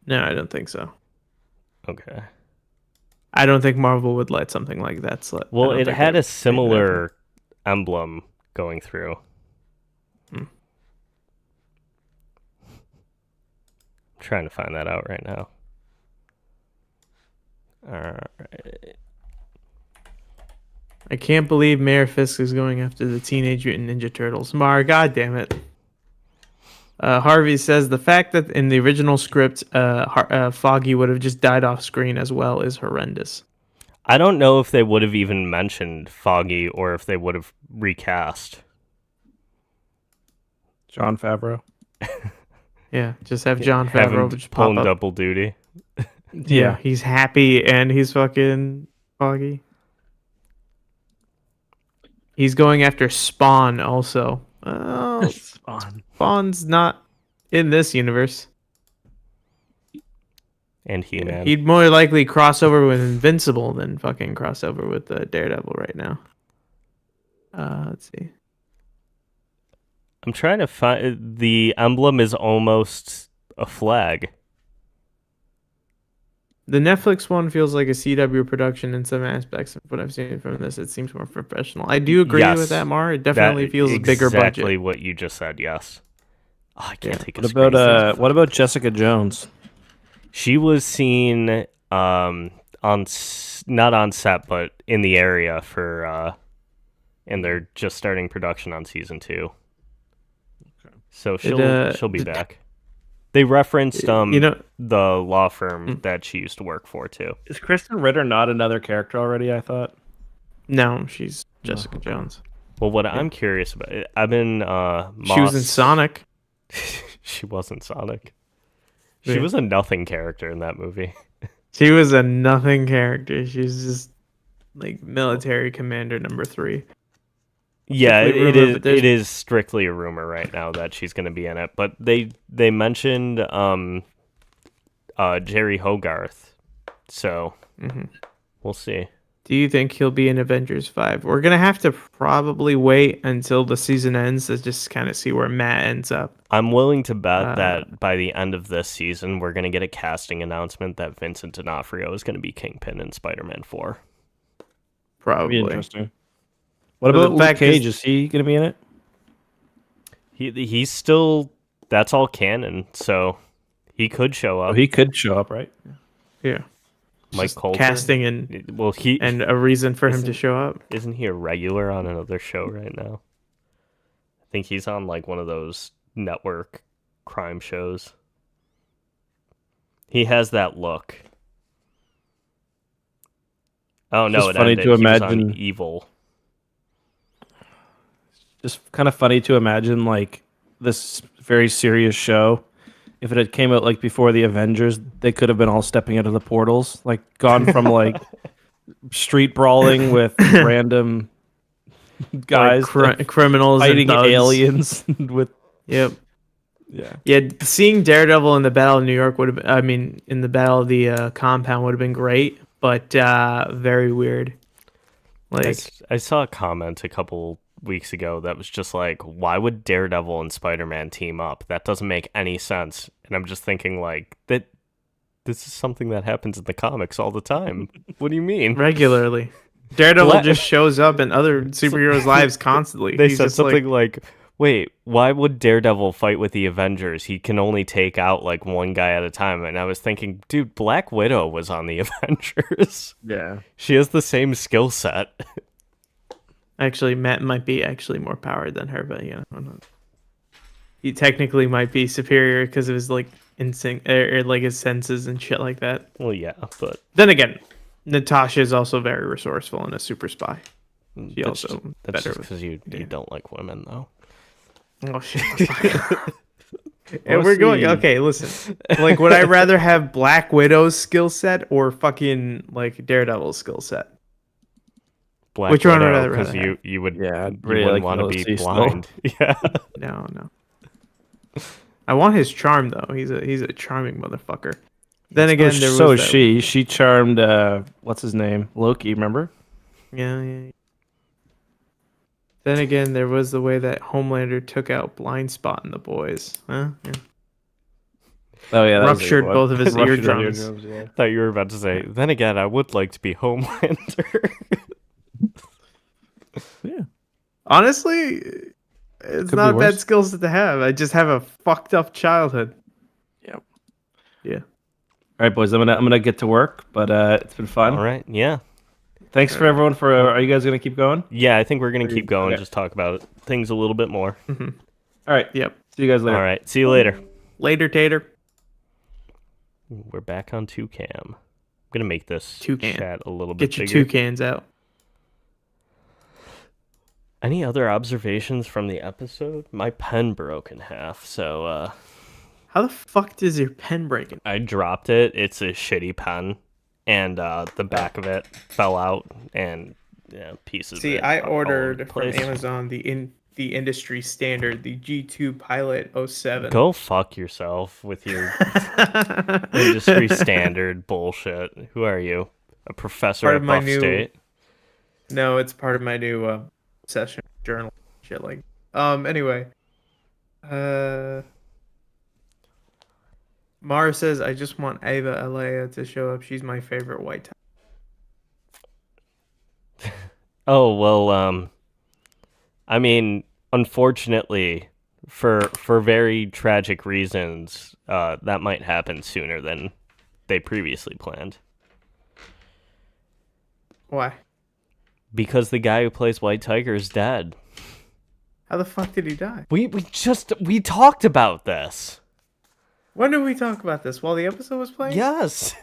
No, I don't think so. Okay. I don't think Marvel would let something like that slip. Well, I don't it think had they- a similar emblem going through. Hmm. I'm trying to find that out right now. Alright. I can't believe Mayor Fisk is going after the Teenage Mutant Ninja Turtles. Mar, god damn it. Harvey says the fact that in the original script, Foggy would have just died off screen as well is horrendous. I don't know if they would have even mentioned Foggy or if they would have recast. Jon Favreau. Yeah, just have John Have him Favreau just pop pulling up. double duty. Yeah, he's happy and he's fucking Foggy. He's going after Spawn also. Oh, Spawn. Spawn's not in this universe. and He-Man. He'd more likely cross over with Invincible than fucking cross over with Daredevil right now. Let's see. I'm trying to find the emblem is almost a flag. The Netflix one feels like a CW production in some aspects of what I've seen from this. It seems more professional. I do agree Yes, with that, Mar. It definitely feels a bigger exactly budget. what you just said. Yes. Oh, I can't take a What about Jessica Jones? She was seen not on set, but in the area for, and they're just starting production on season 2. Okay. So she'll be back. They referenced the law firm that she used to work for too. Is Kristen Ritter not another character already? I thought. No, she's Jessica Jones. Well, what I'm curious about, I've been she was in Sonic. She wasn't Sonic. She was a nothing character in that movie. She was a nothing character. She's just like military commander number 3. Yeah, it is strictly a rumor right now that she's going to be in it. But they mentioned Jerry Hogarth, so we'll see. Do you think he'll be in Avengers 5? We're going to have to probably wait until the season ends to just kind of see where Matt ends up. I'm willing to bet that by the end of this season, we're going to get a casting announcement that Vincent D'Onofrio is going to be Kingpin in Spider-Man 4. Probably. Interesting. What about Luke Cage? Is he going to be in it? He's still... That's all canon, so he could show up. Oh, he could show up, right? Yeah. Mike Coulter. Casting and a reason for him to show up. Isn't he a regular on another show right now? I think he's on like one of those network crime shows. He has that look. Oh no, it's funny to imagine he was on Evil. Just kind of funny to imagine like this very serious show. If it had came out like before the Avengers, they could have been all stepping out of the portals, like gone from like street brawling with random guys, like criminals, fighting and thugs. aliens with. Yep. Yeah. Seeing Daredevil in the Battle of New York would have. I mean, in the Battle of the Compound would have been great, but very weird. Like I saw a comment a couple weeks ago that was just like, why would Daredevil and Spider-Man team up? That doesn't make any sense. And I'm just thinking like that this is something that happens in the comics all the time. What do you mean? Regularly. Daredevil just shows up in other superheroes' lives constantly. They said something like, wait, why would Daredevil fight with the Avengers? He can only take out like one guy at a time. And I was thinking, dude, Black Widow was on the Avengers. Yeah. She has the same skill set. Actually, Matt might be actually more powered than her, but he technically might be superior because of his like instinct or like his senses and shit like that. Well, yeah, but then again, Natasha is also very resourceful and a super spy. She that's better because you don't like women though. Oh shit! And we're going. Okay, listen. Like, would I rather have Black Widow's skill set or fucking like Daredevil's skill set? Which one would I rather have? You would really want to be blind. Yeah. No. I want his charm though. He's a charming motherfucker. Then again, she charmed what's his name? Loki, remember? Yeah. Then again, there was the way that Homelander took out Blind Spot in The Boys. Huh? Yeah. Oh yeah, that ruptured both of his eardrums. I thought you were about to say. Then again, I would like to be Homelander. Yeah. Honestly, it's not a bad skill set to have. I just have a fucked up childhood. Yep. Yeah. All right, boys. I'm gonna get to work, but it's been fun. All right. Yeah. Thanks for everyone for. Are you guys gonna keep going? Yeah, I think we're gonna keep going. Okay. Just talk about things a little bit more. Mm-hmm. All right. Yep. See you guys later. All right. See you later. Later, Tater. We're back on 2Cam. I'm gonna make this chat a little bit bigger. Get your 2 cans out. Any other observations from the episode? My pen broke in half, so how the fuck does your pen break? I dropped it. It's a shitty pen, and the back of it fell out, and pieces. See, I ordered from Amazon the the industry standard, the G2 Pilot 07. Go fuck yourself with your industry standard bullshit. Who are you? A professor Part at of my Buff new- State? No, it's part of my new session journal shit like. Anyway, Mara says I just want Ava Alea to show up. She's my favorite white type. Oh, well, I mean, unfortunately, for very tragic reasons, that might happen sooner than they previously planned. Why? Because the guy who plays White Tiger is dead. How the fuck did he die? We talked about this. When did we talk about this? While the episode was playing? Yes.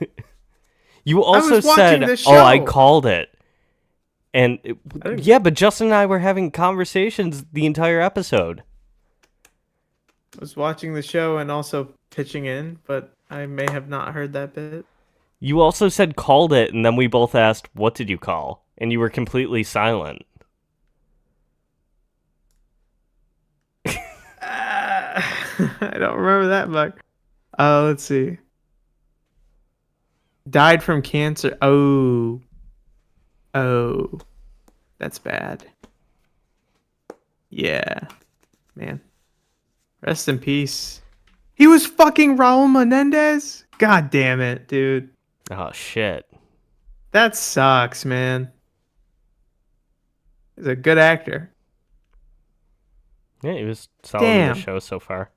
You also was watching said, the "Oh, I show." called it." And didn't- yeah, but Justin and I were having conversations the entire episode. I was watching the show and also pitching in, but I may have not heard that bit. You also said called it, and then we both asked, "What did you call?" And you were completely silent. I don't remember that much. Let's see. Died from cancer. Oh, that's bad. Yeah, man. Rest in peace. He was fucking Raul Menendez. God damn it, dude. Oh shit. That sucks, man. He's a good actor. Yeah, he was solid in Damn. the show so far.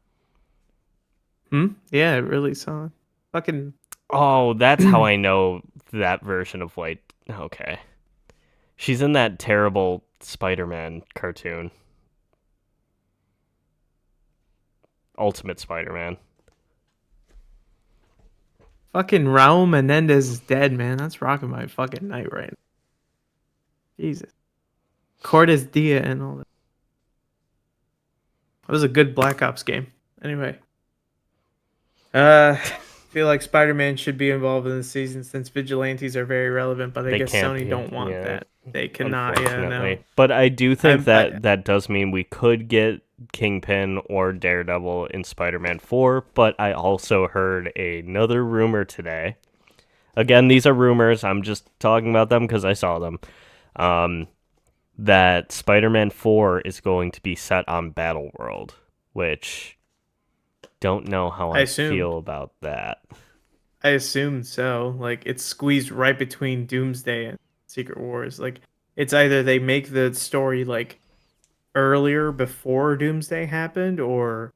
Yeah, it really saw. Fucking. Oh, that's how I know that version of White. Okay. She's in that terrible Spider-Man cartoon. Ultimate Spider-Man. Fucking Raul Menendez is dead, man. That's rocking my fucking night right now. Jesus. Cordes Dia and all that. That was a good Black Ops game. Anyway. Feel like Spider-Man should be involved in the season since vigilantes are very relevant, but I They guess can't Sony be, don't want yeah, that. They cannot, yeah, no. Unfortunately. But I do think I- that does mean we could get Kingpin or Daredevil in Spider-Man 4, but I also heard another rumor today. Again, these are rumors. I'm just talking about them because I saw them. That Spider-Man 4 is going to be set on Battleworld, which don't know how I I assumed. feel about that. I assumed so. Like, it's squeezed right between Doomsday and Secret Wars. Like, it's either they make the story, like, earlier before Doomsday happened, or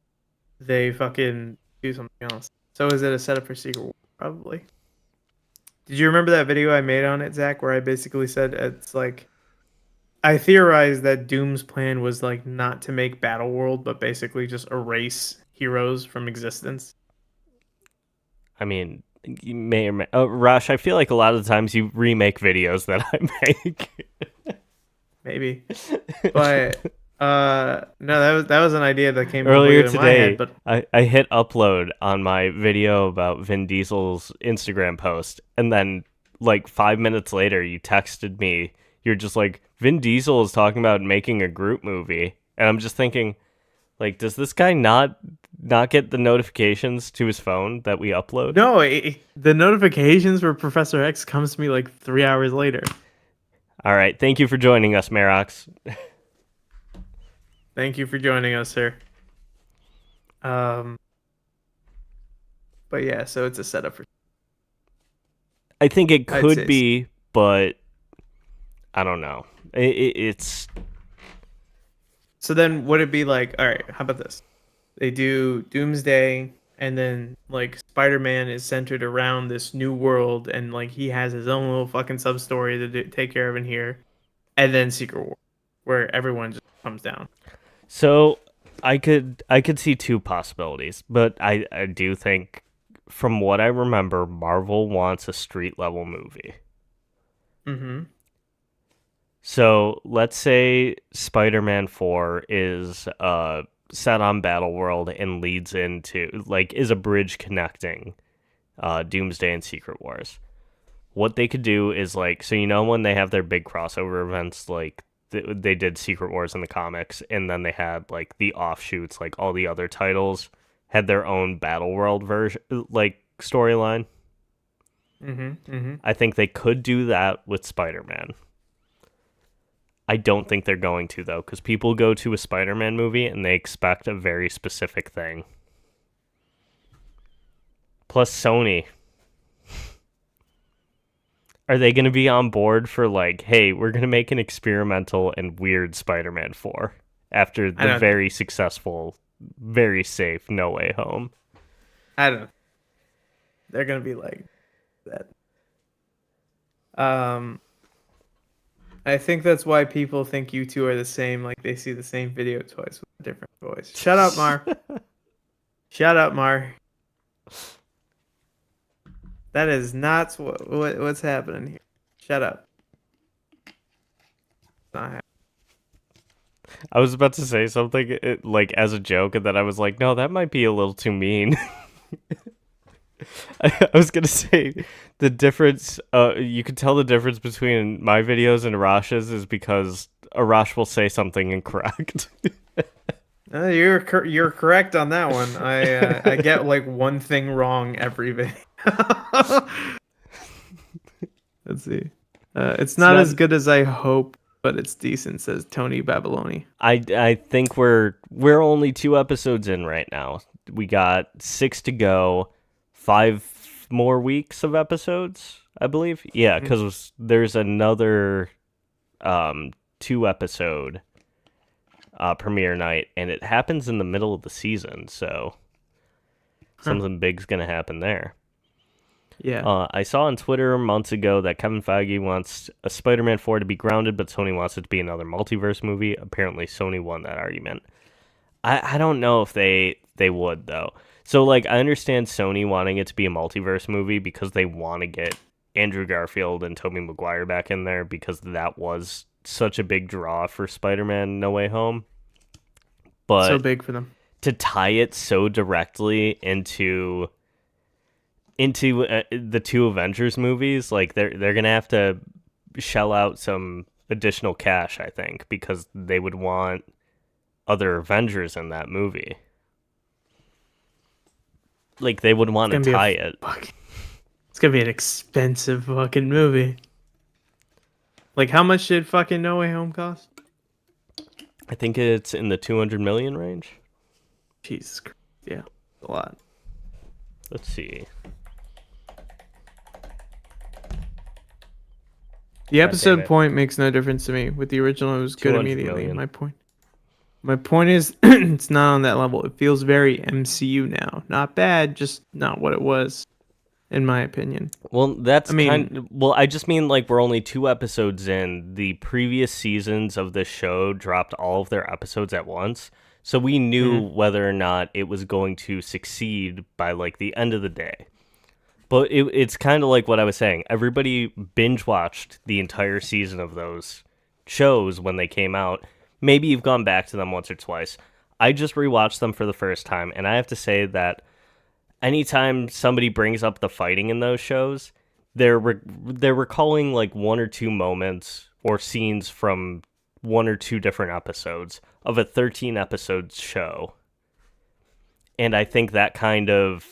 they fucking do something else. So is it a setup for Secret Wars? Probably. Did you remember that video I made on it, Zach, where I basically said it's like... I theorized that Doom's plan was, like, not to make Battleworld, but basically just erase heroes from existence. I mean, you may or may... Rush, I feel like a lot of the times you remake videos that I make. Maybe. But no, that was an idea that came Earlier completely in my today, head, but I hit upload on my video about Vin Diesel's Instagram post, and then like 5 minutes later, you texted me. You're just like, Vin Diesel is talking about making a Groot movie, and I'm just thinking, like, does this guy not get the notifications to his phone that we upload? no, the notifications for Professor X comes to me like 3 hours later. All right, thank you for joining us, Marox. Thank you for joining us, sir. But yeah, so it's a setup for. I think it I'd could say be, but I don't know. It's So then would it be like, all right, how about this? They do Doomsday, and then like Spider-Man is centered around this new world, and like he has his own little fucking sub story to take care of in here, and then Secret War, where everyone just comes down. so I could see two possibilities, but I do think, from what I remember, Marvel wants a street level movie. Mm-hmm. So let's say Spider-Man 4 is set on Battleworld and leads into, like, is a bridge connecting Doomsday and Secret Wars. What they could do is, like, so you know when they have their big crossover events, like they did Secret Wars in the comics, and then they had like the offshoots, like all the other titles had their own Battle World version, like storyline. I think they could do that with Spider-Man. I don't think they're going to, though, because people go to a Spider-Man movie and they expect a very specific thing. Plus, Sony. Are they going to be on board for, like, hey, we're going to make an experimental and weird Spider-Man 4 after the very successful, very safe No Way Home? I don't know. They're going to be like that. I think that's why people think you two are the same. Like they see the same video twice with a different voice. Shut up, Mar. Shut up, Mar. That is not what's happening here. Shut up. Not happening. I was about to say something like as a joke, and then I was like, no, that might be a little too mean. I was gonna say the difference. You can tell the difference between my videos and Arash's is because Arash will say something incorrect. You're correct on that one. I get like one thing wrong every video. Let's see. It's not as good as I hope, but it's decent, says Tony Babyloni. I think we're only 2 episodes in right now. We got 6 to go. 5 more weeks of episodes, I believe. Yeah, because there's another 2 episode premiere night, and it happens in the middle of the season, so something big's gonna happen there. Yeah. I saw on Twitter months ago that Kevin Feige wants a Spider-Man 4 to be grounded, but Sony wants it to be another multiverse movie. Apparently, Sony won that argument. I don't know if they would, though. So, like, I understand Sony wanting it to be a multiverse movie because they want to get Andrew Garfield and Tobey Maguire back in there because that was such a big draw for Spider-Man No Way Home. But so big for them. To tie it so directly into the 2 Avengers movies, like, they're going to have to shell out some additional cash, I think, because they would want other Avengers in that movie. Like, they would want to tie it. It's gonna be an expensive fucking movie. Like, how much did fucking No Way Home cost? I think it's in the 200 million range. Jesus Christ. Yeah, a lot. Let's see. The episode point makes no difference to me. With the original, it was good immediately. Million. My point is, it's not on that level. It feels very MCU now. Not bad, just not what it was, in my opinion. Well, I just mean, like, we're only 2 episodes in. The previous seasons of this show dropped all of their episodes at once, so we knew whether or not it was going to succeed by, like, the end of the day. But it's kind of like what I was saying. Everybody binge-watched the entire season of those shows when they came out. Maybe you've gone back to them once or twice. I just rewatched them for the first time, and I have to say that anytime somebody brings up the fighting in those shows, they're recalling like 1 or 2 moments or scenes from 1 or 2 different episodes of a 13-episode show. And I think that kind of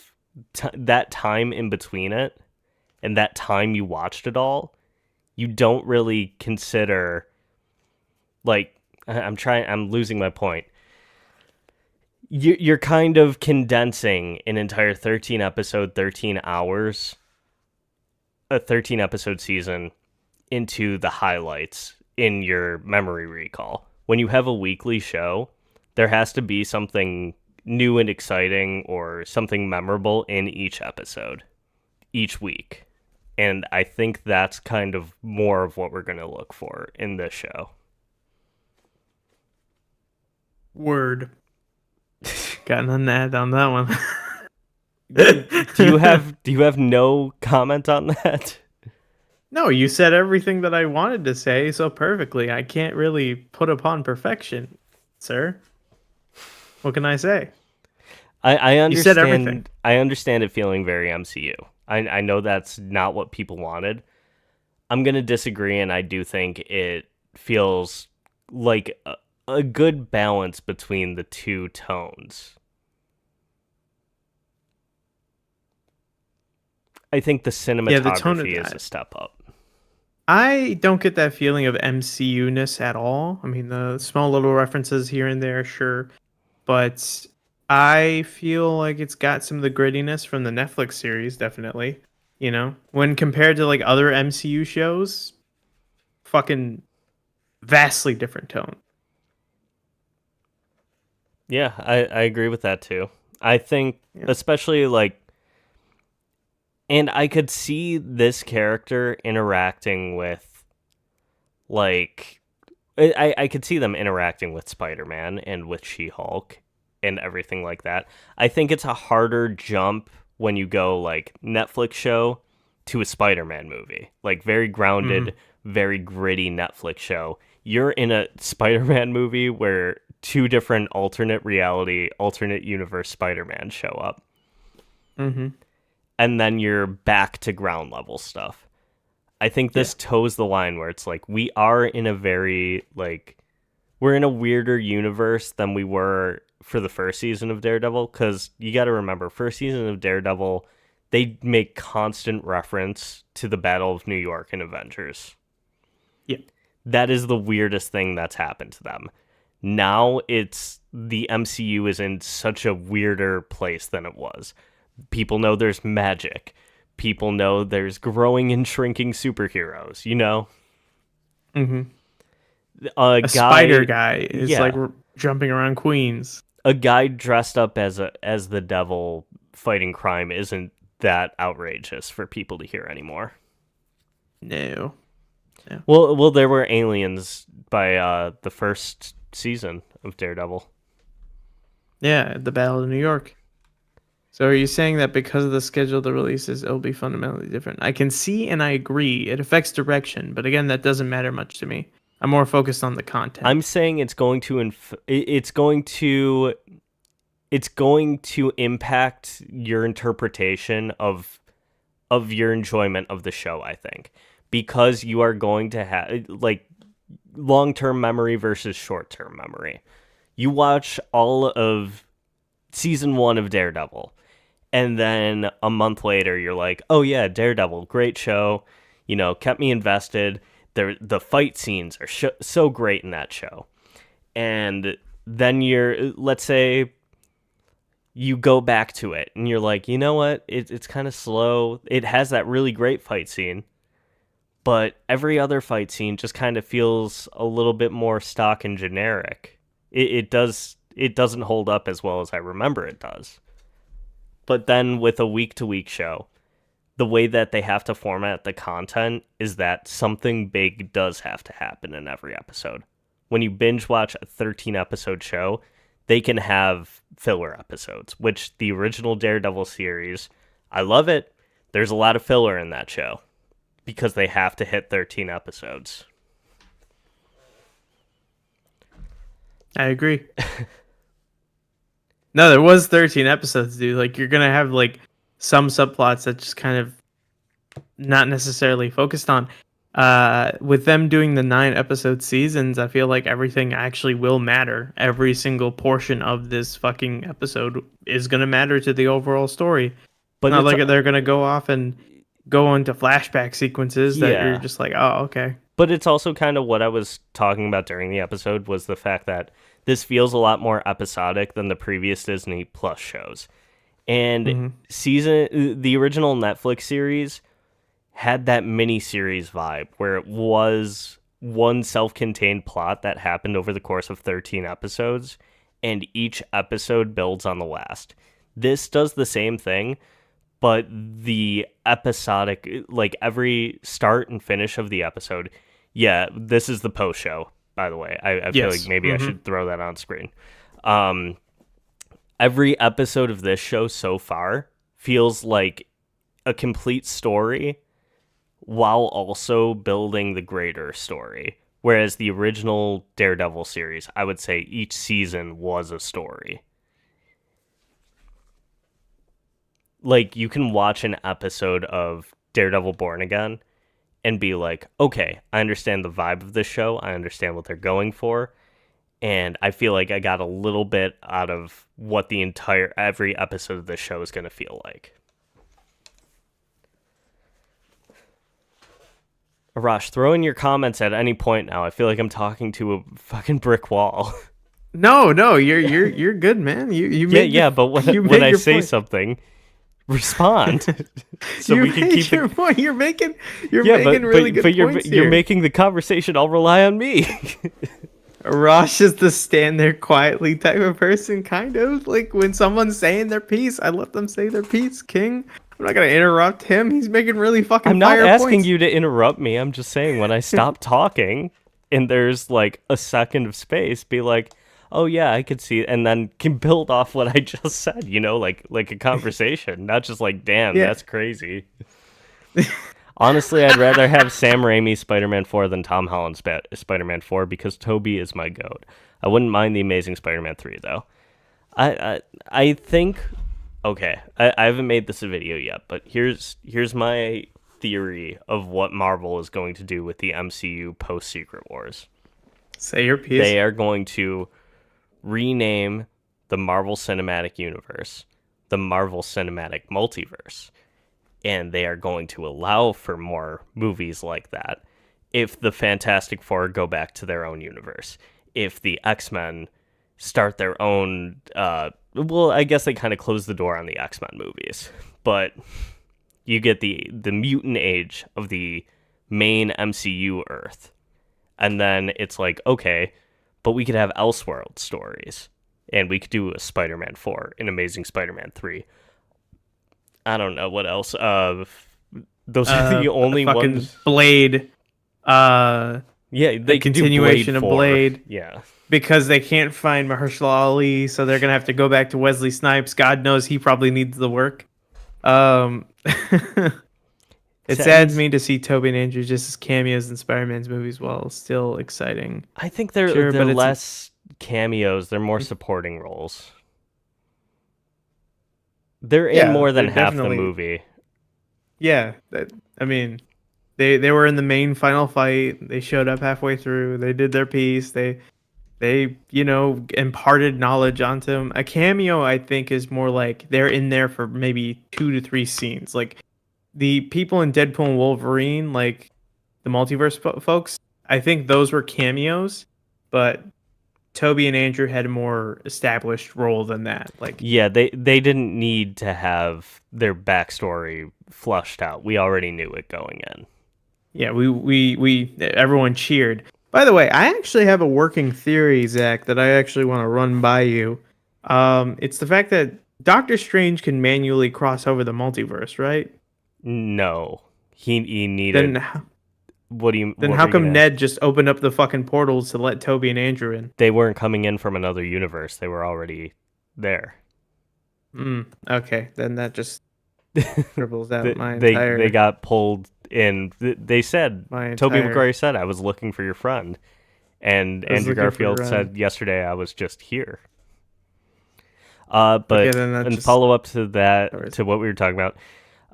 that time in between it and that time you watched it all, you don't really consider, like, I'm losing my point. You're kind of condensing an entire 13 episode, 13 hours, a 13 episode season into the highlights in your memory recall. When you have a weekly show, there has to be something new and exciting or something memorable in each episode, each week. And I think that's kind of more of what we're going to look for in this show. Word. Got on that one. Do you have no comment on that? No, you said everything that I wanted to say so perfectly. I can't really put upon perfection, sir. What can I say? I understand. You said everything. I understand it feeling very MCU. I know that's not what people wanted. I'm gonna disagree, and I do think it feels like a good balance between the two tones. I think the Yeah, the tone of cinematography is a that. step up. I don't get that feeling of MCU-ness at all. I mean, the small little references here and there, sure, but I feel like it's got some of the grittiness from the Netflix series, definitely. You know, when compared to like other MCU shows, fucking vastly different tone. Yeah, I agree with that too. I think Yeah. especially like, and I could see this character interacting with like I could see them interacting with Spider-Man and with She-Hulk and everything like that. I think it's a harder jump when you go like Netflix show to a Spider-Man movie. Like very grounded, very gritty Netflix show. You're in a Spider-Man movie where two different alternate reality, alternate universe Spider-Man show up. Mm-hmm. And then you're back to ground level stuff. I think this toes the line where it's like we are in a very like we're in a weirder universe than we were for the first season of Daredevil, because you got to remember, first season of Daredevil, they make constant reference to the Battle of New York in Avengers. Yeah. That is the weirdest thing that's happened to them. Now it's the MCU is in such a weirder place than it was. People know there's magic. People know there's growing and shrinking superheroes, you know? Mm-hmm. A guy, spider guy is like yeah, jumping around Queens. a guy dressed up as the devil fighting crime isn't that outrageous for people to hear anymore. No. Well, there were aliens by the first season of Daredevil. Yeah, the Battle of New York. So are you saying that because of the schedule of the releases, it'll be fundamentally different? I can see and I agree. It affects direction, but again, that doesn't matter much to me. I'm more focused on the content. I'm saying it's going to it's going to impact your interpretation of your enjoyment of the show, I think, because you are going to have like long-term memory versus short-term memory. You watch all of season 1 of Daredevil, and then a month later you're like, oh yeah, Daredevil, great show, you know, kept me invested. The fight scenes are so great in that show. And then let's say you go back to it and you're like, you know what, it's kind of slow. It has that really great fight scene, but every other fight scene just kind of feels a little bit more stock and generic. It doesn't hold up as well as I remember it does. But then with a week-to-week show, the way that they have to format the content is that something big does have to happen in every episode. When you binge watch a 13-episode show, they can have filler episodes, which the original Daredevil series, I love it. There's a lot of filler in that show because they have to hit 13 episodes. I agree. No, there was 13 episodes, dude. Like, you're gonna have like some subplots that just kind of not necessarily focused on. With them doing the 9-episode seasons, I feel like everything actually will matter. Every single portion of this fucking episode is gonna matter to the overall story. But Not it's, like they're gonna go off and go into flashback sequences that you're Yeah. just like, oh, okay. But it's also kind of what I was talking about during the episode was the fact that this feels a lot more episodic than the previous Disney Plus shows. And the original Netflix series had that mini-series vibe where it was one self-contained plot that happened over the course of 13 episodes, and each episode builds on the last. This does the same thing, but the episodic, like every start and finish of the episode, yeah, this is the post show, by the way. I feel Yes. like maybe I should throw that on screen. Every episode of this show so far feels like a complete story while also building the greater story. Whereas the original Daredevil series, I would say each season was a story. Like, you can watch an episode of Daredevil Born Again, and be like, okay, I understand the vibe of this show. I understand what they're going for. And I feel like I got a little bit out of what every episode of this show is going to feel like. Arash, throw in your comments at any point now. I feel like I'm talking to a fucking brick wall. No, you're good, man. You made but when you when made I your say point. something, respond. So you we can made keep your the point. You're making really good points you're here. making the conversation all rely on me. Arash is the stand there quietly type of person, kind of. Like when someone's saying their piece, I let them say their piece, King. I'm not gonna interrupt him. He's making really fucking I'm not fire asking points. you to interrupt me. I'm just saying when I stop talking and there's like a second of space, be like, oh yeah, I could see it, and then can build off what I just said, like a conversation, not just like, damn, Yeah. that's crazy. Honestly, I'd rather have Sam Raimi's Spider-Man 4 than Tom Holland's Spider-Man 4 because Tobey is my goat. I wouldn't mind the Amazing Spider-Man 3 though. I think, okay, I haven't made this a video yet, but here's my theory of what Marvel is going to do with the MCU post Secret Wars. Say your piece. They are going to rename the Marvel Cinematic Universe the Marvel Cinematic Multiverse. And they are going to allow for more movies like that if the Fantastic Four go back to their own universe. If the X-Men start their own... well, I guess they kind of close the door on the X-Men movies. But you get the mutant age of the main MCU Earth. And then it's like, okay, but we could have Elseworld stories. And we could do a Spider-Man 4, an Amazing Spider-Man 3. I don't know what else. Those are the only fucking ones. Blade. Yeah, they can continuation do of Blade 4. Blade. Yeah, Because they can't find Mahershala Ali, so they're gonna have to go back to Wesley Snipes. God knows he probably needs the work. It saddens me to see Tobey and Andrew just as cameos in Spider-Man's movies, while still exciting. I think they're Sure, but it's- less cameos. They're more supporting roles. They're in Yeah, more than they're half the definitely- movie. Yeah, I mean, they were in the main final fight. They showed up halfway through. They did their piece. They imparted knowledge onto him. A cameo, I think, is more like they're in there for maybe 2 to 3 scenes. Like the people in Deadpool and Wolverine, like the multiverse folks, I think those were cameos, but Toby and Andrew had a more established role than that. Like, Yeah, they didn't need to have their backstory flushed out. We already knew it going in. yeah, we everyone cheered. By the way, I actually have a working theory, Zach, that I actually want to run by you. It's the fact that Doctor Strange can manually cross over the multiverse, right? No, he needed. Then What do you? Then what how were you come gonna- Ned just opened up the fucking portals to let Toby and Andrew in? They weren't coming in from another universe. They were already there. Okay, then that just dribbles out They got pulled in. They said my Tobey entire- Maguire said, "I was looking for your friend," and I was Andrew looking for Garfield your said yesterday, "I was just here." But Okay, then that in just follow up to that, covers to what we were talking about,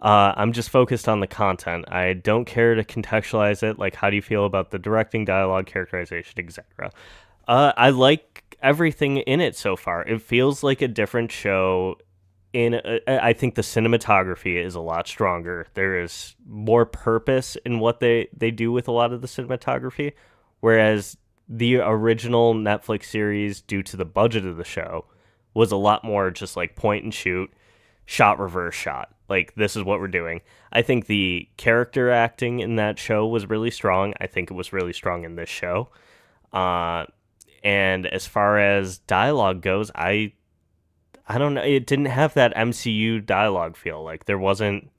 I'm just focused on the content. I don't care to contextualize it. Like, how do you feel about the directing, dialogue, characterization, etc.? I like everything in it so far. It feels like a different show. I think the cinematography is a lot stronger. There is more purpose in what they do with a lot of the cinematography, whereas the original Netflix series, due to the budget of the show, was a lot more just like point and shoot, shot, reverse shot. Like, this is what we're doing. I think the character acting in that show was really strong. I think it was really strong in this show. And as far as dialogue goes, I don't know. It didn't have that MCU dialogue feel. Like, there wasn't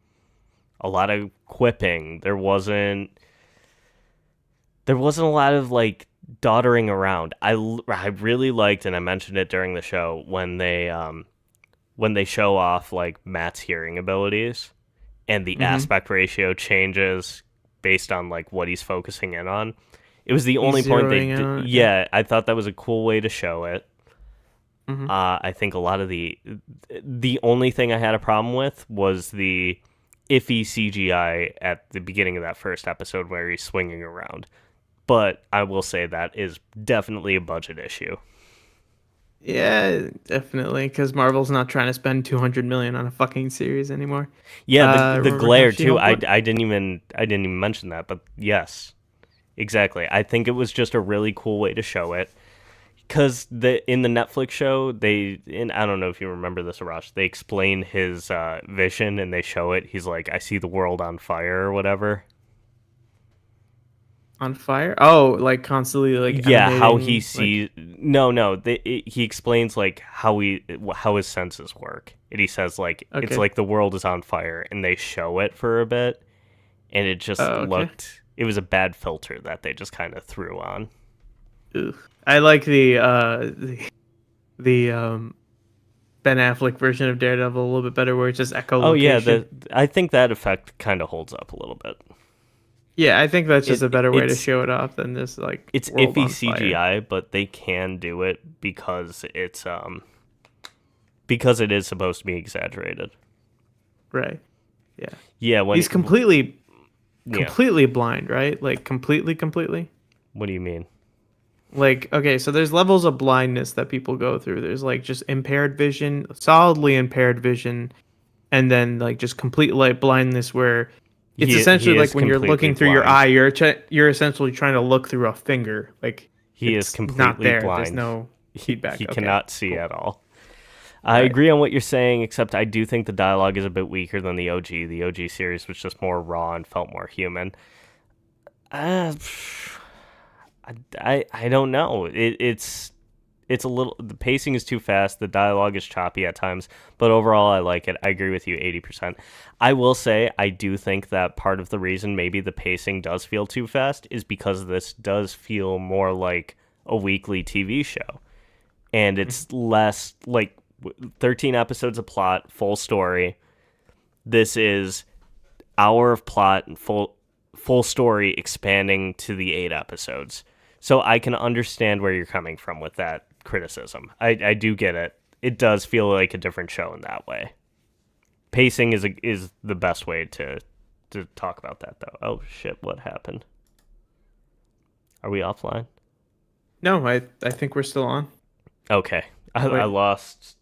a lot of quipping. There wasn't a lot of like doddering around. I really liked, and I mentioned it during the show, when they show off like Matt's hearing abilities and the aspect ratio changes based on like what he's focusing in on. It was the only point they zeroing in on did. it, Yeah, I thought that was a cool way to show it. Mhm. I think a lot of the only thing I had a problem with was the iffy CGI at the beginning of that first episode where he's swinging around. But I will say that is definitely a budget issue. Yeah, definitely, because Marvel's not trying to spend 200 million on a fucking series anymore. Yeah, the Remember glare how too. She-Hulk I didn't even mention that, but yes, exactly. I think it was just a really cool way to show it. Because in the Netflix show, I don't know if you remember this, Arash, they explain his vision and they show it. He's like, I see the world on fire or whatever. on fire? Oh, like constantly like Yeah, how emanating, he sees. No. He explains like how his senses work. And he says like it's Okay. like the world is on fire, and they show it for a bit, and it just Oh, okay. looked. It was a bad filter that they just kind of threw on. Ugh. I like the Ben Affleck version of Daredevil a little bit better, where it's just echolocation. Oh yeah, I think that effect kind of holds up a little bit. Yeah, I think that's just a better way to it's show it off than this like it's world iffy on fire. CGI, but they can do it because it is supposed to be exaggerated. Right. Yeah. Yeah, when He's completely yeah. blind, right? Like completely. What do you mean? Like, okay, so there's levels of blindness that people go through. There's like just impaired vision, solidly impaired vision, and then like just complete like blindness where it's He essentially is like when you're completely looking through your blind. eye, you're essentially trying to look through a finger. Like He is it's completely not there. blind. There's no feedback. He Okay, cannot see cool. at all. I Right. agree on what you're saying, except I do think the dialogue is a bit weaker than the OG. The OG series was just more raw and felt more human. Uh, I don't know. It's a little, the pacing is too fast. The dialogue is choppy at times, but overall I like it. I agree with you 80%. I will say I do think that part of the reason maybe the pacing does feel too fast is because this does feel more like a weekly TV show, and it's less like 13 episodes of plot, full story. This is hour of plot and full story expanding to the 8 episodes. So I can understand where you're coming from with that criticism. I do get it. It does feel like a different show in that way. Pacing is the best way to talk about that, though. Oh shit! What happened? Are we offline? No, I think we're still on. Okay, I Wait. lost.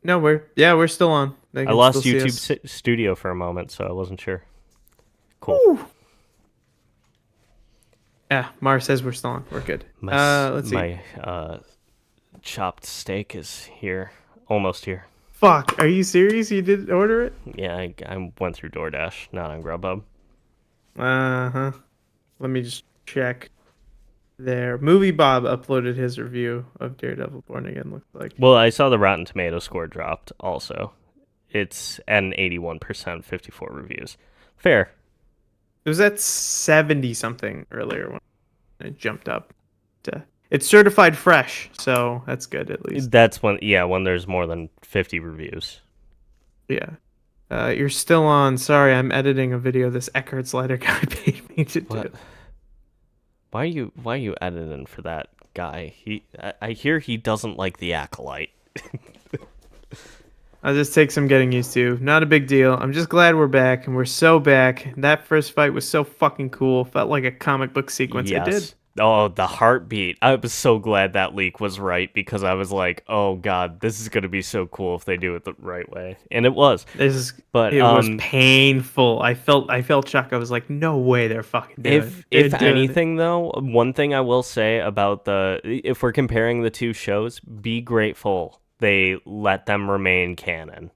No, we're still on. They I can lost still see YouTube us. Studio for a moment, so I wasn't sure. Cool. Woo. Yeah, Mars says we're still on. We're good. Let's see. My chopped steak is here, almost here. Fuck, are you serious? You did order it? Yeah, I went through DoorDash, not on Grubhub. Uh-huh. Let me just check. There. Movie Bob uploaded his review of Daredevil Born Again, looks like. Well, I saw the Rotten Tomato score dropped also. It's at an 81%, 54 reviews. Fair. It was at 70 something earlier when it jumped up. It's certified fresh, so that's good at least. That's when there's more than 50 reviews. Yeah. You're still on. Sorry, I'm editing a video this Eckhart Slider guy paid me to do. What? Why are you editing for that guy? I hear he doesn't like the Acolyte. I'll just take some getting used to. Not a big deal. I'm just glad we're back, and we're so back. That first fight was so fucking cool. Felt like a comic book sequence. It did. Oh, the heartbeat. I was so glad that leak was right because I was like, oh god, this is going to be so cool if they do it the right way. And it was. But It was painful. I felt shocked. I was like, no way they're fucking doing it. If They're doing anything though, one thing I will say about if we're comparing the two shows, be grateful they let them remain canon.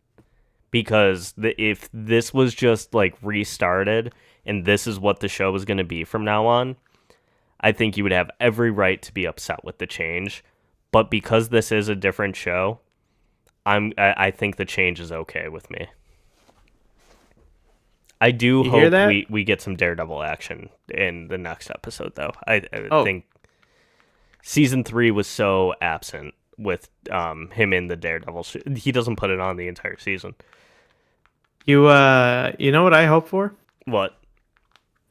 Because if this was just like restarted and this is what the show was going to be from now on, I think you would have every right to be upset with the change. But because this is a different show, I think the change is okay with me. I do hope we get some Daredevil action in the next episode, though. I think season 3 was so absent with him in the Daredevil. He doesn't put it on the entire season. You know what I hope for? What?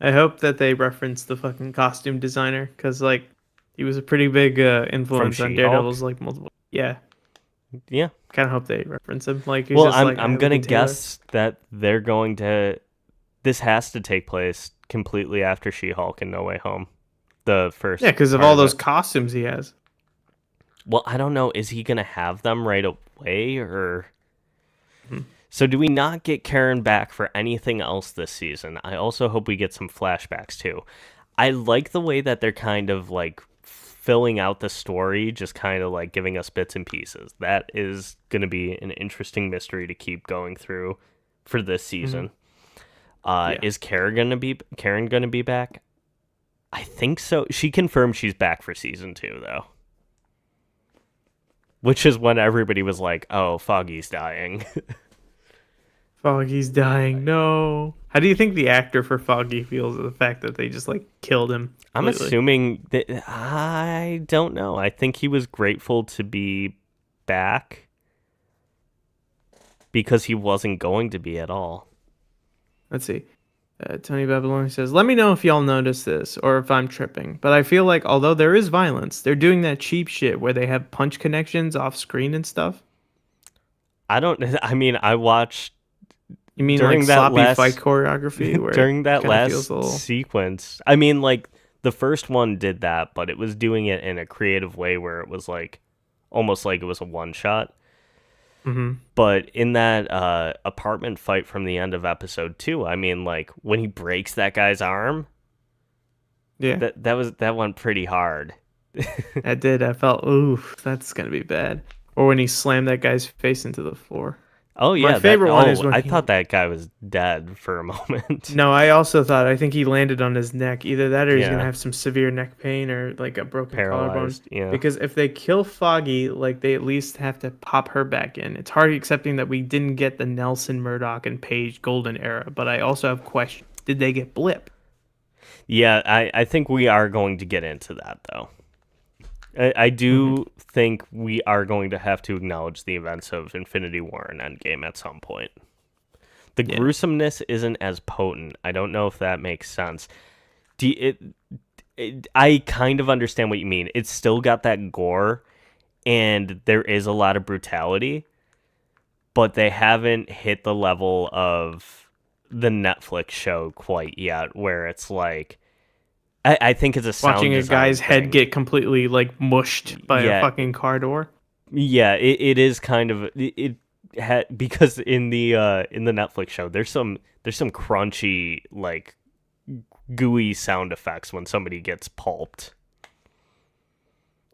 I hope that they reference the fucking costume designer because like he was a pretty big influence on She-Hulk? Daredevil's like multiple. Yeah. Yeah. Kind of hope they reference him. Like he's Well, just like, I I'm have a gonna good tailor. guess that they're going to. This has to take place completely after She-Hulk and No Way Home. The first. Yeah, because of part all of those it. costumes he has. Well, I don't know. Is he gonna have them right away or? Hmm. So do we not get Karen back for anything else this season? I also hope we get some flashbacks too. I like the way that they're kind of like filling out the story, just kind of like giving us bits and pieces. That is going to be an interesting mystery to keep going through for this season. Yeah. Is Karen gonna be back? I think so. She confirmed she's back for season 2 though. Which is when everybody was like, "Oh, Foggy's dying." Foggy's dying. No. How do you think the actor for Foggy feels of the fact that they just like killed him? I'm completely? assuming that I don't know. I think he was grateful to be back because he wasn't going to be at all. Let's see. Tony Babyloni says, "Let me know if y'all notice this or if I'm tripping. But I feel like although there is violence, they're doing that cheap shit where they have punch connections off screen and stuff. I mean, I watched You mean during like that sloppy last fight choreography where during that kind of feels last a little sequence. I mean, like the first one did that, but it was doing it in a creative way where it was like almost like it was a one shot. hmm But in that apartment fight from the end of episode 2, I mean, like when he breaks that guy's arm, Yeah, that went pretty hard. that did. I felt, ooh, that's gonna be bad. Or when he slammed that guy's face into the floor. Oh My yeah, favorite one is when I he. thought that guy was dead for a moment. No, I also thought. I think he landed on his neck. Either that, or he's gonna Yeah, have some severe neck pain or like a broken collarbone. paralyzed. Yeah, Because if they kill Foggy, like they at least have to pop her back in. It's hard accepting that we didn't get the Nelson, Murdoch, and Page golden era. But I also have questions. Did they get Blip? yeah. I think we are going to get into that though. I do think we are going to have to acknowledge the events of Infinity War and Endgame at some point. The Yeah. gruesomeness isn't as potent. I don't know if that makes sense. I kind of understand what you mean. It's still got that gore, and there is a lot of brutality, but they haven't hit the level of the Netflix show quite yet, where it's like, I think it's a sound Watching a design guy's head thing. get completely like mushed by Yeah. a fucking car door. Yeah, it is kind of because in the Netflix show there's some crunchy like gooey sound effects when somebody gets pulped.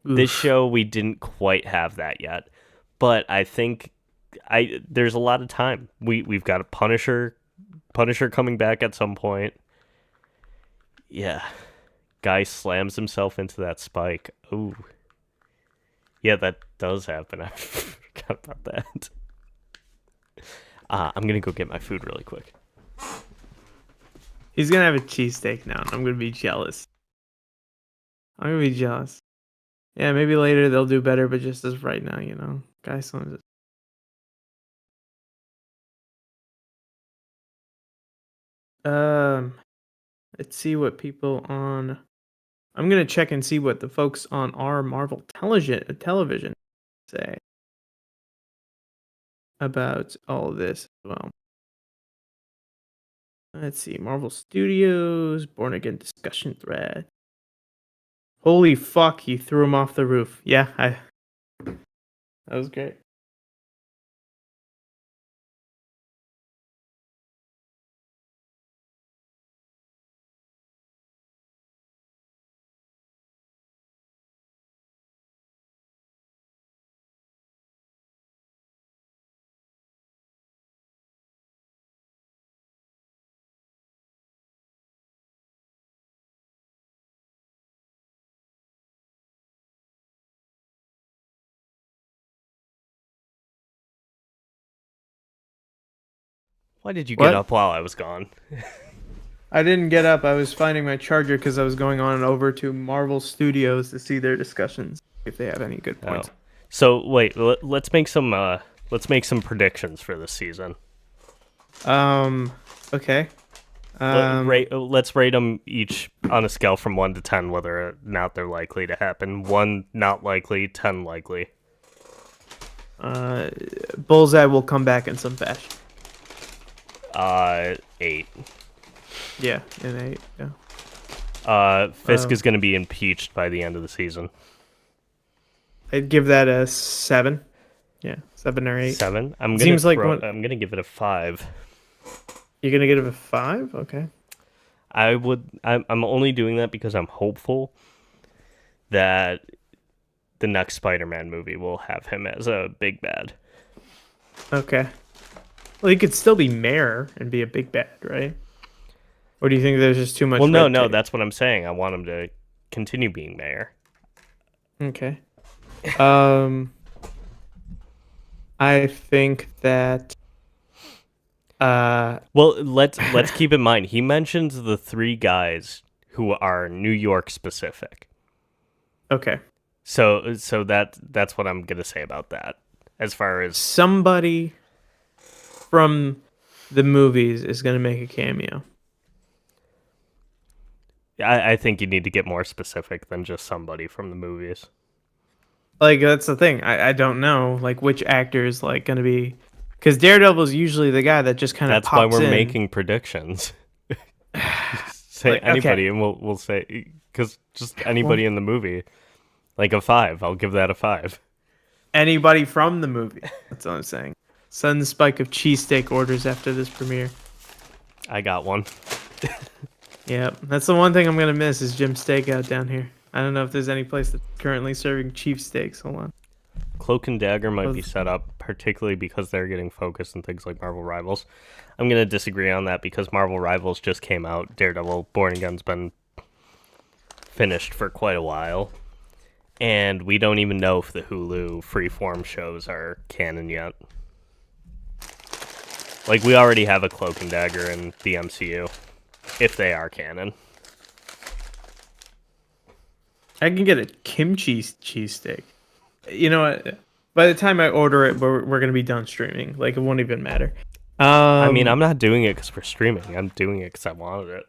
This Oof. show we didn't quite have that yet, but I think there's a lot of time. We've got a Punisher coming back at some point. Yeah, guy slams himself into that spike. Ooh. Yeah, that does happen. I forgot about that. I'm going to go get my food really quick. He's gonna have a cheesesteak now, and I'm gonna be jealous. I'm gonna be jealous. Yeah, maybe later they'll do better, but just as right now, you know, guys. Um, let's see what people on. I'm gonna check and see what the folks on our Marvel television say about all of this as well. Let's see, Marvel Studios Born Again discussion thread. Holy fuck, he threw him off the roof. Yeah, that was great. Why did you get What? up while I was gone? I didn't get up. I was finding my charger because I was going on and over to Marvel Studios to see their discussions if they have any good points. Oh. So wait, let's make some predictions for this season. Okay. Let's rate them each on a scale from 1 to 10, whether or not they're likely to happen. 1 not likely, 10 likely. Bullseye will come back in some fashion. 8. Yeah, an 8. Yeah. Fisk is going to be impeached by the end of the season. I'd give that a 7. Yeah, 7 or 8. 7. I'm gonna give it a 5. You're gonna give it a 5? Okay. I'm only doing that because I'm hopeful that the next Spider-Man movie will have him as a big bad. Okay. Well, he could still be mayor and be a big bad, right? Or do you think there's just too much? Well, no, red tape? that's what I'm saying. I want him to continue being mayor. Okay. I think that. Well, let's keep in mind he mentions the 3 guys who are New York specific. Okay. So that's what I'm gonna say about that. As far as Somebody from the movies is gonna make a cameo. I think you need to get more specific than just somebody from the movies. Like, that's the thing. I don't know, like, which actor is, like, going to be... Because Daredevil's usually the guy that just kind of That's pops why we're in. making predictions. Say Like, anybody, okay. and we'll say... Because just anybody in the movie. Like a 5. I'll give that a 5. Anybody from the movie. That's what I'm saying. Sudden spike of cheesesteak orders after this premiere. I got one. Yep. That's the one thing I'm going to miss is Jim's Steakout down here. I don't know if there's any place that's currently serving cheap steaks. Hold on. Cloak and Dagger might be set up, particularly because they're getting focused on things like Marvel Rivals. I'm going to disagree on that because Marvel Rivals just came out. Daredevil Born Again's been finished for quite a while. And we don't even know if the Hulu freeform shows are canon yet. Like, we already have a Cloak and Dagger in the MCU, if they are canon. I can get a kimchi cheesesteak. You know what? By the time I order it, we're going to be done streaming. Like, it won't even matter. I mean, I'm not doing it because we're streaming. I'm doing it because I wanted it.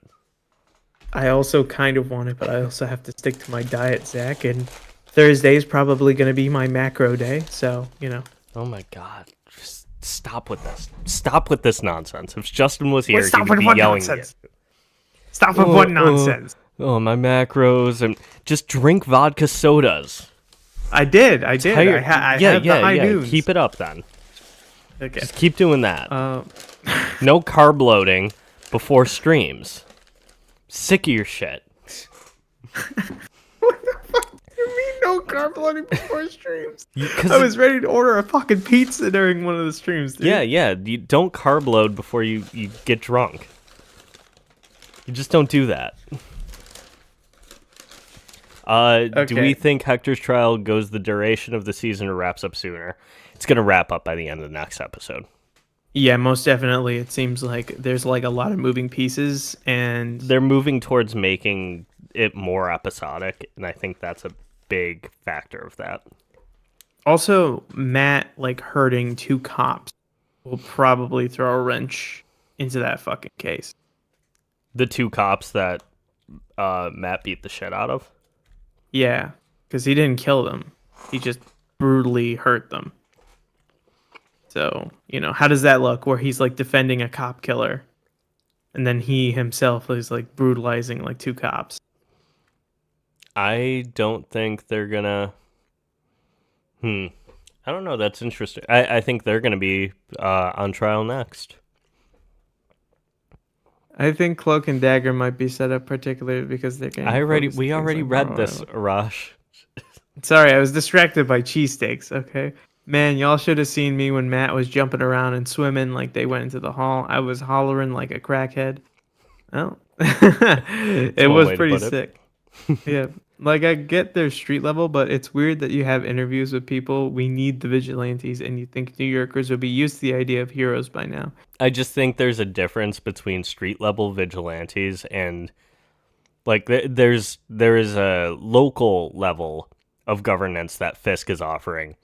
I also kind of want it, but I also have to stick to my diet, Zach. And Thursday is probably going to be my macro day. So, you know. Oh my god. Just stop with this. Stop with this nonsense. If Justin was here, Stop he would with be what yelling nonsense? at you. Stop with what nonsense? Oh, my macros. And just drink vodka sodas. I did. I have the high noons. Keep it up then. Okay. Just keep doing that. No carb loading before streams. Sick of your shit. What the fuck do you mean no carb loading before streams? Because I was ready to order a fucking pizza during one of the streams, dude. Yeah. You don't carb load before you get drunk. You just don't do that. Do we think Hector's trial goes the duration of the season or wraps up sooner? It's going to wrap up by the end of the next episode. Yeah, most definitely. It seems like there's like a lot of moving pieces, and They're moving towards making it more episodic, and I think that's a big factor of that. also Matt like hurting 2 cops will probably throw a wrench into that fucking case. The 2 cops that Matt beat the shit out of? Yeah, because he didn't kill them. He just brutally hurt them. So, you know, how does that look where he's like defending a cop killer and then he himself is like brutalizing like 2 cops? I don't think they're gonna... I don't know, that's interesting. I think they're gonna be on trial next. I think Cloak and Dagger might be set up particularly because they're getting... We already read this, Arash. Sorry, I was distracted by cheesesteaks, okay? Man, y'all should have seen me when Matt was jumping around and swimming like they went into the hall. I was hollering like a crackhead. Well, it was pretty sick. Yeah, like I get their street level, but it's weird that you have interviews with people. We need the vigilantes, and you think New Yorkers would be used to the idea of heroes by now. I just think there's a difference between street level vigilantes and like there is a local level of governance that Fisk is offering.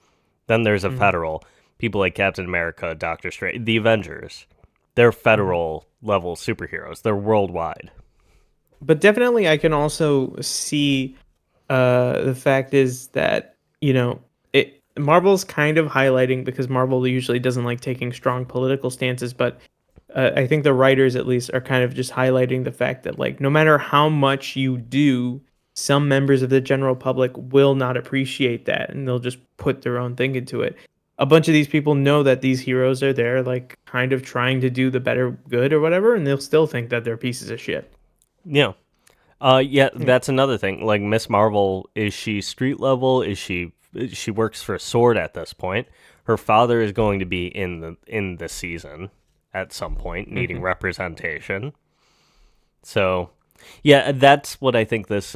Then there's a federal. People like Captain America, Doctor Strange, the Avengers. They're federal level superheroes. They're worldwide. But definitely, I can also see the fact is that, you know, Marvel's kind of highlighting, because Marvel usually doesn't like taking strong political stances, but I think the writers at least are kind of just highlighting the fact that like no matter how much you do, some members of the general public will not appreciate that, and they'll just put their own thing into it. A bunch of these people know that these heroes are there, like kind of trying to do the better good or whatever, and they'll still think that they're pieces of shit. Yeah. That's another thing. Like Miss Marvel, is she street level? She works for Sword at this point. Her father is going to be in the season at some point, needing representation. So, yeah, that's what I think this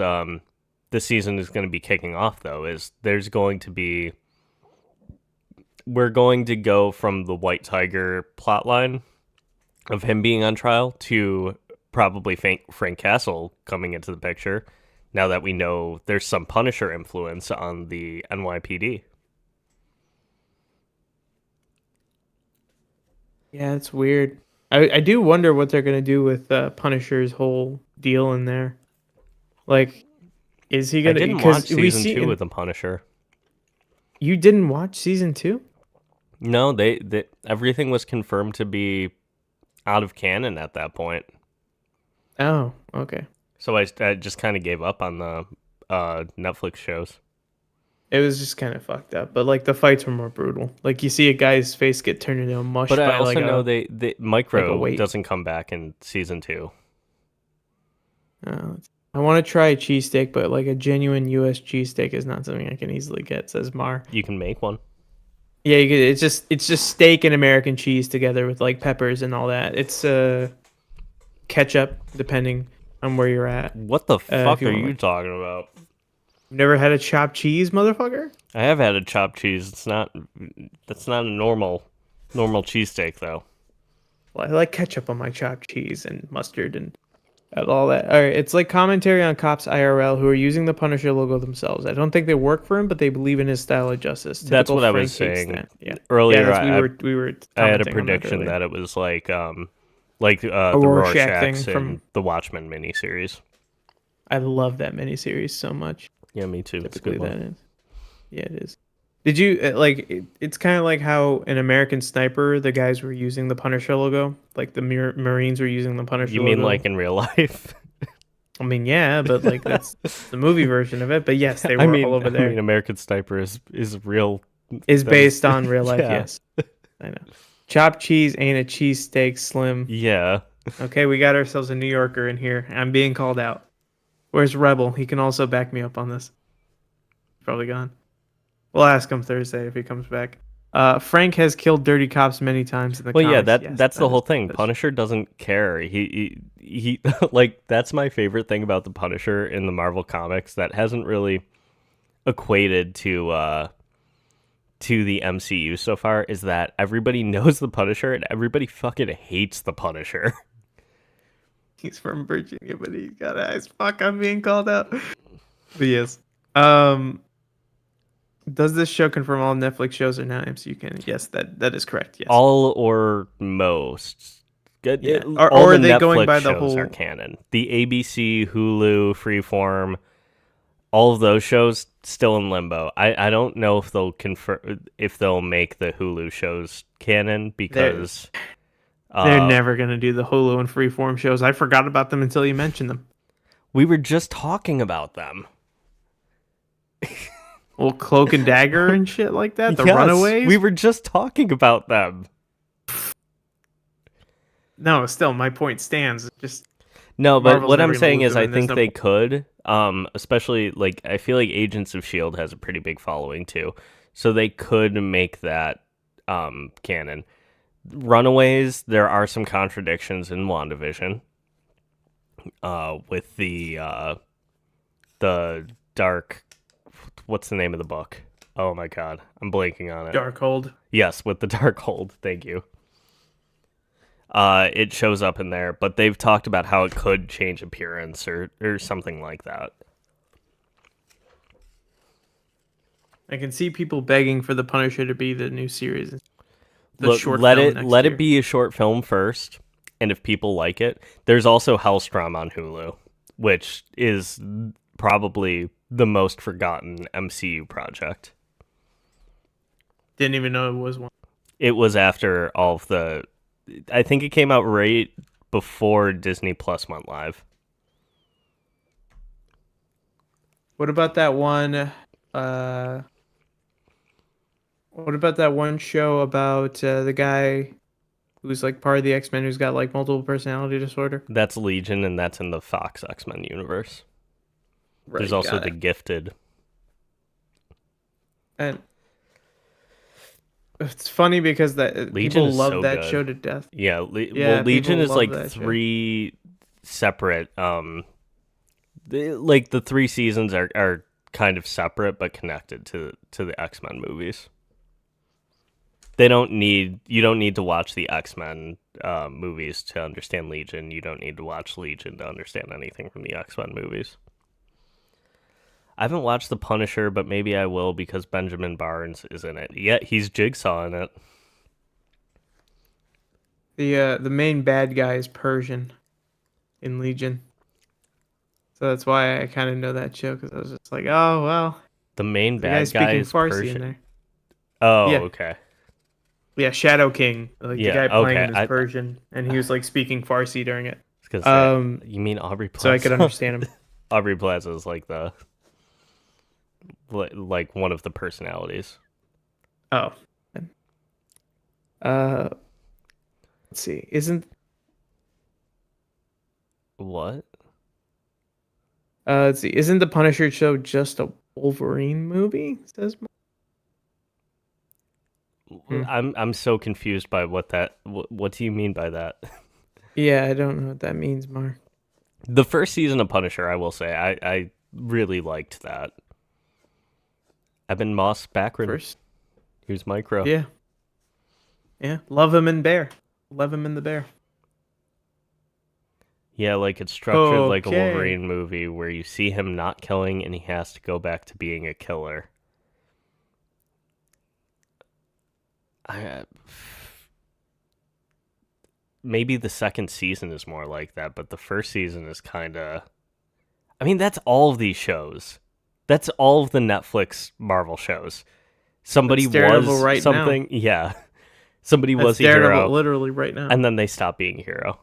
season is going to be kicking off. Though, is we're going to go from the White Tiger plotline of him being on trial to probably Frank Castle coming into the picture, now that we know there's some Punisher influence on the NYPD. Yeah, it's weird. I do wonder what they're gonna do with Punisher's whole deal in there. Like, is he I gonna? didn't Because watch season 2 with the Punisher. You didn't watch season 2? No, they everything was confirmed to be out of canon at that point. Oh, okay. So I just kind of gave up on the Netflix shows. It was just kind of fucked up, but like the fights were more brutal. Like you see a guy's face get turned into a mush. But I by, also like, know a, they Micro weight. doesn't come back in season 2. I want to try a cheesesteak, but like a genuine U.S. cheesesteak is not something I can easily get. Says Mar. You can make one. Yeah, you could, it's just steak and American cheese together with like peppers and all that. It's ketchup, depending on where you're at. What the fuck you are want, you like- talking about? Never had a chopped cheese, motherfucker? I have had a chopped cheese. That's not a normal cheesesteak though. Well, I like ketchup on my chopped cheese and mustard and all that. All right, it's like commentary on cops IRL who are using the Punisher logo themselves. I don't think they work for him, but they believe in his style of justice. That's Typical what I was Frank hates saying that. Yeah. earlier. Yeah, we were. I had a commenting on prediction earlier. that it was like the Rorschach thing Rorschachs from- in the Watchmen miniseries. I love that miniseries so much. Yeah, me too. It's a Typically, good that one. is. Yeah, it is. Did you it's kind of like how in American Sniper the guys were using the Punisher logo, like the Marines were using the Punisher. You mean logo. like in real life? I mean, yeah, but like that's the movie version of it. But yes, they were all over there. I mean, American Sniper is real. Is that based on real life. yeah. Yes, I know. Chopped cheese ain't a cheesesteak, Slim. Yeah. Okay, we got ourselves a New Yorker in here. I'm being called out. Where's Rebel? He can also back me up on this. Probably gone. We'll ask him Thursday if he comes back. Frank has killed dirty cops many times in the Well, comics. yeah, Yes, that's the whole is- thing. that's- Punisher doesn't care. He like that's my favorite thing about the Punisher in the Marvel comics that hasn't really equated to the MCU so far is that everybody knows the Punisher and everybody fucking hates the Punisher. He's from Virginia, but he's got eyes. Fuck, I'm being called out. But yes. Does this show confirm all Netflix shows are now MCU canon? Yes, that is correct. Yes. All or most. Good. Yeah. All Or are the they going Netflix by the shows are whole- canon. The ABC, Hulu, Freeform, all of those shows still in limbo. I don't know if they'll make the Hulu shows canon because They're never gonna do the Hulu and Freeform shows. I forgot about them until you mentioned them. we were just talking about them. Well, Cloak and Dagger and shit like that. The Yes, Runaways. We were just talking about them. No, still, my point stands. Just No, but Marvel's what never I'm gonna saying lose is them, I and there's think no- they could, especially like I feel like Agents of S.H.I.E.L.D. has a pretty big following too. So they could make that canon. Runaways, there are some contradictions in WandaVision. With the dark, what's the name of the book? Oh my god, I'm blanking on it. Darkhold. Yes, with the Darkhold. Thank you. It shows up in there, but they've talked about how it could change appearance or something like that. I can see people begging for the Punisher to be the new series. The Look, short let film it next let year. it be a short film first, and if people like it, there's also Hellstrom on Hulu, which is probably the most forgotten MCU project. Didn't even know it was one. It was after all of the. I think it came out right before Disney Plus went live. What about that one? What about that one show about the guy who's like part of the X-Men who's got like multiple personality disorder? That's Legion, and that's in the Fox X-Men universe. Right, There's also got The it. Gifted. And it's funny because that Legion people is love so that good. show to death. Yeah, Yeah, well, Legion people is love like that show. 3 separate. Like the 3 seasons are kind of separate but connected to the X-Men movies. You don't need to watch the X-Men movies to understand Legion. You don't need to watch Legion to understand anything from the X-Men movies. I haven't watched The Punisher, but maybe I will because Benjamin Barnes is in it. Yeah, he's Jigsaw in it. The main bad guy is Persian in Legion, so that's why I kind of know that show because I was just like, oh well, The main the guy bad guy speaking is Farsi in Persian. there. Oh, Yeah. okay. Yeah, Shadow King, like Yeah, the guy playing okay, him is Persian, and he was like speaking Farsi during it. I was gonna say, you mean Aubrey Plaza? So I could understand him. Aubrey Plaza is like like one of the personalities. Oh, let's see. What? Let's see. Isn't the Punisher show just a Wolverine movie? Says I'm so confused by what do you mean by that? Yeah, I don't know what that means, Mark. The first season of Punisher, I will say, I really liked that. Eben Moss Backrun. First, Here's Micro. yeah, love him in Bear. Love him in the Bear. Yeah, like it's structured like a Okay. Wolverine movie where you see him not killing and he has to go back to being a killer. Maybe the second season is more like that, but the first season is kind of. I mean, that's all of these shows. That's all of the Netflix Marvel shows. Somebody That's Daredevil was right something, now. yeah. Somebody That's was a Daredevil hero, literally right now. and then they stop being a hero,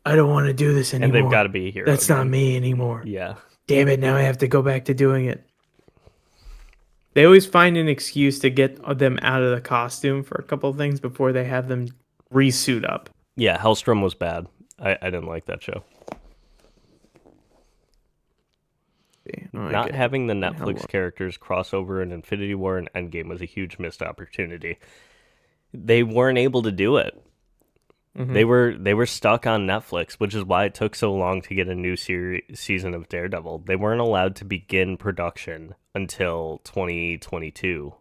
I don't want to do this anymore. and they've got to be a hero. That's not again. me anymore. Yeah. Damn it! Now I have to go back to doing it. They always find an excuse to get them out of the costume for a couple of things before they have them re-suit up. Yeah, Hellstrom was bad. I didn't like that show. Not having the Netflix characters cross over in Infinity War and Endgame was a huge missed opportunity. They weren't able to do it. Mm-hmm. They were stuck on Netflix, which is why it took so long to get a new season of Daredevil. They weren't allowed to begin production until 2022.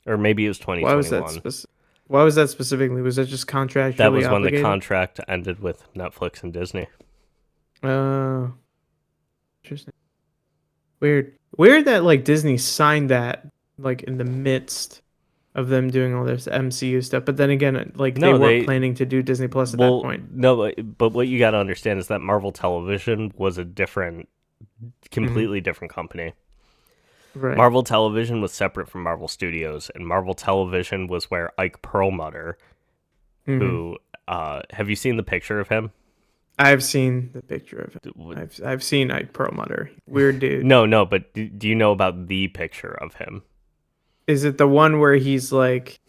Or maybe it was 2021. Why was that specifically? Was that just contractually That was when the obligated? contract ended with Netflix and Disney. Oh. Interesting. Weird that like Disney signed that like in the midst of them doing all this MCU stuff, but then again, like they weren't planning to do Disney Plus at that point. No, but what you got to understand is that Marvel Television was a completely different company. Right. Marvel Television was separate from Marvel Studios, and Marvel Television was where Ike Perlmutter, who have you seen the picture of him? I've seen the picture of him. I've seen Ike Perlmutter. Weird dude. No, but do you know about the picture of him? Is it the one where he's like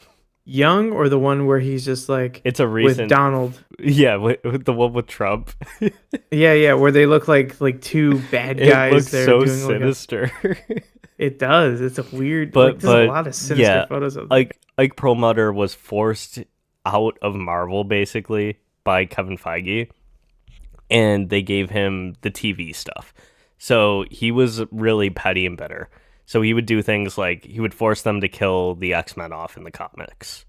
young, or the one where he's just like it's a recent with Donald? Yeah, with the one with Trump. yeah, where they look like two bad guys. It looks there so doing sinister. It does. It's a weird. But there's a lot of sinister photos of them. Ike Perlmutter was forced out of Marvel basically by Kevin Feige, and they gave him the TV stuff. So he was really petty and bitter. So he would do things like he would force them to kill the X-Men off in the comics.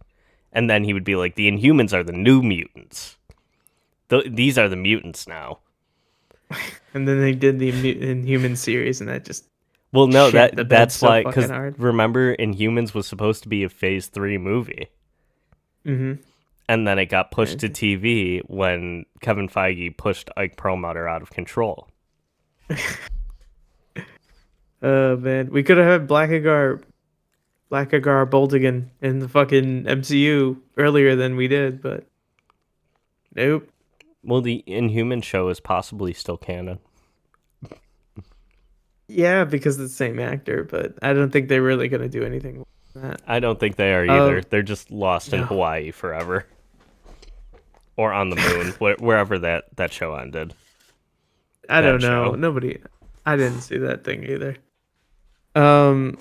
And then he would be like, the Inhumans are the new mutants. These are the mutants now. And then they did the Inhuman series, and that just... Well, no, that's so why... Because hard. remember, Inhumans was supposed to be a Phase 3 movie. Mm-hmm. And then it got pushed to TV when Kevin Feige pushed Ike Perlmutter out of control. Oh, man. We could have had Blackagar Blackagar Boldigan in the fucking MCU earlier than we did, but nope. Well, the Inhuman show is possibly still canon. Yeah, because it's the same actor, but I don't think they're really gonna do anything with that. I don't think they are either. Oh, They're just lost in no. Hawaii forever. Or on the moon, wherever that show ended. I That don't know. show. I didn't see that thing either. Let's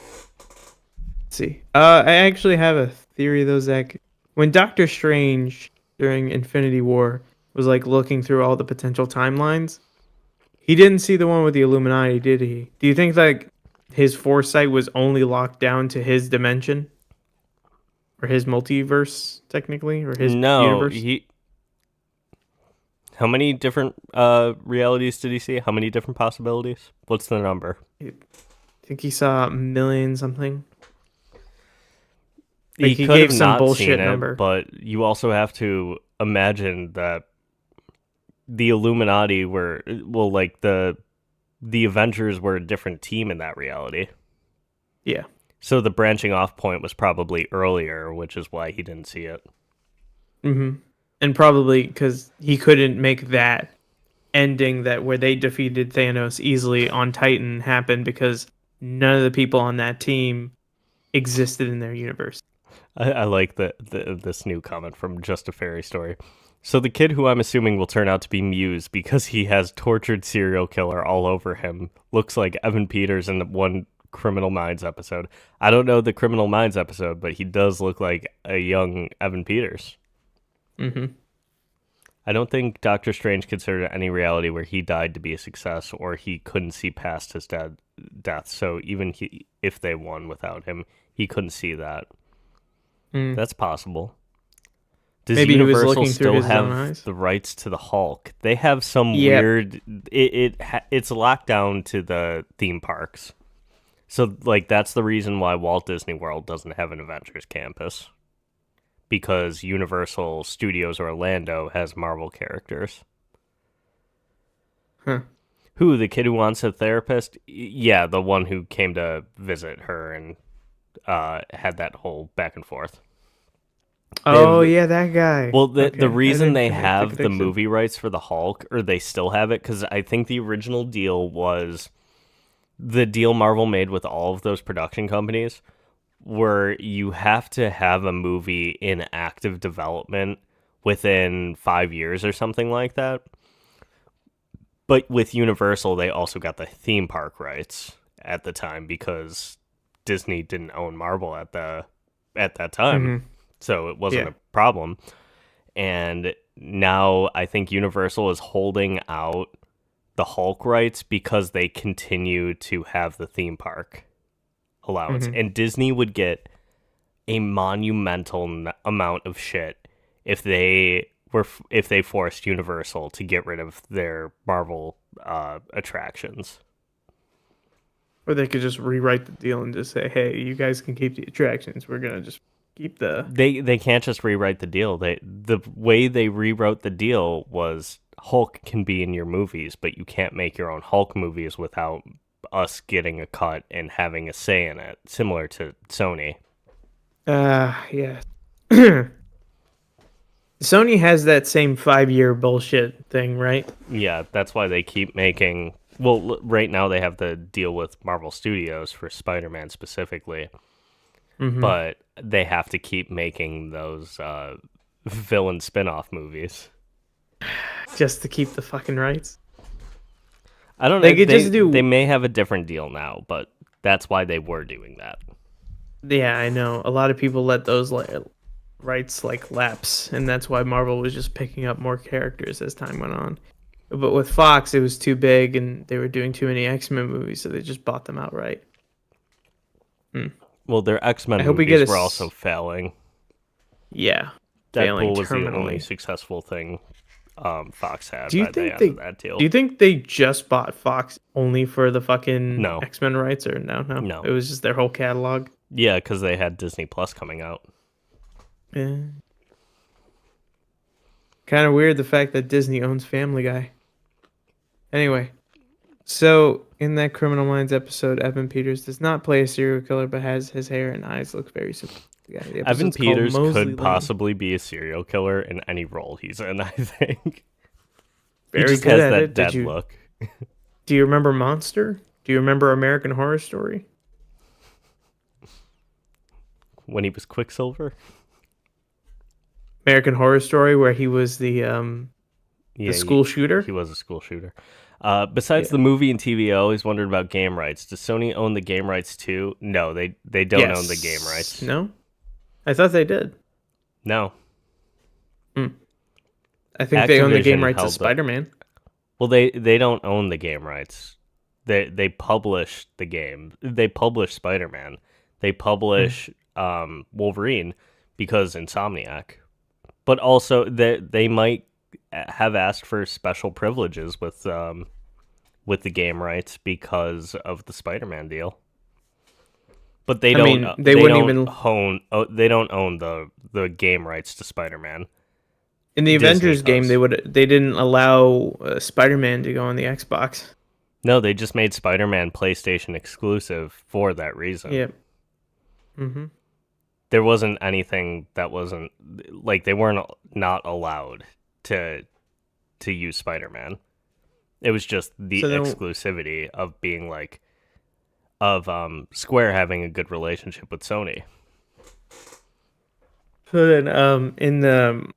see. I actually have a theory though, Zach. When Doctor Strange during Infinity War was like looking through all the potential timelines, he didn't see the one with the Illuminati, did he? Do you think like his foresight was only locked down to his dimension? Or his multiverse, technically? Or his No, universe? How many different realities did he see? How many different possibilities? What's the number? I think he saw a million something. He He could gave have some not bullshit seen it, number. but you also have to imagine that the Illuminati were, well, like the Avengers were a different team in that reality. Yeah. So the branching off point was probably earlier, which is why he didn't see it. Mm-hmm. And probably because he couldn't make that ending that where they defeated Thanos easily on Titan happen because none of the people on that team existed in their universe. I like this new comment from Just a Fairy Story. So the kid who I'm assuming will turn out to be Muse because he has tortured serial killer all over him looks like Evan Peters in the one Criminal Minds episode. I don't know the Criminal Minds episode, but he does look like a young Evan Peters. Mm-hmm. I don't think Doctor Strange considered any reality where he died to be a success or he couldn't see past his death. So even if they won without him, he couldn't see that. Mm. That's possible. Does Maybe he was Universal looking through still his own have eyes. the rights to the Hulk? They have some Yep. weird. It's locked down to the theme parks. So like that's the reason why Walt Disney World doesn't have an Avengers campus. Because Universal Studios Orlando has Marvel characters. Huh. Who, the kid who wants a therapist? Yeah, the one who came to visit her and had that whole back and forth. Oh, yeah, that guy. Well, the Okay, I reason didn't they make the have the connection. movie rights for the Hulk, or they still have it, because I think the original deal was the deal Marvel made with all of those production companies where you have to have a movie in active development within 5 years or something like that. But with Universal, they also got the theme park rights at the time because Disney didn't own Marvel at that time. Mm-hmm. So it wasn't Yeah. a problem. And now I think Universal is holding out the Hulk rights because they continue to have the theme park allowance. Mhm. And Disney would get a monumental amount of shit if they forced Universal to get rid of their Marvel attractions. Or they could just rewrite the deal and just say, hey, you guys can keep the attractions. We're going to just keep the... They can't just rewrite the deal. The way they rewrote the deal was Hulk can be in your movies, but you can't make your own Hulk movies without us getting a cut and having a say in it, similar to Sony. Yeah. Sony has that same 5-year bullshit thing, right? Yeah, that's why they keep making... Well, right now they have the deal with Marvel Studios for Spider-Man specifically, Mm-hmm. but they have to keep making those villain spin-off movies. Just to keep the fucking rights. I don't know. They could just do... They may have a different deal now, but that's why they were doing that. Yeah, I know. A lot of people let those rights lapse, and that's why Marvel was just picking up more characters as time went on. But with Fox, it was too big, and they were doing too many X-Men movies, so they just bought them outright. Well, their X-Men I hope we movies get a were s- also failing. Yeah, failing Deadpool was the only terminally. successful thing Fox had Do you by the think end they? of that deal. Do you think they just bought Fox only for the fucking No. X-Men rights, or no? No. It was just their whole catalog. Yeah, because they had Disney Plus coming out. Yeah. Kind of weird the fact that Disney owns Family Guy. Anyway, So in that Criminal Minds episode, Evan Peters does not play a serial killer, but has his hair and eyes look very similar. Yeah, the Evan episode's called Peters Mosley could Lane. possibly be a serial killer in any role he's in, I think. Very he just good has at that it. dead look. Do you remember Monster? Do you remember American Horror Story? When he was Quicksilver? American Horror Story, where he was the school shooter. He was a school shooter. Besides the movie and TV, I always wondered about game rights. Does Sony own the game rights too? No, they don't own the game rights. No? I thought they did. No. I think they own the game Activision rights to held Spider-Man. Well, they don't own the game rights. They publish the game. They publish Spider-Man. They publish Wolverine because Insomniac. But also they might have asked for special privileges with the game rights because of the Spider-Man deal. But they don't own the game rights to Spider-Man. In the Disney Avengers game, does. they didn't allow Spider-Man to go on the Xbox. No, they just made Spider-Man PlayStation exclusive for that reason. Yep. Mm-hmm. There wasn't anything that wasn't like they weren't not allowed to use Spider-Man. It was just the exclusivity of being like of Square having a good relationship with Sony. So then, in the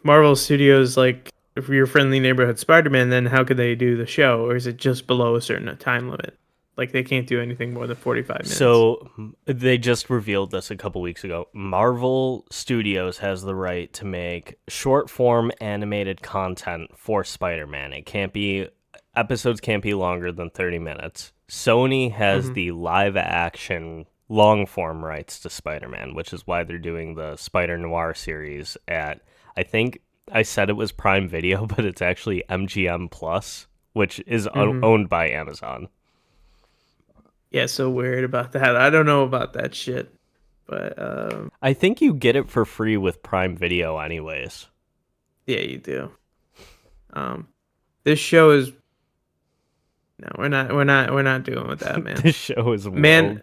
Marvel Studios, like if your friendly neighborhood Spider-Man, then how could they do the show, or is it just below a certain time limit? Like they can't do anything more than 45 minutes. So they just revealed this a couple weeks ago. Marvel Studios has the right to make short form animated content for Spider-Man. Episodes can't be longer than 30 minutes. Sony has the live action long form rights to Spider-Man, which is why they're doing the Spider Noir series at, I think I said it was Prime Video, but it's actually MGM Plus, which is owned by Amazon. Yeah, so weird about that. I don't know about that shit, but I think you get it for free with Prime Video anyways. Yeah, you do. This show is we're not dealing with that, man. This show is woke. Man,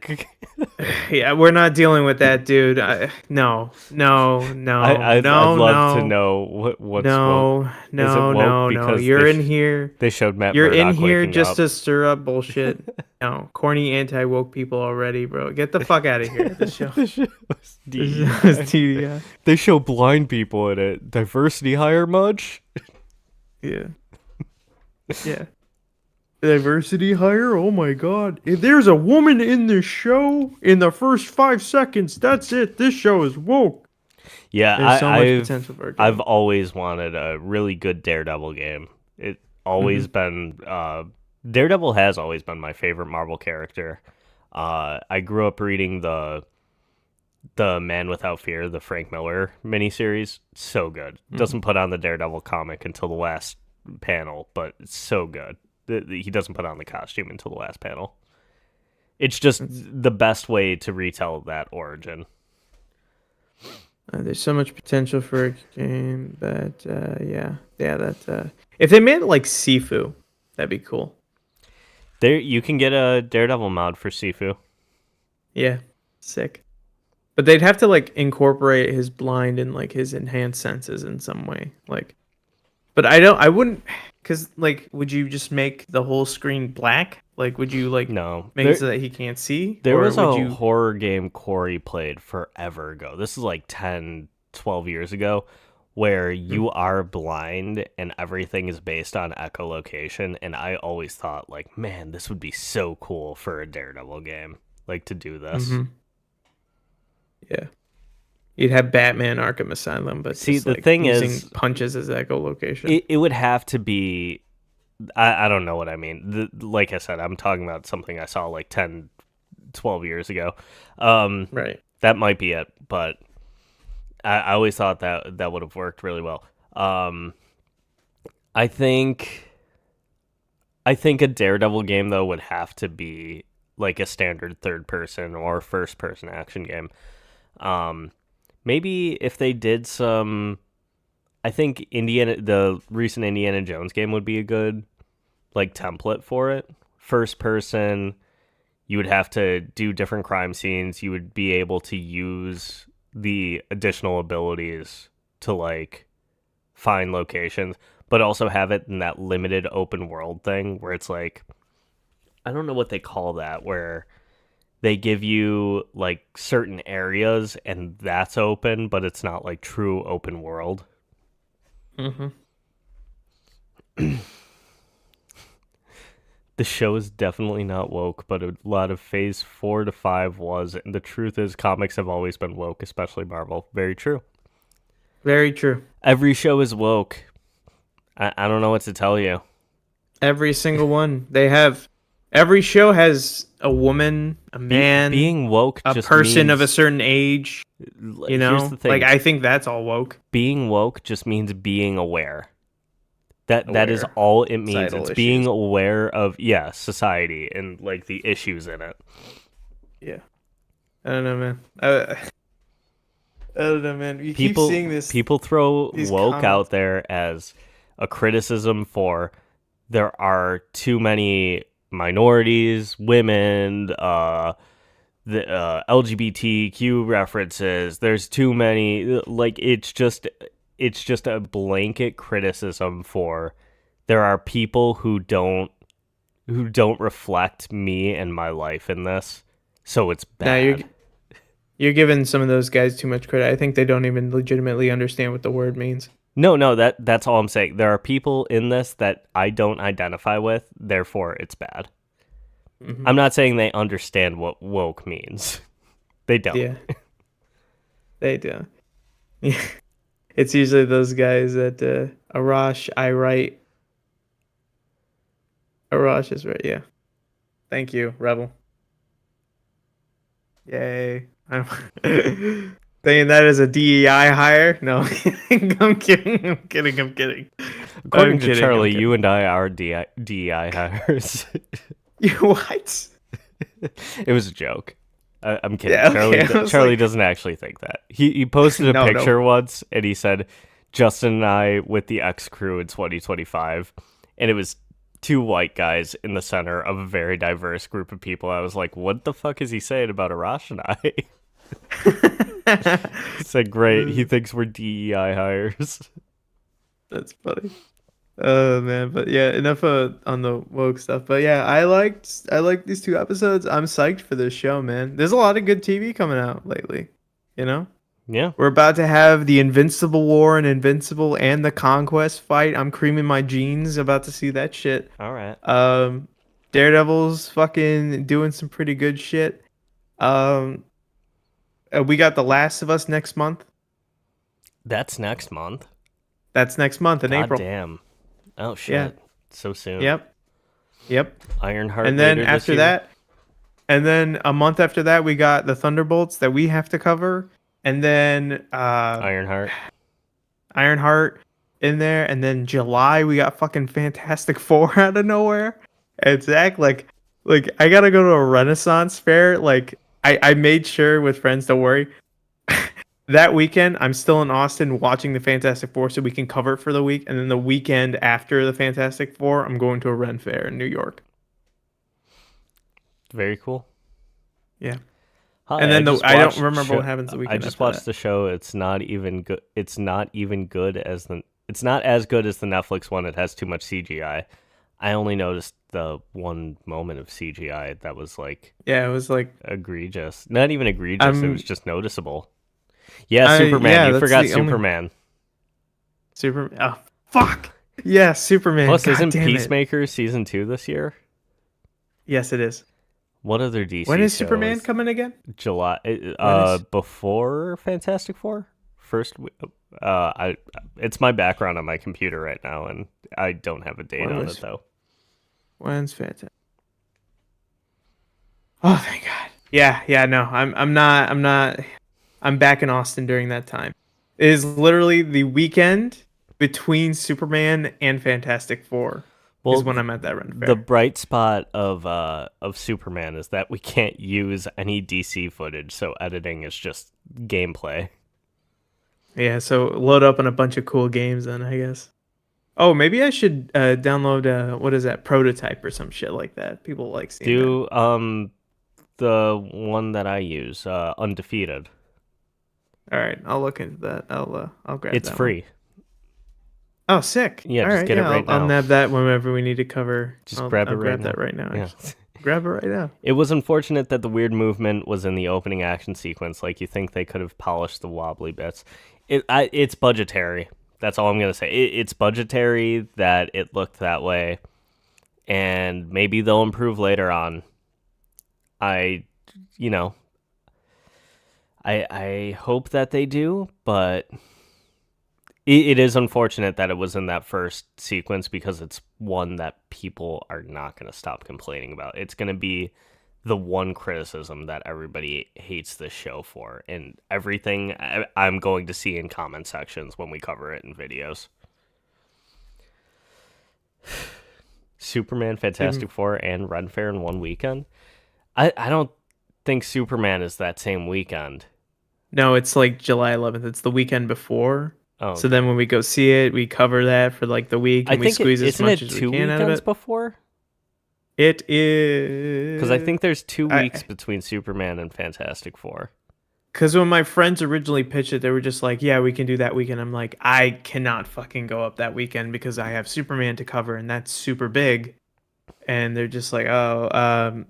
yeah, we're not dealing with that, dude. No. I'd love to know what's woke. No. You're in here. They showed Matt. You're Murdock in here waking just up. to stir up bullshit. No, corny anti-woke people already, bro. Get the fuck out of here. This show. This show is This is TDI. They show blind people in it. Diversity hire much? Yeah. Yeah. Diversity hire? Oh my god. If there's a woman in this show, in the first 5 seconds, that's it. This show is woke. Yeah, There's so much potential for it. I've always wanted a really good Daredevil game. It always been Daredevil has always been my favorite Marvel character. I grew up reading the Man Without Fear, the Frank Miller miniseries. So good. Doesn't put on the Daredevil comic until the last panel, but it's so good. He doesn't put on the costume until the last panel. It's just the best way to retell that origin. There's so much potential for a game, but if they made it like Sifu, that'd be cool. There, you can get a Daredevil mod for Sifu. Yeah, sick. But they'd have to like incorporate his blind and like his enhanced senses in some way, like. But I wouldn't, because like, would you just make the whole screen black? Like, would you like make it so that he can't see? There was a horror game Corey played forever ago. This is like 10, 12 years ago, where you are blind and everything is based on echolocation. And I always thought, like, man, this would be so cool for a Daredevil game, like to do this. Yeah. You'd have Batman Arkham Asylum, but see, just, the like, thing using is, punches as echolocation. It would have to be. I don't know what I mean. Like I said, I'm talking about something I saw like 10, 12 years ago. Right. That might be it, but I always thought that would have worked really well. I think a Daredevil game, though, would have to be like a standard third-person or first-person action game. Maybe if they did some, I think the recent Indiana Jones game would be a good like template for it. First person, you would have to do different crime scenes. You would be able to use the additional abilities to like find locations, but also have it in that limited open world thing where it's like, I don't know what they call that, where they give you like certain areas and that's open, but it's not like true open world. Mm-hmm. The show is definitely not woke, but a lot of phase 4 to 5 was. And the truth is, comics have always been woke, especially Marvel. Very true. Very true. Every show is woke. I don't know what to tell you. Every single one. They have. Every show has a woman, a man, Being woke, a just person means, of a certain age. You know, here's the thing. like I think that's all woke. Being woke just means being aware. That is Aware. all it means. Societal It's issues. being aware of society and like the issues in it. Yeah. I don't know, man. I don't know, man. You People keep seeing this. people throw these woke comments. out there as a criticism for there are too many minorities, women, the LGBTQ references. There's too many. Like it's just a blanket criticism for there are people who don't reflect me and my life in this, so it's bad. Now you're giving some of those guys too much credit. I think they don't even legitimately understand what the word means. No, that's all I'm saying. There are people in this that I don't identify with, therefore it's bad. Mm-hmm. I'm not saying they understand what woke means. They don't. Yeah. They do. Yeah. It's usually those guys that Arash, I write. Arash is right, yeah. Thank you, Rebel. Yay. I'm saying that as a DEI hire? No, I'm kidding. According to Charlie, you and I are DEI hires. You what? It was a joke. I'm kidding. Yeah, okay. Charlie doesn't actually think that. He posted a No, picture once, and he said, Justin and I with the X crew in 2025. And it was two white guys in the center of a very diverse group of people. I was like, what the fuck is he saying about Arash and I? He said, great. He thinks we're DEI hires. That's funny. Oh man, but yeah, enough on the woke stuff. But yeah, I liked these 2 episodes. I'm psyched for this show, man. There's a lot of good TV coming out lately. You know, Yeah. we're about to have the Invincible War and Invincible and the Conquest fight. I'm creaming my jeans about to see that shit. All right. Daredevil's fucking doing some pretty good shit. We got The Last of Us next month. That's next month. That's next month in God April. damn. Oh, shit. Yeah. So soon. Yep. Ironheart. And then later this after year. that, and then a month after that, we got the Thunderbolts that we have to cover, and then Ironheart. Ironheart in there, and then July we got fucking Fantastic Four out of nowhere. And Zach, like I gotta go to a Renaissance fair. Like I made sure with friends, don't worry. That weekend, I'm still in Austin watching the Fantastic Four so we can cover it for the week. And then the weekend after the Fantastic Four, I'm going to a Ren Fair in New York. Very cool. Yeah. Hi, And then I don't remember show- what happens the weekend I just after watched that. the show. It's not even good. It's not as good as the Netflix one. It has too much CGI. I only noticed the one moment of CGI that was like Yeah, it was like egregious. Not even egregious. It was just noticeable. Yeah, I- Superman. yeah, You that's forgot the only- Superman. Superman. Oh, fuck. Yeah, Superman. Plus, God isn't damn it. Peacemaker season 2 this year? Yes, it is. What other DC When is shows? Superman coming again? July. is- Before Fantastic Four. It's my background on my computer right now, and I don't have a date When on was- it though. When's Fantastic? Oh, thank God. Yeah. No, I'm not. I'm back in Austin during that time. It is literally the weekend between Superman and Fantastic Four. Is when I'm at that Ren Fair. The bright spot of Superman is that we can't use any DC footage, so editing is just gameplay. Yeah, so load up on a bunch of cool games then, I guess. Oh, maybe I should download what is that, Prototype or some shit like that. People like seeing that. Do the one that I use, Undefeated. All right, I'll look into that. I'll grab It's that free. one. Oh, sick. Yeah, All just right, get it yeah, right I'll now. nab that whenever we need to cover. Just I'll grab it grab right that now. right now. Yeah. Actually. Grab it right now. It was unfortunate that the weird movement was in the opening action sequence. Like, you think they could have polished the wobbly bits. It's budgetary. That's all I'm going to say. It's budgetary that it looked that way. And maybe they'll improve later on. I hope that they do, but it is unfortunate that it was in that first sequence because it's one that people are not going to stop complaining about. It's going to be the one criticism that everybody hates this show for, and everything I'm going to see in comment sections when we cover it in videos. Superman, Fantastic Four, and Ren Fair in one weekend? I don't think Superman is that same weekend. No, it's like July 11th. It's the weekend before. Oh, So then when we go see it, we cover that for like the week, and we squeeze as much as we can out of it. Before? It is Because I think there's 2 weeks between Superman and Fantastic Four. Because when my friends originally pitched it, they were just like, "Yeah, we can do that weekend." I'm like, I cannot fucking go up that weekend because I have Superman to cover, and that's super big. And they're just like, "Oh,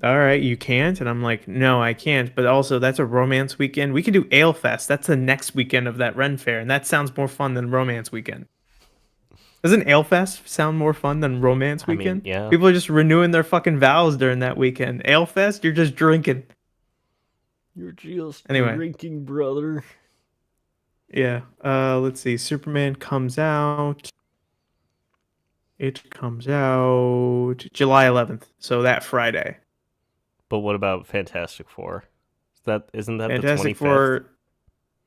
all right, you can't." And I'm like, "No, I can't." But also, that's a romance weekend. We can do Ale Fest. That's the next weekend of that Ren Fair, and that sounds more fun than Romance Weekend. Doesn't Ale Fest sound more fun than Romance I mean, Weekend? yeah. People are just renewing their fucking vows during that weekend. Ale Fest, you're just drinking. You're just Anyway. drinking, brother. Yeah. Let's see. Superman comes out. It comes out July 11th, so that Friday. But what about Fantastic Four? Isn't that Fantastic the 25th? Four,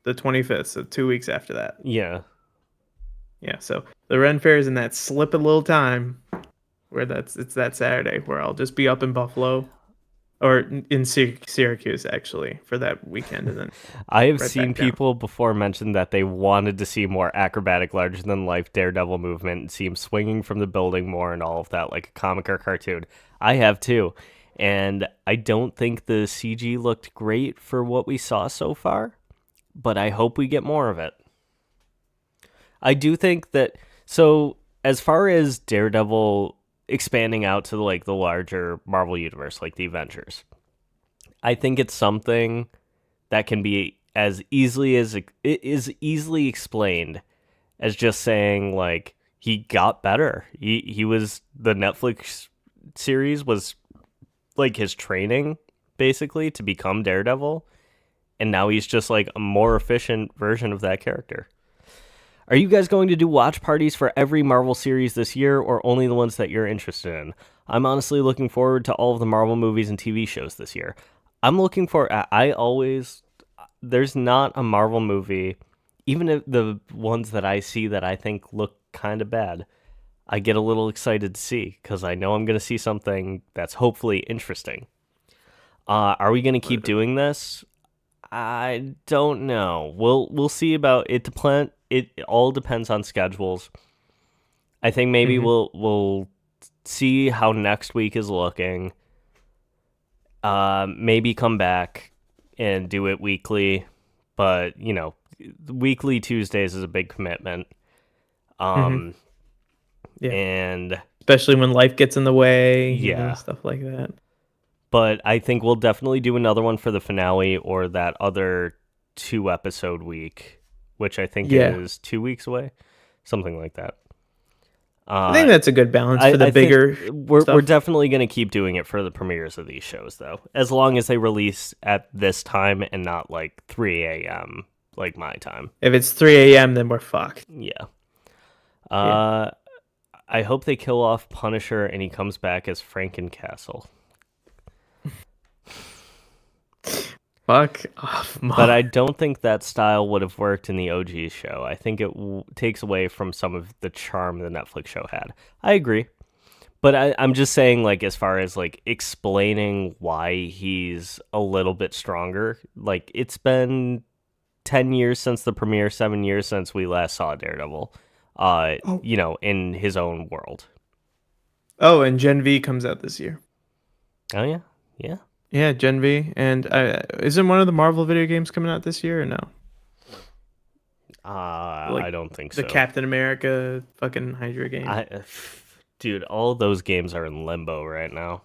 the 25th, so 2 weeks after that. Yeah. Yeah, so the Ren Fair is in that slip of little time where it's that Saturday where I'll just be up in Buffalo or in Syracuse actually for that weekend, and then I have right seen back down. people before mention that they wanted to see more acrobatic, larger than life Daredevil movement and see him swinging from the building more and all of that, like a comic or cartoon. I have too. And I don't think the CG looked great for what we saw so far, but I hope we get more of it. I do think that, so as far as Daredevil expanding out to like the larger Marvel universe, like the Avengers, I think it's something that can be as easily as it is easily explained as just saying like he got better. He was, the Netflix series was like his training basically to become Daredevil, and now he's just like a more efficient version of that character. Are you guys going to do watch parties for every Marvel series this year, or only the ones that you're interested in? I'm honestly looking forward to all of the Marvel movies and TV shows this year. I'm looking for, there's not a Marvel movie, even if the ones that I see that I think look kind of bad, I get a little excited to see, because I know I'm going to see something that's hopefully interesting. Are we going to keep doing this? I don't know. We'll see about it. It all depends on schedules. I think maybe we'll see how next week is looking. Maybe come back and do it weekly, but weekly Tuesdays is a big commitment. Yeah. And especially when life gets in the way, Yeah. stuff like that. but I think we'll definitely do another one for the finale or that other 2-episode week, which I think is 2 weeks away, something like that. I think that's a good balance for the I think bigger We're stuff. definitely going to keep doing it for the premieres of these shows, though, as long as they release at this time and not like 3 a.m. like my time. If it's 3 a.m., then we're fucked. Yeah. I hope they kill off Punisher and he comes back as Frankencastle. Fuck off, Mom. But I don't think that style would have worked in the OG show. I think it takes away from some of the charm the Netflix show had. I agree. But I'm just saying, like, as far as, like, explaining why he's a little bit stronger, like, it's been 10 years since the premiere, 7 years since we last saw Daredevil. in his own world. Oh, and Gen V comes out this year. Oh yeah, yeah. Yeah, Gen V, and isn't one of the Marvel video games coming out this year or no? Like I don't think the so. Captain America fucking Hydra game. Dude, all those games are in limbo right now.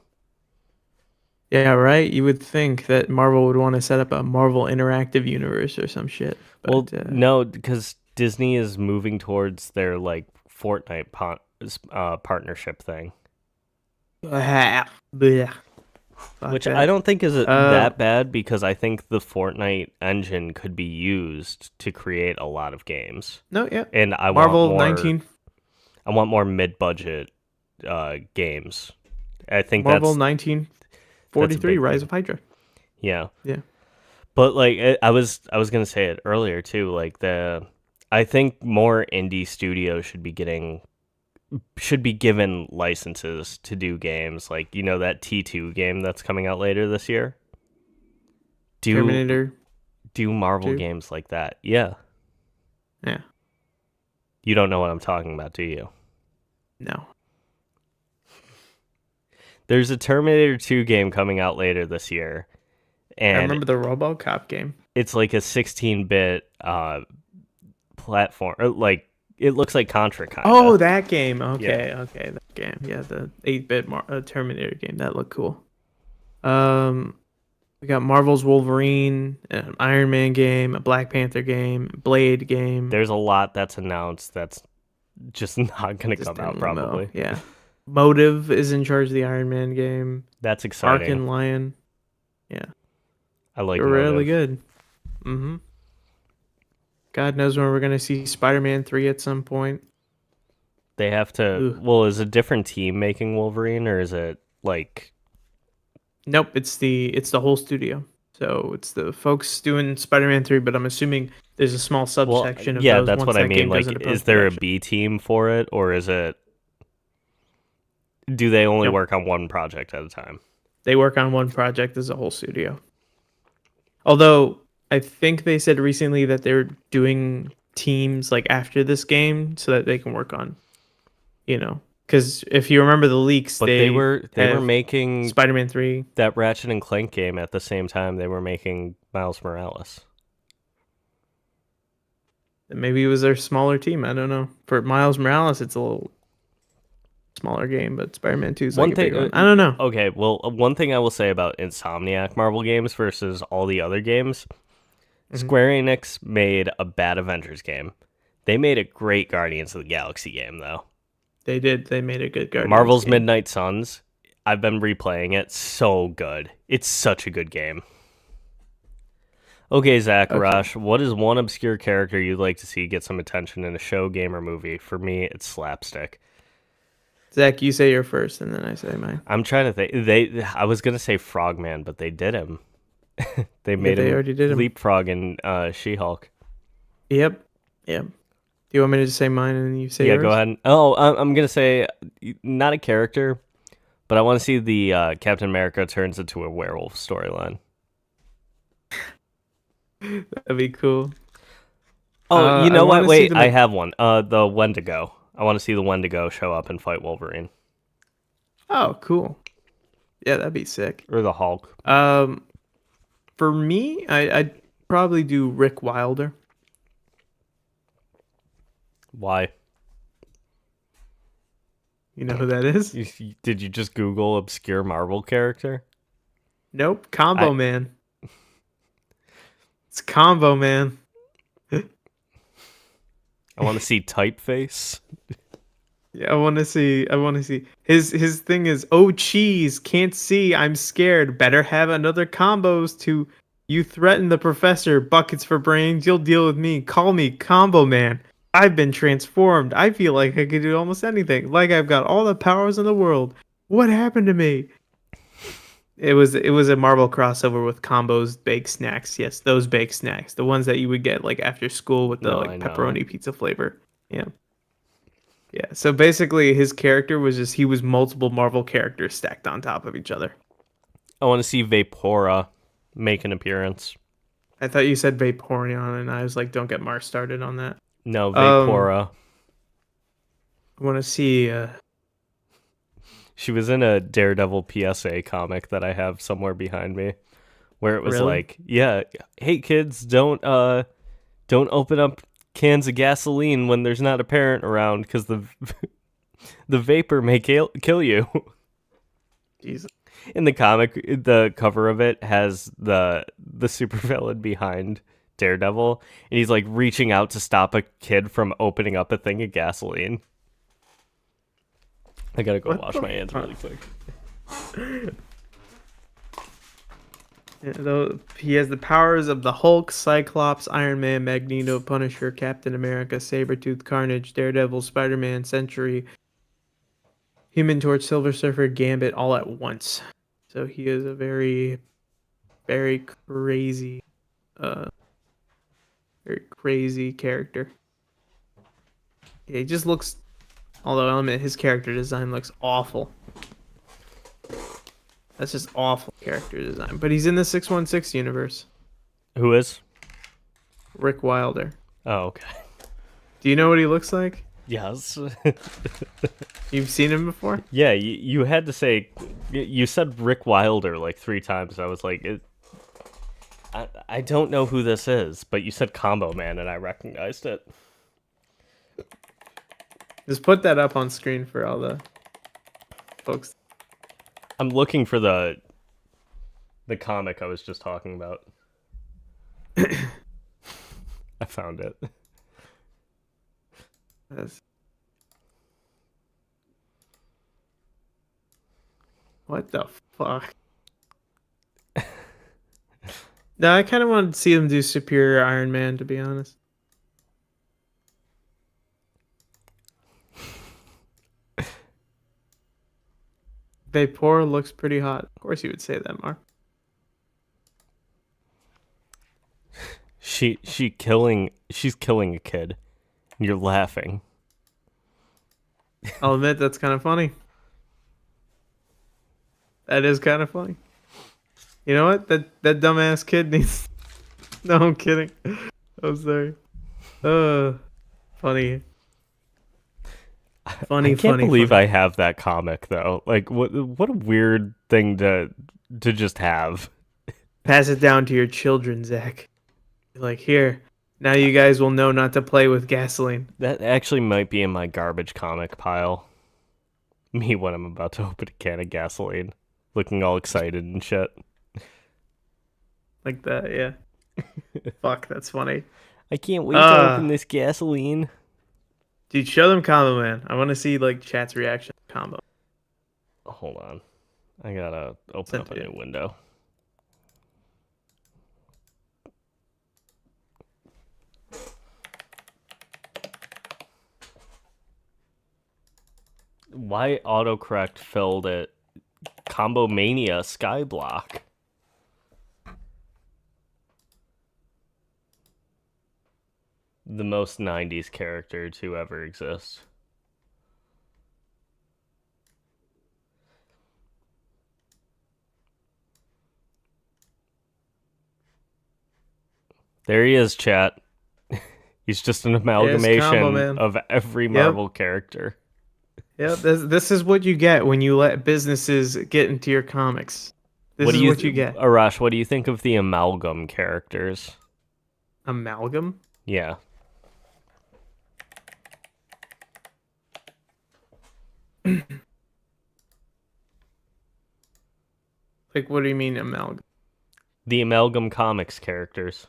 Yeah, right. You would think that Marvel would want to set up a Marvel interactive universe or some shit. But, no, because Disney is moving towards their like Fortnite partnership thing, bleh. Fuck which that. I don't think is that bad because I think the Fortnite engine could be used to create a lot of games. No, yeah. And I Marvel want more, 19. I want more mid-budget games. I think Marvel that's 1943 big Rise thing. of Hydra. Yeah. Yeah. But like I was gonna say it earlier too. Like I think more indie studios should be given licenses to do games. Like that T2 game that's coming out later this year. Terminator. Do Marvel 2? games like that? Yeah. Yeah. You don't know what I'm talking about, do you? No. There's a Terminator 2 game coming out later this year. And I remember the RoboCop game. it's like a 16-bit platform. Or like it looks like Contra kind of. Oh, that game. Okay, Yeah. okay, that game. Yeah, the 8-bit Terminator game. That looked cool. We got Marvel's Wolverine, an Iron Man game, a Black Panther game, Blade game. There's a lot that's announced that's just not going to Just come out in limbo. probably. Yeah. Motive is in charge of the Iron Man game. That's Ark exciting. and Lion. Yeah. I like They're really Motive. good. Mm-hmm. God knows when we're gonna see Spider-Man 3 at some point. They have to. Ugh. Well, is a different team making Wolverine, or is it like? Nope, it's the whole studio. So it's the folks doing Spider-Man 3, but I'm assuming there's a small Well, subsection of yeah, those that's once what I that mean. game goes Like, into is there a post-production. B team for it, or is it? Do they only Nope. work on one project at a time? They work on one project as a whole studio. Although I think they said recently that they're doing teams like after this game so that they can work on, because if you remember the leaks, But they were have making Spider-Man 3. that Ratchet and Clank game at the same time they were making Miles Morales. Maybe it was their smaller team. I don't know. For Miles Morales, it's a little smaller game, but Spider-Man 2 is like a big one. I don't know. Okay, well, one thing I will say about Insomniac Marvel games versus all the other games, Square Enix made a bad Avengers game. They made a great Guardians of the Galaxy game, though. They did. They made a good Guardians Marvel's game. Midnight Suns, I've been replaying it. So good. It's such a good game. Okay, Zach, Okay. Arash, what is one obscure character you'd like to see get some attention in a show, game, or movie? For me, it's Slapstick. Zach, you say your first, and then I say mine. I'm trying to think. I was gonna say Frogman, but they did him. They made they him already did him. leapfrog in She-Hulk. Yep. Do you want me to say mine and then you say Yeah, yours? go ahead. Oh, I'm gonna say not a character, but I want to see the Captain America turns into a werewolf storyline. That'd be cool. Oh, you I know what? wanna see Wait, them- I have one. The Wendigo. I want to see the Wendigo show up and fight Wolverine Oh, cool. Yeah, that'd be sick. or the Hulk. For me, I'd probably do Rick Wilder. Why? You know who that is? Did you just Google obscure Marvel character? Nope. Combo Man. It's Combo Man. I want to see Typeface. Yeah, I want to see. His thing is, oh cheese, can't see, I'm scared. Better have another combos to. You threaten the professor. Buckets for brains. You'll deal with me. Call me Combo Man. I've been transformed. I feel like I could do almost anything. Like I've got all the powers in the world. What happened to me? It was a Marvel crossover with Combo's baked snacks. Yes, those baked snacks, the ones that you would get like after school with the No, I know. pepperoni pizza flavor. Yeah. So basically, his character was he was multiple Marvel characters stacked on top of each other. I want to see Vapora make an appearance. I thought you said Vaporeon, and I was like, don't get Mars started on that. No, Vapora. I want to see. She was in a Daredevil PSA comic that I have somewhere behind me, where it was Really? like, yeah, hey kids, don't open up cans of gasoline when there's not a parent around because the the vapor may kill you. Jesus. In the comic, the cover of it has the supervillain behind Daredevil, and he's like reaching out to stop a kid from opening up a thing of gasoline. I gotta go wash my hands really quick. Yeah, though he has the powers of the Hulk, Cyclops, Iron Man, Magneto, Punisher, Captain America, Sabretooth, Carnage, Daredevil, Spider-Man, Sentry, Human Torch, Silver Surfer, Gambit, all at once. So he is a very, very crazy character. Yeah, he just looks, although I'll admit his character design looks awful. That's just awful character design. But he's in the 616 universe. Who is? Rick Wilder. Oh, okay. Do you know what he looks like? Yes. You've seen him before? Yeah, you had to say, you said Rick Wilder like 3 times. I was like, I don't know who this is, but you said Combo Man, and I recognized it. Just put that up on screen for all the folks. I'm looking for the comic I was just talking about. I found it. Yes. What the fuck? No, I kind of wanted to see them do Superior Iron Man, to be honest. Vapor looks pretty hot. Of course you would say that, Mark. She's killing a kid. You're laughing. I'll admit that's kind of funny. That is kind of funny. You know what? That dumbass kid needs. No, I'm kidding. I'm sorry. Funny. Funny. I can't believe I have that comic though. Like, what a weird thing to just have. Pass it down to your children, Zack. Like, here. Now you guys will know not to play with gasoline. That actually might be in my garbage comic pile. Me when I'm about to open a can of gasoline, looking all excited and shit. Like that, yeah. Fuck, that's funny. I can't wait to open this gasoline. Dude, show them Combo Man. I want to see like chat's reaction to Combo. Hold on. I gotta open up a new window. Why autocorrect filled it? Combo Mania Skyblock. The most 90s character to ever exist. There he is, chat. He's just an amalgamation of every Marvel character. Yeah, this is what you get when you let businesses get into your comics. This is what you get. Arash, what do you think of the amalgam characters? Amalgam? Yeah. Like, what do you mean amalgam? The amalgam comics characters.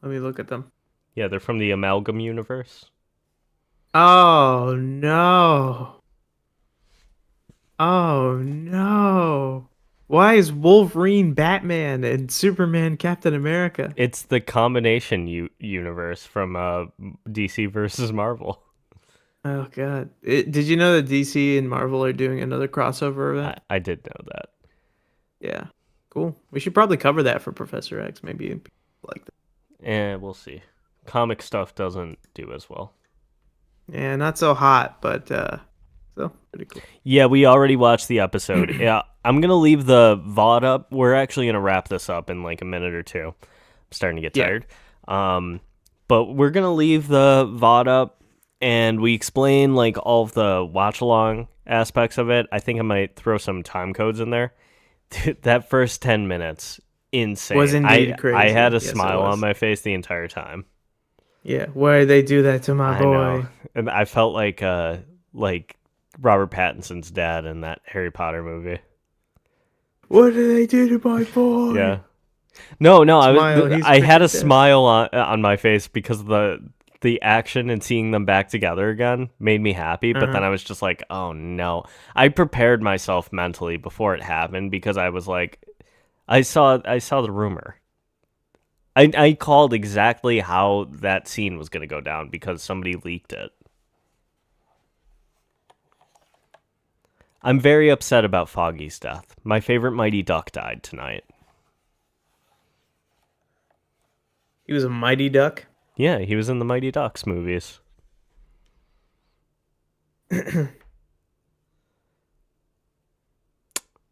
Let me look at them. Yeah, they're from the amalgam universe. Oh no. Oh no. Why is Wolverine Batman and Superman Captain America? It's the combination universe from DC versus Marvel. Oh god. Did you know that DC and Marvel are doing another crossover event? I did know that. Yeah. Cool. We should probably cover that for Professor X. Maybe people like that. We'll see. Comic stuff doesn't do as well. Yeah, not so hot, but still pretty cool. Yeah, we already watched the episode. Yeah, I'm going to leave the VOD up. We're actually going to wrap this up in like a minute or two. I'm starting to get tired. But we're going to leave the VOD up, and we explain like all of the watch-along aspects of it. I think I might throw some time codes in there. That first 10 minutes, insane. Was indeed crazy. I had a Yes, it smile was. on my face the entire time. Yeah, why did they do that to my I boy? know. And I felt like Robert Pattinson's dad in that Harry Potter movie. What did they do to my boy? Yeah. No, Smile, he's I had a freaking dead. smile on my face because of the action and seeing them back together again made me happy, but then I was just like, oh no. I prepared myself mentally before it happened because I was like, I saw the rumor. I called exactly how that scene was going to go down because somebody leaked it. I'm very upset about Foggy's death. My favorite Mighty Duck died tonight. He was a mighty duck. Yeah, he was in the Mighty Ducks movies.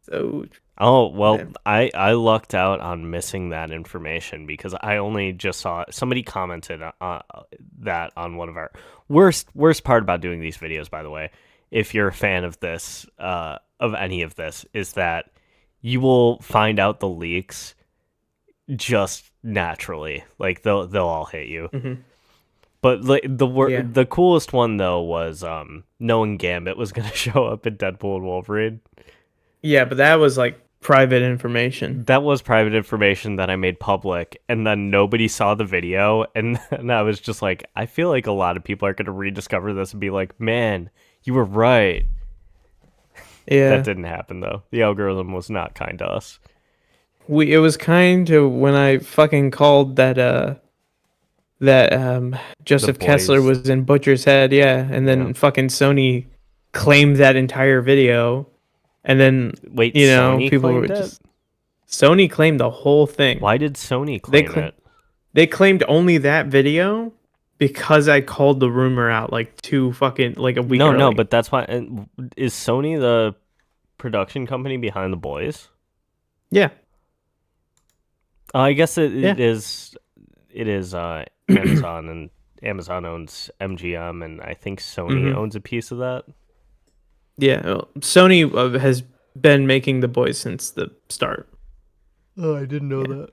So Oh, well, yeah. I lucked out on missing that information because I only just saw somebody commented that on one of our worst part about doing these videos, by the way, if you're a fan of this, of any of this, is that you will find out the leaks just naturally. Like they'll all hit you. Mhm. But like Yeah. the coolest one though was knowing Gambit was going to show up in Deadpool and Wolverine. Yeah, but that was like private information. That was private information that I made public, and then nobody saw the video, and I was just like, I feel like a lot of people are going to rediscover this and be like, man, you were right. Yeah. That didn't happen, though. The algorithm was not kind to us. It was kind to when I fucking called that Joseph Boys. Kessler was in Butcher's Head, yeah, and then Yeah. fucking Sony claimed that entire video, and then Wait, you know Sony people were claimed it? just Sony claimed the whole thing. Why did Sony claim it? They claimed only that video because I called the rumor out like a week No, early. but that's why. Is Sony the production company behind The Boys? Yeah. I guess it Yeah. is. It is Amazon, and Amazon owns MGM, and I think Sony owns a piece of that. Yeah, well, Sony has been making The Boys since the start. Oh, I didn't know that.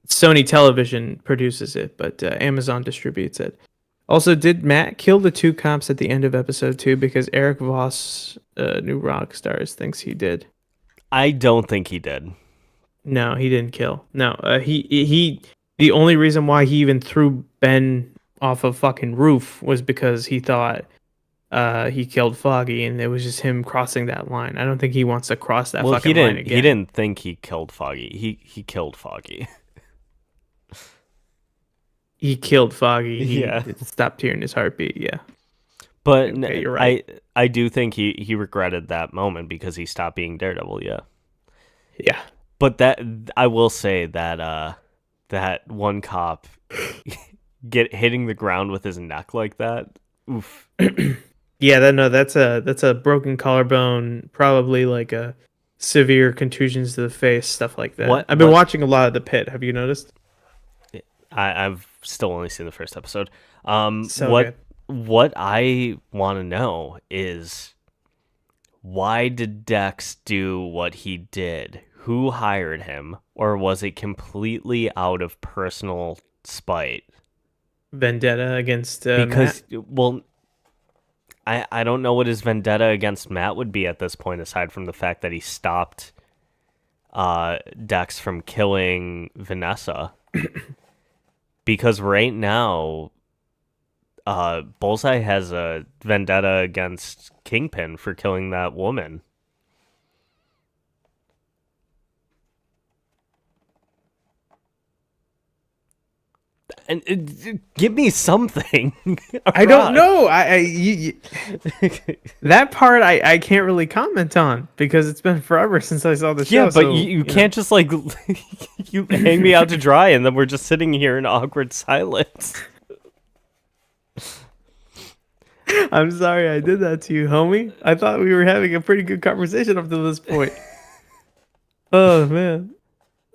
Sony Television produces it, but Amazon distributes it. Also, did Matt kill the two cops at the end of episode 2? Because Eric Voss, New Rock Stars, thinks he did. I don't think he did. No, he didn't kill. No, he. The only reason why he even threw Ben off a fucking roof was because he thought he killed Foggy, and it was just him crossing that line. I don't think he wants to cross that fucking line again. He didn't think he killed Foggy. He killed Foggy. He killed Foggy. He Yeah. stopped hearing his heartbeat. Yeah. But Okay, you're right. I do think he regretted that moment because he stopped being Daredevil. Yeah. Yeah. But that I will say that that one cop hitting the ground with his neck like that. Oof. Yeah, that's a broken collarbone, probably like a severe contusions to the face, stuff like that. I've been watching a lot of The Pit. Have you noticed? I've still only seen the first episode. Good. What I want to know is why did Dex do what he did? Who hired him, or was it completely out of personal spite? Vendetta against Because Matt? well, I don't know what his vendetta against Matt would be at this point, aside from the fact that he stopped Dex from killing Vanessa. Because right now, Bullseye has a vendetta against Kingpin for killing that woman. And give me something. I don't know. That part I can't really comment on because it's been forever since I saw the show. Yeah, but so, you can't just like you hang me out to dry and then we're just sitting here in awkward silence. I'm sorry I did that to you, homie. I thought we were having a pretty good conversation up to this point. Oh man.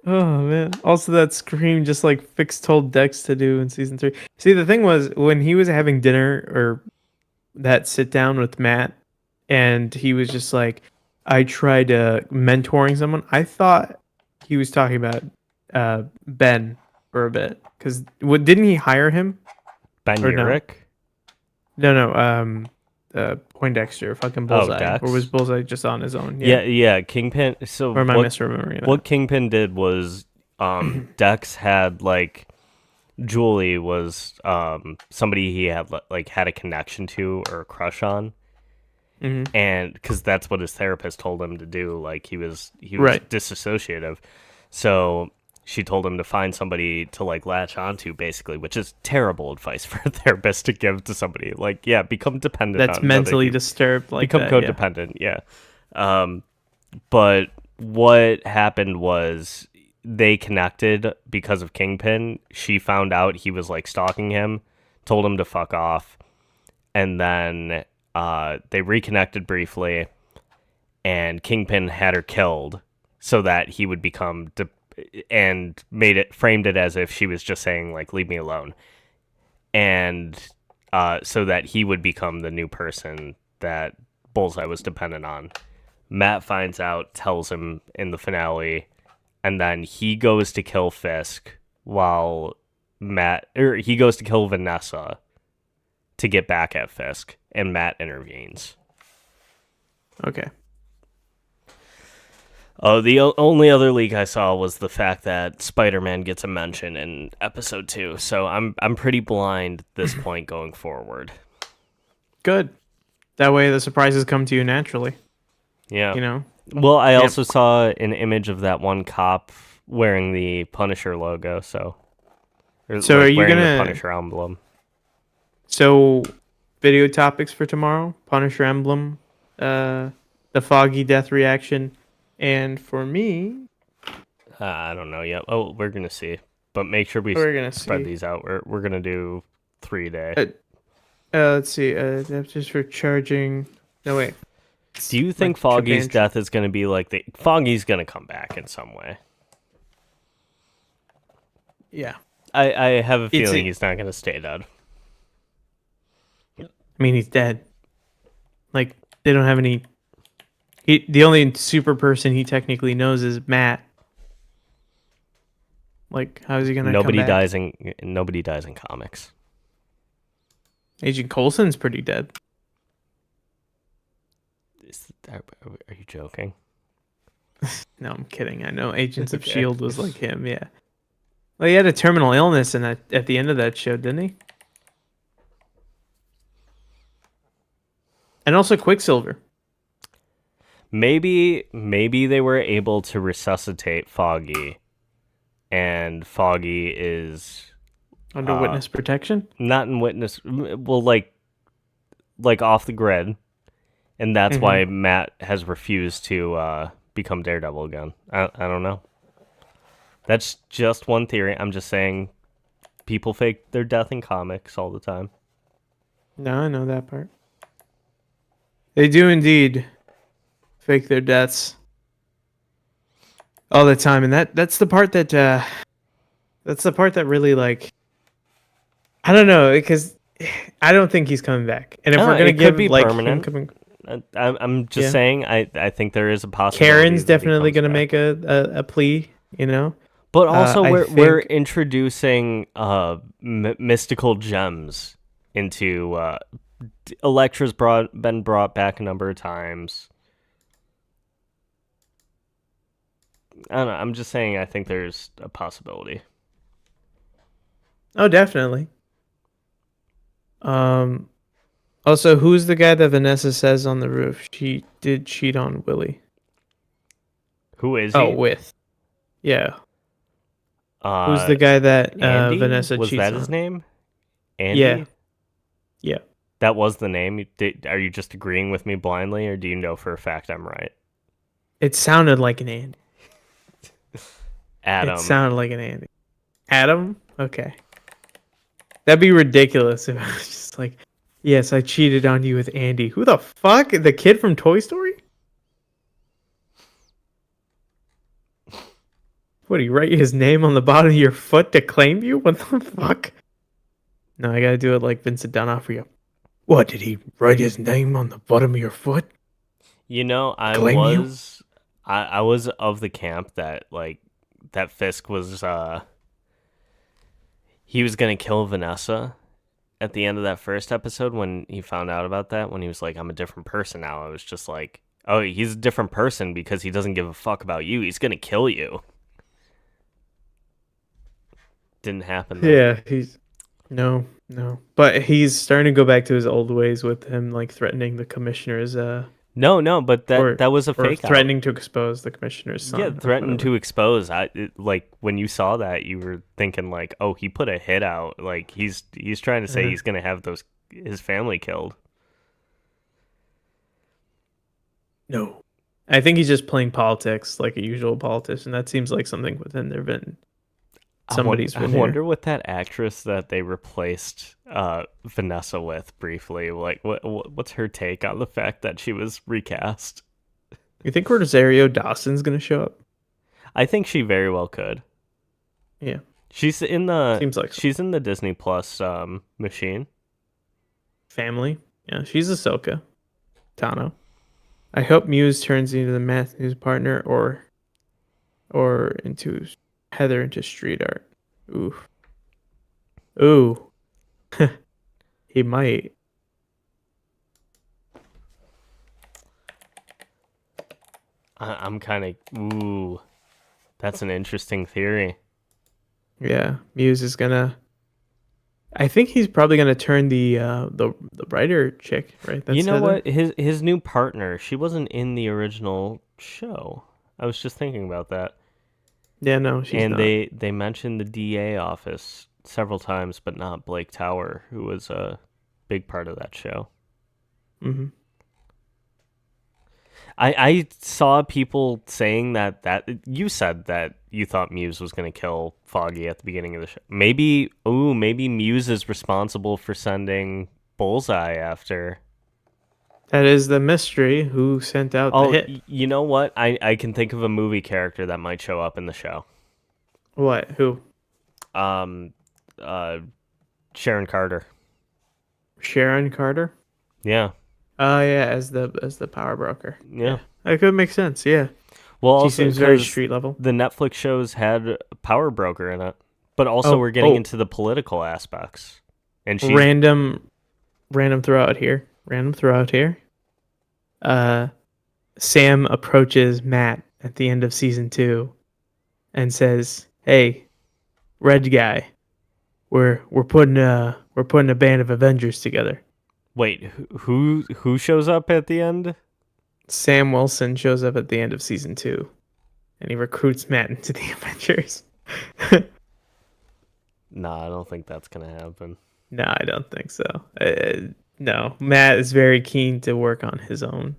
Oh man. Also, that scream just like Fix told Dex to do in season 3. See, the thing was when he was having dinner or that sit down with Matt, and he was just like, I tried mentoring someone. I thought he was talking about Ben for a bit, because didn't he hire him? Ben Or no? Urich? No. Poindexter, fucking Bullseye, Dex? or was Bullseye just on his own? Yeah. Kingpin. So Or am I misremembering that? what Kingpin did was, Dex had like Julie was somebody he had like had a connection to or a crush on. Mm-hmm. And because that's what his therapist told him to do, like he was Right. disassociative, so she told him to find somebody to like latch onto, basically, which is terrible advice for a therapist to give to somebody. Like, yeah, become dependent. That's on mentally other disturbed, like become that, codependent. Yeah. But what happened was they connected because of Kingpin. She found out he was like stalking him, told him to fuck off, and then they reconnected briefly, and Kingpin had her killed so that he would become and framed it as if she was just saying like leave me alone, and so that he would become the new person that Bullseye was dependent on. Matt finds out, tells him in the finale, and then he goes to kill Fisk while he goes to kill Vanessa to get back at Fisk, and Matt intervenes. Okay. Oh, the only other leak I saw was the fact that Spider-Man gets a mention in episode 2, so I'm pretty blind at this point going forward. Good. That way the surprises come to you naturally. Yeah. You know? Well, I also saw an image of that one cop wearing the Punisher logo, so are you wearing gonna the Punisher emblem? So video topics for tomorrow: Punisher emblem, the Foggy death reaction, and for me, I don't know yet. Oh, we're gonna see, but make sure we we're gonna spread see. these out. We're gonna do 3 a day. Let's see. Adapters for charging. No wait. Do you think Foggy's death is gonna be like Foggy's gonna come back in some way? Yeah. I have a feeling he's not gonna stay dead. I mean, he's dead. Like, they don't have any. The only super person he technically knows is Matt. Like, how is he gonna? Nobody come back? Nobody dies in comics. Agent Coulson's pretty dead. Are you joking? No, I'm kidding. I know Agents of S.H.I.E.L.D. was like him, yeah. Well, he had a terminal illness at the end of that show, didn't he? And also Quicksilver. Maybe they were able to resuscitate Foggy, and Foggy is Under witness protection? not in witness. Well, like off the grid, and that's why Matt has refused to become Daredevil again. I don't know. That's just one theory. I'm just saying, people fake their death in comics all the time. No, I know that part. They do indeed fake their deaths all the time, and that's the part that really, like, I don't know, because I don't think he's coming back. And if we're gonna give be like permanent. him coming, I'm just saying. I think there is a possibility. Karen's that he definitely comes gonna back. make a plea, you know. But also, I we're think- introducing mystical gems into. Elektra's been brought back a number of times. I don't know. I'm just saying. I think there's a possibility. Oh, definitely. Also, who's the guy that Vanessa says on the roof she did cheat on Willie? Who is he? Oh, with. Yeah. Uh, Who's the guy that Andy? Vanessa Was cheats that on? his name? Andy? Yeah. Yeah. That was the name. Are you just agreeing with me blindly, or do you know for a fact I'm right? It sounded like an Andy. Adam. It sounded like an Andy. Adam? Okay. That'd be ridiculous if I was just like, yes, I cheated on you with Andy. Who the fuck? The kid from Toy Story? What, do you write his name on the bottom of your foot to claim you? What the fuck? No, I gotta do it like Vincent D'Onofrio. What, did he write his name on the bottom of your foot? You know, Claim you? I was of the camp that like that Fisk was he was gonna kill Vanessa at the end of that first episode when he found out about that, when he was like, I'm a different person now. I was just like, oh, he's a different person because he doesn't give a fuck about you. He's gonna kill you. Didn't happen though. Yeah, he's no. But he's starting to go back to his old ways with him like threatening the commissioner's No, but that was a or fake out. threatening to expose the commissioner's son. Yeah, or threatened whatever. to expose. Like when you saw that, you were thinking like, oh, he put a hit out. Like he's trying to say Uh-huh. he's gonna have his family killed. No. I think he's just playing politics like a usual politician. That seems like something within their vein. Somebody's I veneer. wonder what that actress that they replaced Vanessa with briefly. Like, what's her take on the fact that she was recast? You think Rosario Dawson's gonna show up? I think she very well could. Yeah. She's in the Seems like she's in the Disney Plus machine. family. Yeah, she's Ahsoka. Tano. I hope Muse turns into the Matthew's partner or into Heather into street art. Ooh. He might. I'm kind of ooh. That's an interesting theory. Yeah, Muse is gonna. I think he's probably gonna turn the writer chick, right? You know Heather? what? His new partner, she wasn't in the original show. I was just thinking about that. Yeah, no, she's And not. they mentioned the DA office several times, but not Blake Tower, who was a big part of that show. Hmm. I saw people saying that you said that you thought Muse was going to kill Foggy at the beginning of the show. Maybe Muse is responsible for sending Bullseye after. That is the mystery. Who sent out the Oh, hit? you know what? I can think of a movie character that might show up in the show. What? Who? Um, Sharon Carter. Sharon Carter? Yeah. Oh yeah, as the power broker. Yeah. That could make sense. Yeah, Well, she also seems very 'cause street level. the Netflix shows had Power Broker in it, but also we're getting into the political aspects. And she Random throughout here. Sam approaches Matt at the end of season 2 and says, "Hey, red guy, we're putting a band of Avengers together." wait, who shows up at the end? Sam Wilson shows up at the end of season 2, and he recruits Matt into the Avengers. Nah, I don't think that's gonna happen. No, I don't think so. No, Matt is very keen to work on his own.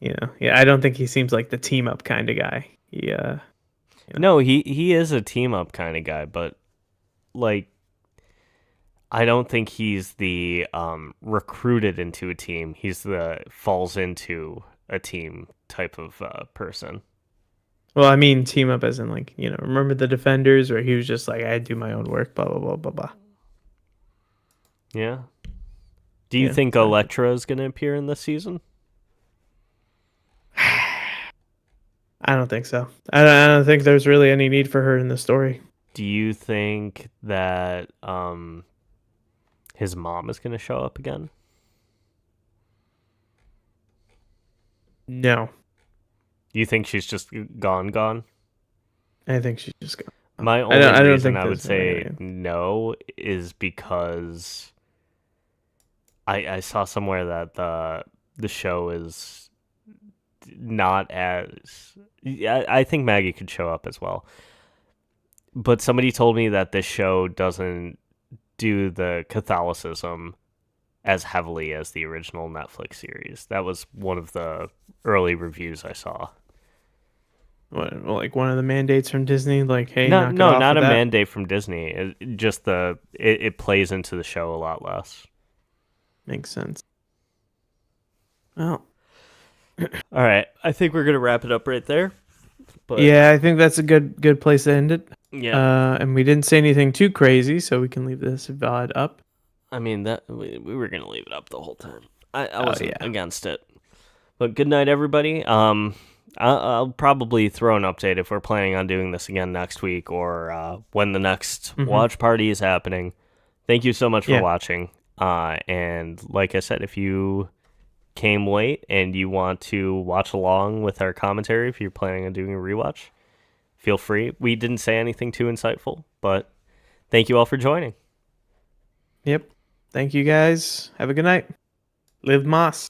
Yeah, I don't think he seems like the team up kind of guy. No, he is a team up kind of guy, but like I don't think he's the recruited into a team. He's the falls into a team type of person. Well, I mean, team up as in like, remember the Defenders where he was just like, I do my own work, blah, blah, blah, blah, blah. Yeah. Do you Yeah, think so- Elektra is going to appear in this season? I don't think so. I don't think there's really any need for her in the story. Do you think that his mom is going to show up again? No, You think she's just gone? I think she's just gone. My I only don't reason think I would there's really say any- no is because I saw somewhere that the show is not as. I think Maggie could show up as well, but somebody told me that this show doesn't do the Catholicism as heavily as the original Netflix series. That was one of the early reviews I saw. What, like one of the mandates from Disney? Like, hey, No, knock it no, off not a with that? mandate from Disney. Just it plays into the show a lot less. Makes sense. Well, All right, I think we're gonna wrap it up right there. But Yeah, I think that's a good place to end it. yeah, And we didn't say anything too crazy, so we can leave this VOD up. I mean that we were gonna leave it up the whole time. I Oh, wasn't yeah. against it. But good night, everybody. I'll probably throw an update if we're planning on doing this again next week or when the next watch party is happening. Thank you so much for Yeah. watching. And like I said, if you came late and you want to watch along with our commentary, if you're planning on doing a rewatch, feel free. We didn't say anything too insightful, but thank you all for joining. Yep. Thank you guys. Have a good night. Live Moss.